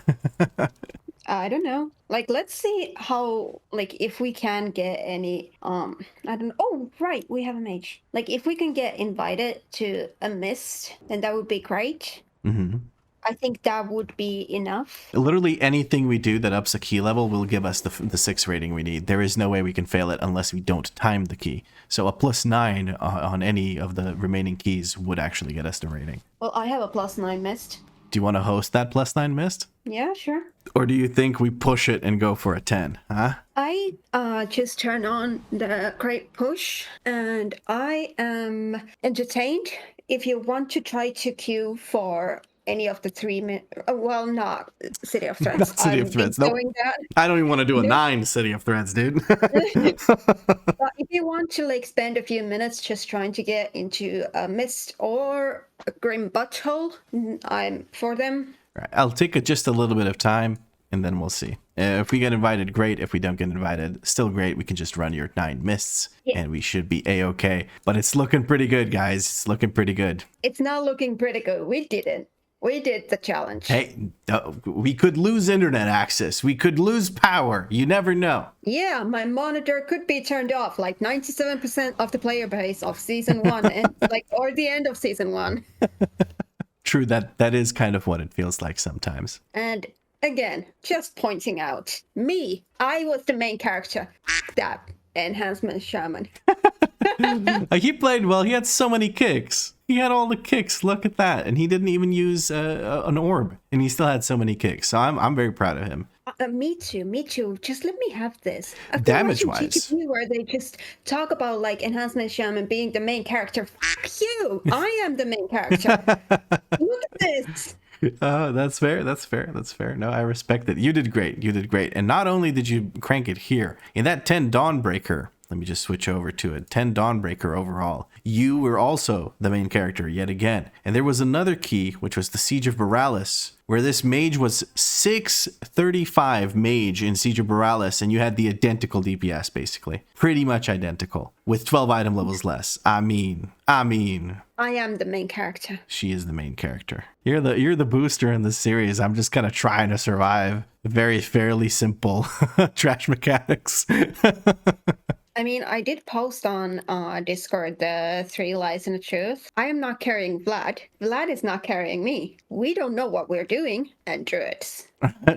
I don't know. Like, let's see how, like, if we can get any, I don't know. Oh, right, we have a mage. Like, if we can get invited to a mist, then that would be great. Mm-hmm. I think that would be enough. Literally anything we do that ups a key level will give us the 6 rating we need. There is no way we can fail it unless we don't time the key. So a +9 on any of the remaining keys would actually get us the rating. Well, I have a +9 mist. Do you want to host that +9 mist? Yeah, sure. Or do you think we push it and go for a 10, huh? I just turn on the Great Push, and I am entertained. If you want to try to queue for any of the 3 well, not City of Threads. Not City of Threads. Nope. I don't even want to do a 9 City of Threads, dude. But if you want to, like, spend a few minutes just trying to get into a Mist or a Grim Butthole, I'm for them. Right. I'll take just a little bit of time and then we'll see. If we get invited, great. If we don't get invited, still great. We can just run your 9 mists and we should be a-okay. But it's looking pretty good, guys. It's looking pretty good. It's not looking pretty good. We did it. We did the challenge. Hey, we could lose internet access. We could lose power. You never know. Yeah, my monitor could be turned off like 97% of the player base of season 1 and or the end of season 1. True, that is kind of what it feels like sometimes. And again, just pointing out, I was the main character. That enhancement shaman. He played well. He had so many kicks. He had all the kicks. Look at that. And he didn't even use an orb. And he still had so many kicks. So I'm very proud of him. Me too. Just let me have this. Damage-wise. Where they just talk about like enhancement shaman being the main character. Fuck you! I am the main character. Look at this. Oh, that's fair. That's fair. No, I respect it. You did great. And not only did you crank it here, in that 10 Dawnbreaker, let me just switch over to it. 10 Dawnbreaker overall. You were also the main character yet again. And there was another key, which was the Siege of Boralus, where this mage was 635 mage in Siege of Boralus, and you had the identical DPS, basically. Pretty much identical, with 12 item levels less. I mean. I am the main character. She is the main character. You're the booster in this series. I'm just kind of trying to survive. Very fairly simple trash mechanics. I mean, I did post on Discord the 3 lies and the truth. I am not carrying Vlad. Vlad is not carrying me. We don't know what we're doing. And druids.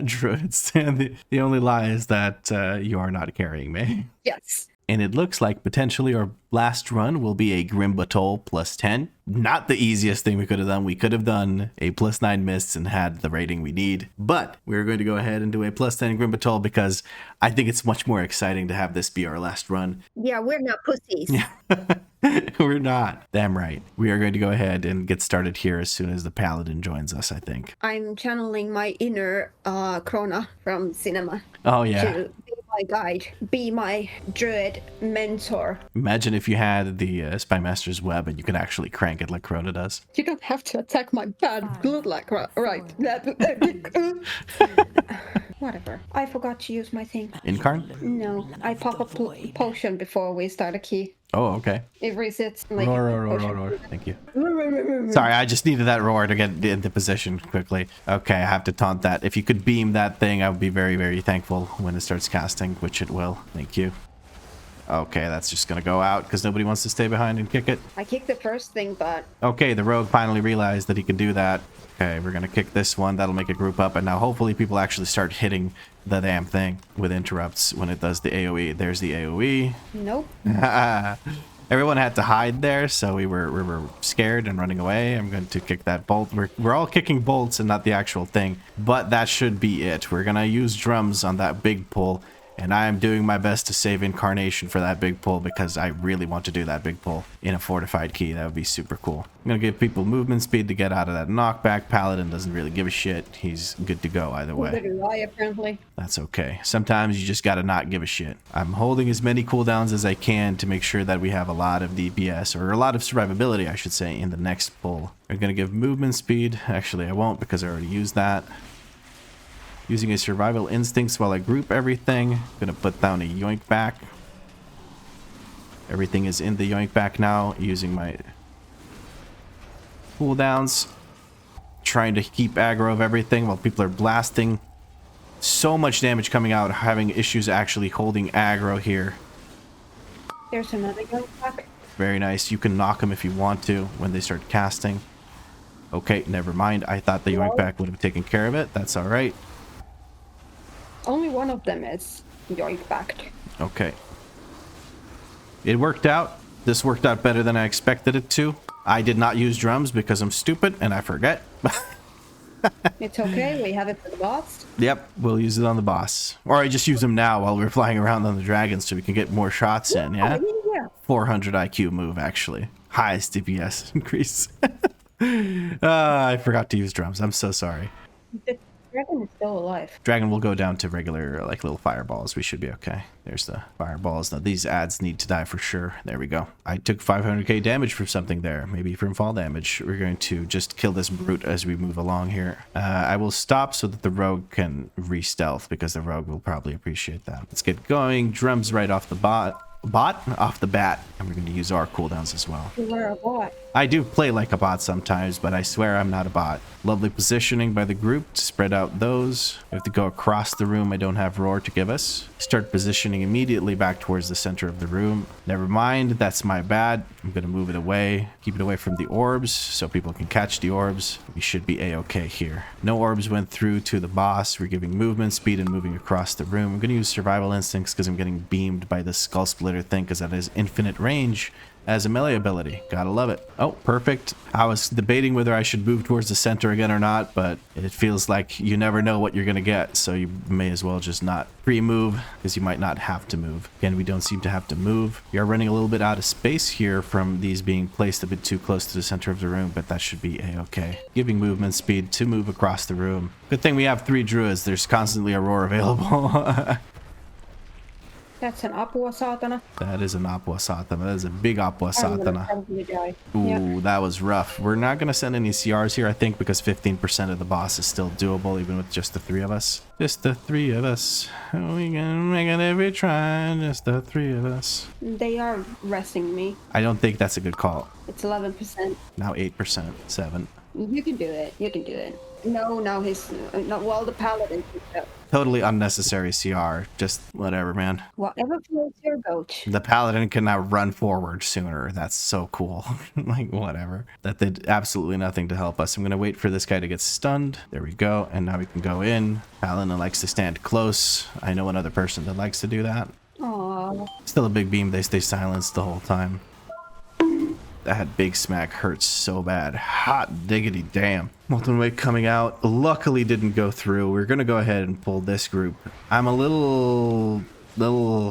Druids. And the only lie is that you are not carrying me. Yes. And it looks like potentially our last run will be a Grim Batol plus 10. Not the easiest thing we could have done. We could have done a plus 9 mists and had the rating we need. But we're going to go ahead and do a plus 10 Grim Batol because I think it's much more exciting to have this be our last run. Yeah, we're not pussies. We're not. Damn right. We are going to go ahead and get started here as soon as the Paladin joins us, I think. I'm channeling my inner Krona from cinema. Oh, yeah. To be my guide, be my druid mentor. Imagine if you had the Spymaster's Web and you could actually crank it like Krona does. You don't have to attack my bad blood like right. Whatever. I forgot to use my thing. Incarn? No, I pop a potion before we start a key. Oh, okay. It resets like roar. Thank you. Sorry, I just needed that roar to get into position quickly. Okay, I have to taunt that. If you could beam that thing, I would be very, very thankful when it starts casting, which it will. Thank you. Okay, that's just gonna go out because nobody wants to stay behind and kick it. I kicked the first thing, but... Okay, the rogue finally realized that he can do that. Okay, we're gonna kick this one. That'll make it group up, and now hopefully people actually start hitting the damn thing with interrupts when it does the AoE. There's the AoE. Nope. Everyone had to hide there, so we were scared and running away. I'm going to kick that bolt. We're all kicking bolts and not the actual thing, but that should be it. We're gonna use drums on that big pull. And I am doing my best to save Incarnation for that big pull because I really want to do that big pull in a fortified key. That would be super cool. I'm going to give people movement speed to get out of that knockback. Paladin doesn't really give a shit. He's good to go either way. Apparently. That's okay. Sometimes you just got to not give a shit. I'm holding as many cooldowns as I can to make sure that we have a lot of DPS, or a lot of survivability, I should say, in the next pull. I'm going to give movement speed. Actually, I won't because I already used that. Using a survival instincts while I group everything. Gonna put down a yoink back. Everything is in the yoink back now. Using my cooldowns. Trying to keep aggro of everything while people are blasting. So much damage coming out. Having issues actually holding aggro here. There's another yoink back. Very nice. You can knock them if you want to when they start casting. Okay, never mind. I thought the yoink back would have taken care of it. That's alright. Only one of them is yoink backed. Okay. It worked out. This worked out better than I expected it to. I did not use drums because I'm stupid and I forget. It's okay. We have it for the boss. Yep, we'll use it on the boss. Or I just use them now while we're flying around on the dragons so we can get more shots in, yeah? 400 IQ move, actually. Highest DPS increase. I forgot to use drums. I'm so sorry. Dragon is still alive. Dragon will go down to regular, like, little fireballs. We should be okay. There's the fireballs. Now, these adds need to die for sure. There we go. I took 500k damage from something there. Maybe from fall damage. We're going to just kill this brute as we move along here. I will stop so that the rogue can re-stealth, because the rogue will probably appreciate that. Let's get going. Drums right off the off the bat. And we're going to use our cooldowns as well. We're a bot. I do play like a bot sometimes, but I swear I'm not a bot. Lovely positioning by the group to spread out those. We have to go across the room. I don't have roar to give us. Start positioning immediately back towards the center of the room. Never mind, that's my bad. I'm going to move it away. Keep it away from the orbs so people can catch the orbs. We should be a-okay here. No orbs went through to the boss. We're giving movement speed and moving across the room. I'm going to use survival instincts because I'm getting beamed by the skull splitter thing because that is infinite range as a melee ability. Gotta love it. Oh, perfect. I was debating whether I should move towards the center again or not, but it feels like you never know what you're gonna get, so you may as well just not pre-move because you might not have to move. Again, we don't seem to have to move. We are running a little bit out of space here from these being placed a bit too close to the center of the room, but that should be a-okay. Giving movement speed to move across the room. Good thing we have 3 druids. There's constantly a roar available. That's an apua saatana. That is an apua satana. That is a big apua satana. Ooh, Yep. that was rough. We're not going to send any CRs here, I think, because 15% of the boss is still doable, even with just the 3 of us. Just the 3 of us. We can make it every try. Just the 3 of us. They are resting me. I don't think that's a good call. It's 11%. Now 8%. 7. You can do it. You can do it. No, he's not. Well, the paladin. Totally unnecessary CR. Just whatever, man. Whatever floats your boat. The paladin can now run forward sooner. That's so cool. Like, whatever. That did absolutely nothing to help us. I'm going to wait for this guy to get stunned. There we go. And now we can go in. Paladin likes to stand close. I know another person that likes to do that. Aww. Still a big beam. They stay silenced the whole time. That big smack hurts so bad. Hot diggity damn. Molten Wake coming out. Luckily didn't go through. We're going to go ahead and pull this group. I'm a little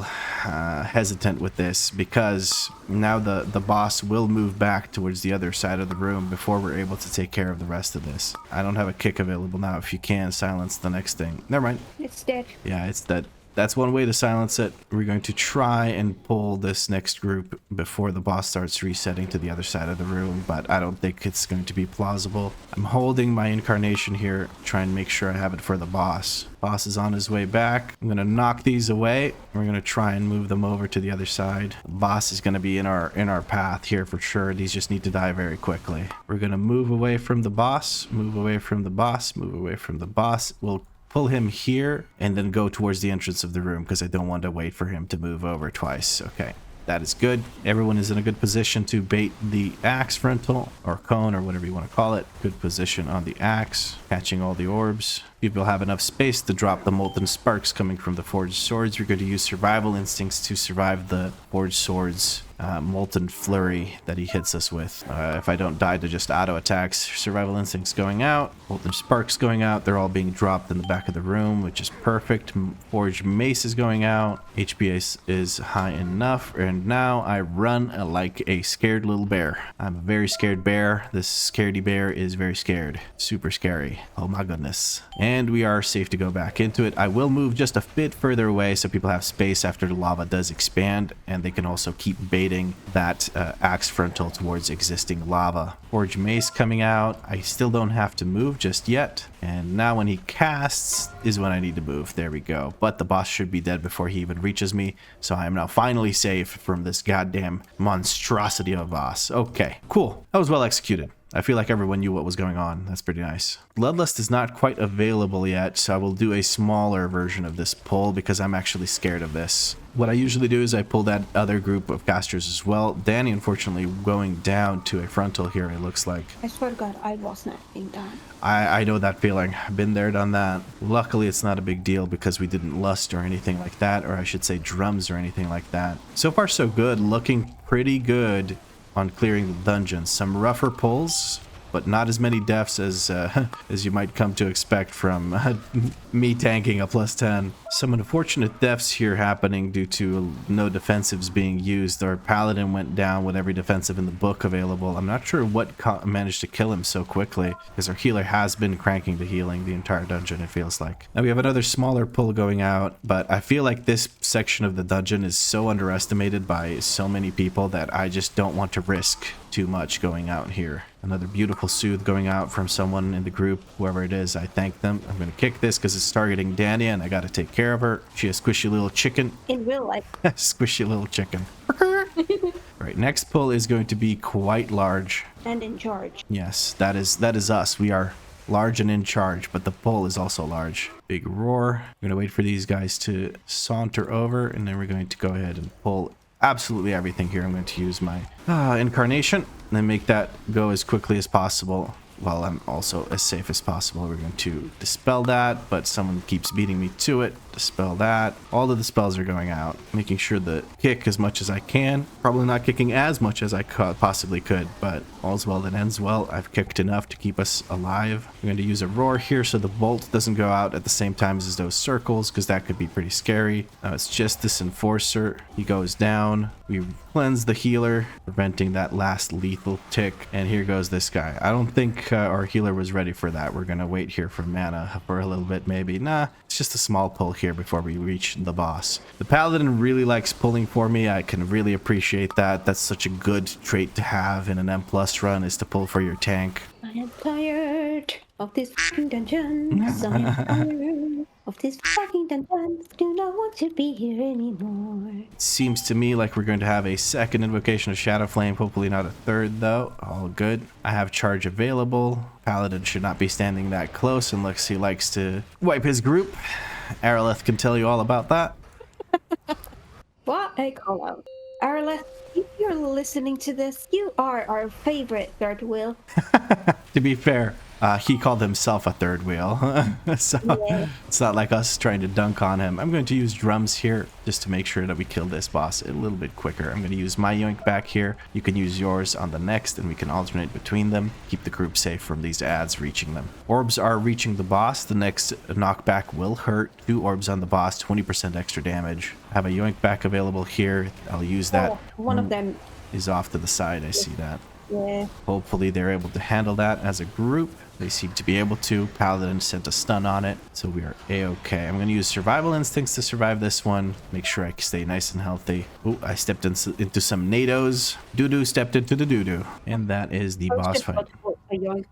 hesitant with this because now the boss will move back towards the other side of the room before we're able to take care of the rest of this. I don't have a kick available now. If you can, silence the next thing. Never mind. It's dead. Yeah, it's dead. That's one way to silence it. We're going to try and pull this next group before the boss starts resetting to the other side of the room, but I don't think it's going to be plausible. I'm holding my incarnation here, trying to make sure I have it for the boss. Boss is on his way back. I'm going to knock these away. We're going to try and move them over to the other side. The boss is going to be in our path here for sure. These just need to die very quickly. We're going to move away from the boss, move away from the boss, move away from the boss. We'll pull him here and then go towards the entrance of the room because I don't want to wait for him to move over twice. Okay, that is good. Everyone is in a good position to bait the axe frontal or cone or whatever you want to call it. Good position on the axe, catching all the orbs. People have enough space to drop the molten sparks coming from the forged swords. We're going to use survival instincts to survive the forged swords molten flurry that he hits us with. If I don't die to just auto attacks, survival instincts going out, molten sparks going out. They're all being dropped in the back of the room, which is perfect. Forged mace is going out. HP is high enough, and now I run like a scared little bear. I'm a very scared bear. This scaredy bear is very scared. Super scary. Oh my goodness. And we are safe to go back into it. I will move just a bit further away so people have space after the lava does expand, and they can also keep baiting that axe frontal towards existing lava. Forge mace coming out. I still don't have to move just yet. And now when he casts is when I need to move. There we go. But the boss should be dead before he even reaches me. So I am now finally safe from this goddamn monstrosity of a boss. Okay, cool. That was well executed. I feel like everyone knew what was going on. That's pretty nice. Bloodlust is not quite available yet, so I will do a smaller version of this pull because I'm actually scared of this. What I usually do is I pull that other group of casters as well. Danny, unfortunately, going down to a frontal here, it looks like. I swear to God, I was not being done. I know that feeling. I've been there, done that. Luckily, it's not a big deal because we didn't lust or anything like that, or I should say drums or anything like that. So far, so good. Looking pretty good on clearing the dungeons. Some rougher pulls, but not as many deaths as you might come to expect from me tanking a +10. Some unfortunate deaths here happening due to no defensives being used. Our paladin went down with every defensive in the book available. I'm not sure what managed to kill him so quickly because our healer has been cranking the healing the entire dungeon, it feels like. Now we have another smaller pull going out, but I feel like this section of the dungeon is so underestimated by so many people that I just don't want to risk too much going out here. Another beautiful soothe going out from someone in the group, whoever it is. I thank them. I'm going to kick this because it's targeting Danny and I got to take care of her. She a squishy little chicken. In real life. Squishy little chicken. All right, next pull is going to be quite large. And in charge. Yes, that is us. We are large and in charge, but the pull is also large. Big roar. I'm going to wait for these guys to saunter over, and then we're going to go ahead and pull absolutely everything here. I'm going to use my incarnation, and then make that go as quickly as possible, while I'm also as safe as possible. We're going to dispel that, but someone keeps beating me to it. Dispel that. All of the spells are going out. Making sure to kick as much as I can. Probably not kicking as much as I possibly could, but all's well that ends well. I've kicked enough to keep us alive. I'm going to use a roar here so the bolt doesn't go out at the same time as those circles, because that could be pretty scary. Now it's just this enforcer. He goes down. We cleanse the healer, preventing that last lethal tick. And here goes this guy. I don't think our healer was ready for that. We're going to wait here for mana for a little bit maybe. Nah, it's just a small pull here before we reach the boss. The paladin really likes pulling for me. I can really appreciate that. That's such a good trait to have in an M+ run, is to pull for your tank. I am tired of this fucking dungeons. I am tired of this fucking dungeons. Do not want to be here anymore. It seems to me like we're going to have a second invocation of Shadow Flame, hopefully not a third though. All good. I have charge available. Paladin should not be standing that close unless he likes to wipe his group. Araleth can tell you all about that. What a call out. Araleth, if you're listening to this, you are our favorite third wheel. To be fair, he called himself a third wheel. So yeah. It's not like us trying to dunk on him. I'm going to use drums here just to make sure that we kill this boss a little bit quicker. I'm going to use my yoink back here. You can use yours on the next, and we can alternate between them. Keep the group safe from these adds reaching them. Orbs are reaching the boss. The next knockback will hurt. 2 orbs on the boss, 20% extra damage. I have a yoink back available here. I'll use that. Oh, one of them is off to the side. I see that. Yeah. Hopefully they're able to handle that as a group. They seem to be able to. Paladin sent a stun on it, so we are a-okay. I'm going to use survival instincts to survive this one. Make sure I stay nice and healthy. Oh, I stepped into some NATOs. Doo-doo stepped into the doo-doo. And that is the boss fight.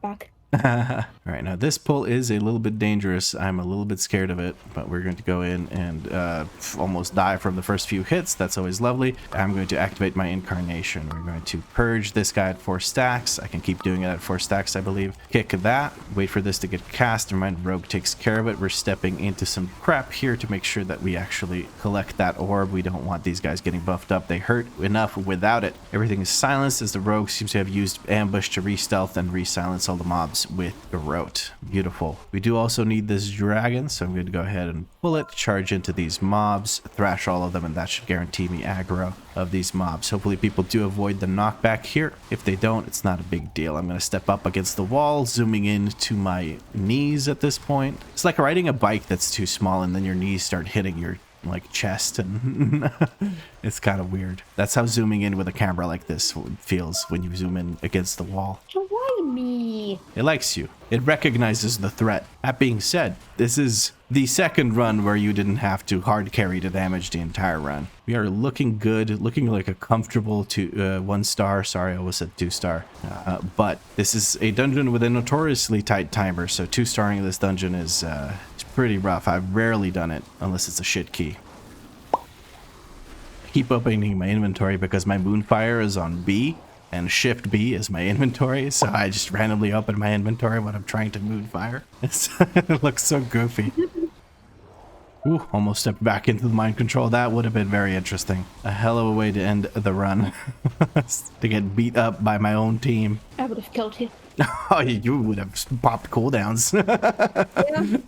Back. All right, now this pull is a little bit dangerous. I'm a little bit scared of it, but we're going to go in and almost die from the first few hits. That's always lovely. I'm going to activate my incarnation. We're going to purge this guy at 4 stacks. I can keep doing it at 4 stacks, I believe. Kick that. Wait for this to get cast. Never mind, Rogue takes care of it. We're stepping into some crap here to make sure that we actually collect that orb. We don't want these guys getting buffed up. They hurt enough without it. Everything is silenced as the Rogue seems to have used ambush to re-stealth and re-silence all the mobs with Garrote. Beautiful. We do also need this dragon, so I'm going to go ahead and pull it, charge into these mobs, thrash all of them, and that should guarantee me aggro of these mobs. Hopefully people do avoid the knockback here. If they don't, it's not a big deal. I'm going to step up against the wall, zooming in to my knees at this point. It's like riding a bike that's too small and then your knees start hitting your chest, and it's kind of weird. That's how zooming in with a camera like this feels when you zoom in against the wall. So why me? It likes you. It recognizes the threat. That being said, this is the second run where you didn't have to hard carry to damage the entire run. We are looking good, looking like a comfortable 1 star. Sorry, I almost said 2 star. But this is a dungeon with a notoriously tight timer, so 2-starring this dungeon is it's pretty rough. I've rarely done it unless it's a shit key. I keep opening my inventory because my Moonfire is on B, and Shift B is my inventory, so I just randomly open my inventory when I'm trying to Moonfire. It looks so goofy. Ooh, almost stepped back into the mind control. That would have been very interesting. A hell of a way to end the run. To get beat up by my own team. I would have killed you. Oh, you would have popped cooldowns. Yeah,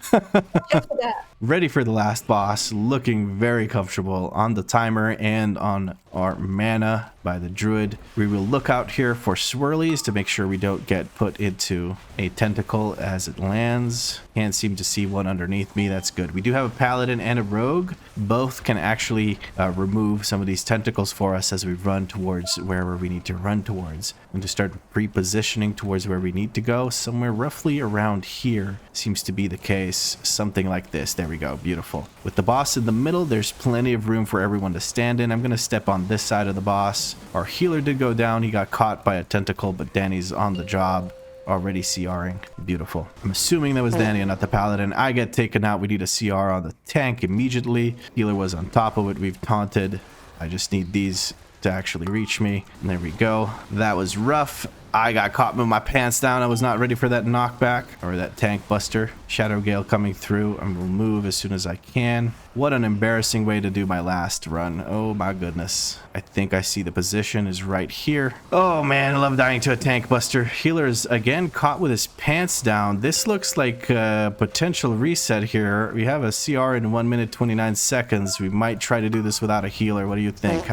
just for that. Ready for the last boss, looking very comfortable on the timer and on our mana by the druid. We will look out here for swirlies to make sure we don't get put into a tentacle as it lands. Can't seem to see one underneath me. That's good. We do have a paladin and a rogue. Both can actually remove some of these tentacles for us as we run towards wherever we need to run towards. I'm going to start pre-positioning towards where we need to go. Somewhere roughly around here seems to be the case. Something like this. There we go. Beautiful. With the boss in the middle, there's plenty of room for everyone to stand in. I'm going to step on this side of the boss. Our healer did go down. He got caught by a tentacle, but Danny's on the job. Already CRing. Beautiful. I'm assuming that was Danny and not the paladin. I get taken out. We need a CR on the tank immediately. Healer was on top of it. We've taunted. I just need these to actually reach me. And there we go. That was rough. I got caught with my pants down. I was not ready for that knockback or that tank buster. Shadow Gale coming through. I will move as soon as I can. What an embarrassing way to do my last run. Oh my goodness. I think I see the position is right here. Oh man, I love dying to a tank buster. Healer is again caught with his pants down. This looks like a potential reset here. We have a CR in 1 minute 29 seconds. We might try to do this without a healer. What do you think?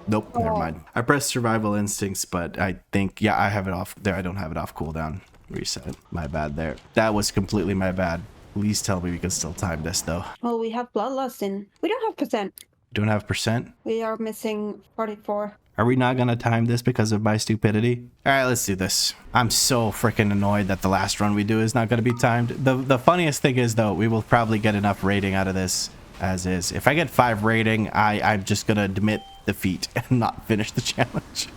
Nope, never mind. I pressed survival instincts, but I think, yeah, I have it off there. I don't have it off cooldown. Reset. My bad there. That was completely my bad. Please tell me we can still time this though. Well, we have bloodlust in. We don't have percent. Don't have percent? We are missing 44. Are we not gonna time this because of my stupidity? All right, let's do this. I'm so freaking annoyed that the last run we do is not gonna be timed. The funniest thing is though, we will probably get enough rating out of this as is. If I get 5 rating, I'm just gonna admit defeat and not finish the challenge.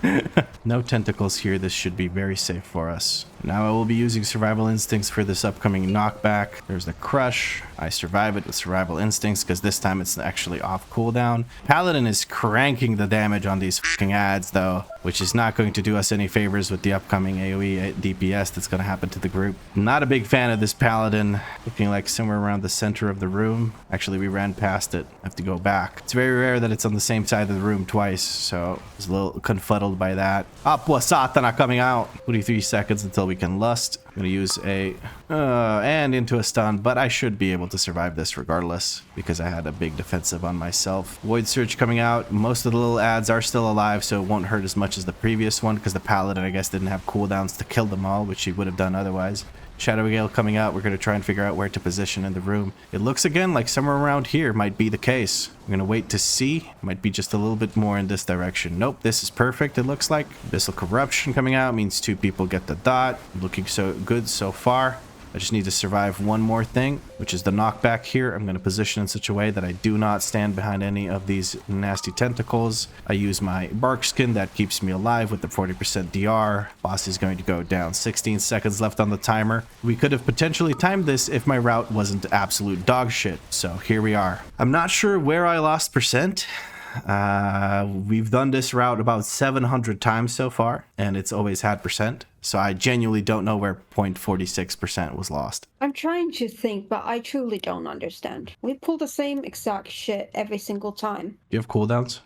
No tentacles here. This should be very safe for us. Now I will be using survival instincts for this upcoming knockback. There's the crush. I survive it with survival instincts because this time it's actually off cooldown. Paladin is cranking the damage on these fucking ads though, which is not going to do us any favors with the upcoming AoE DPS that's going to happen to the group. Not a big fan of this Paladin. Looking like somewhere around the center of the room. Actually, we ran past it. I have to go back. It's very rare that it's on the same side of the room twice, so I was a little confuddled by that. Apua Satana coming out. 23 seconds until we can lust. I'm gonna use a and into a stun, but I should be able to survive this regardless because I had a big defensive on myself. Void Surge coming out. Most of the little ads are still alive, so it won't hurt as much as the previous one because the Paladin, I guess, didn't have cooldowns to kill them all, which he would have done otherwise. Shadow Gale coming out. We're going to try and figure out where to position in the room. It looks again like somewhere around here might be the case. I'm going to wait to see. Might be just a little bit more in this direction. Nope, this is perfect, it looks like. Abyssal Corruption coming out means 2 people get the dot. Looking so good so far. I just need to survive one more thing, which is the knockback here. I'm going to position in such a way that I do not stand behind any of these nasty tentacles. I use my bark skin that keeps me alive with the 40% DR. Boss is going to go down. 16 seconds left on the timer. We could have potentially timed this if my route wasn't absolute dog shit. So here we are. I'm not sure where I lost percent. We've done this route about 700 times so far, and it's always had percent. So I genuinely don't know where 0.46% was lost. I'm trying to think, but I truly don't understand. We pull the same exact shit every single time. Do you have cooldowns?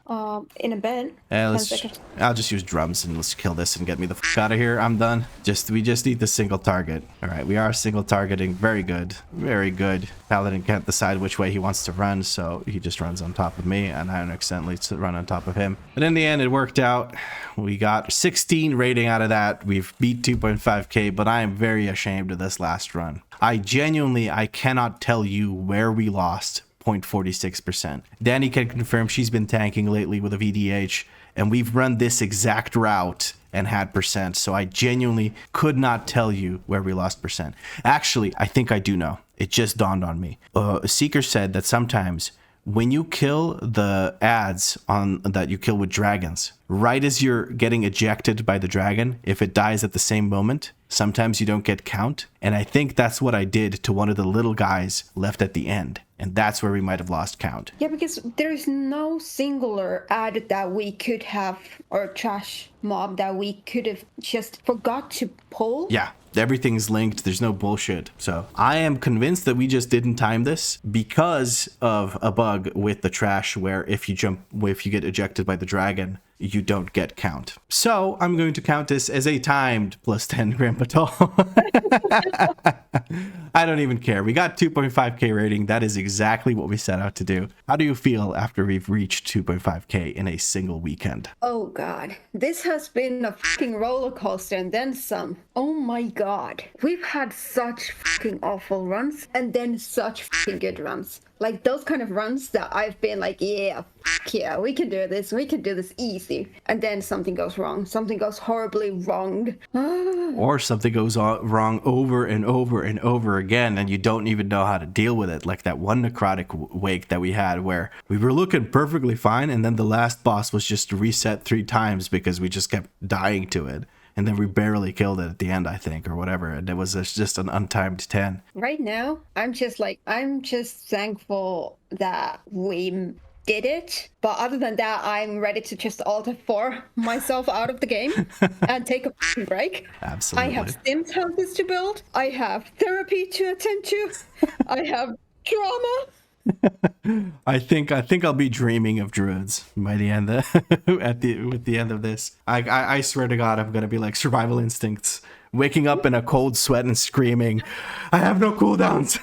In a bit. I'll just use drums and let's kill this and get me the fuck out of here. I'm done. We just need the single target. All right, we are single targeting. Very good. Very good. Paladin can't decide which way he wants to run, so he just runs on top of me, and I accidentally run on top of him. But in the end, it worked out. We got 16 rating out of that. We've beat 2.5k, but I am very ashamed of this last run. I cannot tell you where we lost 0.46%. Danny can confirm she's been tanking lately with a VDH, and we've run this exact route and had percent, so I genuinely could not tell you where we lost percent. Actually, I think I do know. It just dawned on me. A Seeker said that sometimes when you kill the ads that you kill with dragons, right as you're getting ejected by the dragon, if it dies at the same moment, sometimes you don't get count. And I think that's what I did to one of the little guys left at the end. And that's where we might have lost count. Yeah, because there is no singular ad that we could have, or trash mob that we could have just forgot to pull. Yeah. Everything's linked. There's no bullshit. So I am convinced that we just didn't time this because of a bug with the trash where if you get ejected by the dragon, you don't get count. So I'm going to count this as a timed plus 10 gram Batol. I don't even care. We got 2.5k rating. That is exactly what we set out to do. How do you feel after we've reached 2.5k in a single weekend? Oh god, this has been a fucking roller coaster and then some. Oh my god, we've had such fucking awful runs and then such fucking good runs. Like those kind of runs that I've been like, yeah, fuck yeah, we can do this easy. And then something goes wrong. Something goes horribly wrong. Or something goes wrong over and over and over again, and you don't even know how to deal with it. Like that one Necrotic Wake that we had where we were looking perfectly fine, and then the last boss was just reset 3 times because we just kept dying to it. And then we barely killed it at the end, I think, or whatever. And it was just an untimed 10. Right now, I'm just thankful that we did it. But other than that, I'm ready to just alter for myself out of the game and take a break. Absolutely. I have Sims houses to build. I have therapy to attend to. I have drama. I think I'll be dreaming of druids by the end with the end of this. I swear to God, I'm gonna be like survival instincts, waking up in a cold sweat and screaming, "I have no cooldowns,"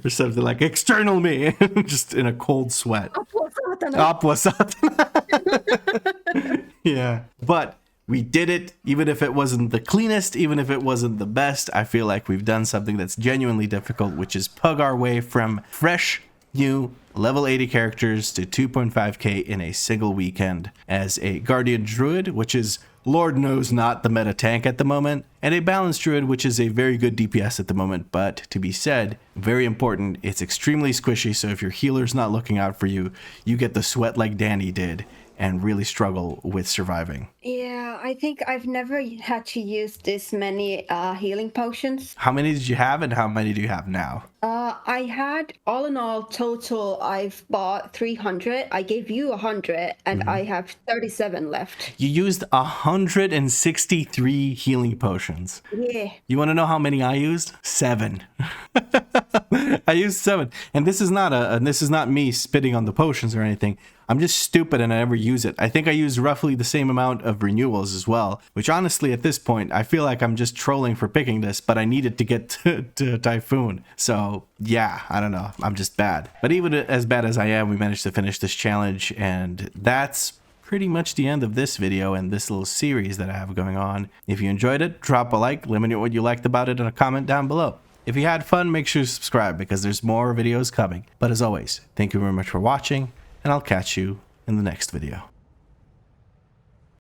or something like "external me," just in a cold sweat. Apua Satana. Yeah, but we did it, even if it wasn't the cleanest, even if it wasn't the best. I feel like we've done something that's genuinely difficult, which is pug our way from fresh, new, level 80 characters to 2.5k in a single weekend as a Guardian Druid, which is, Lord knows, not the meta tank at the moment, and a Balance Druid, which is a very good DPS at the moment, but to be said, very important, it's extremely squishy, so if your healer's not looking out for you, you get the sweat like Danny did and really struggle with surviving. Yeah, I think I've never had to use this many healing potions. How many did you have and how many do you have now? I had, all in all, total, I've bought 300. I gave you 100, and I have 37 left. You used 163 healing potions. Yeah. You want to know how many I used? 7. I used 7, and this is not me spitting on the potions or anything. I'm just stupid and I never use it. I think I use roughly the same amount of renewals as well, which honestly at this point, I feel like I'm just trolling for picking this, but I needed to get to Typhoon. So yeah, I don't know. I'm just bad. But even as bad as I am, we managed to finish this challenge, and that's pretty much the end of this video and this little series that I have going on. If you enjoyed it, drop a like, let me know what you liked about it in a comment down below. If you had fun, make sure to subscribe because there's more videos coming. But as always, thank you very much for watching, and I'll catch you in the next video.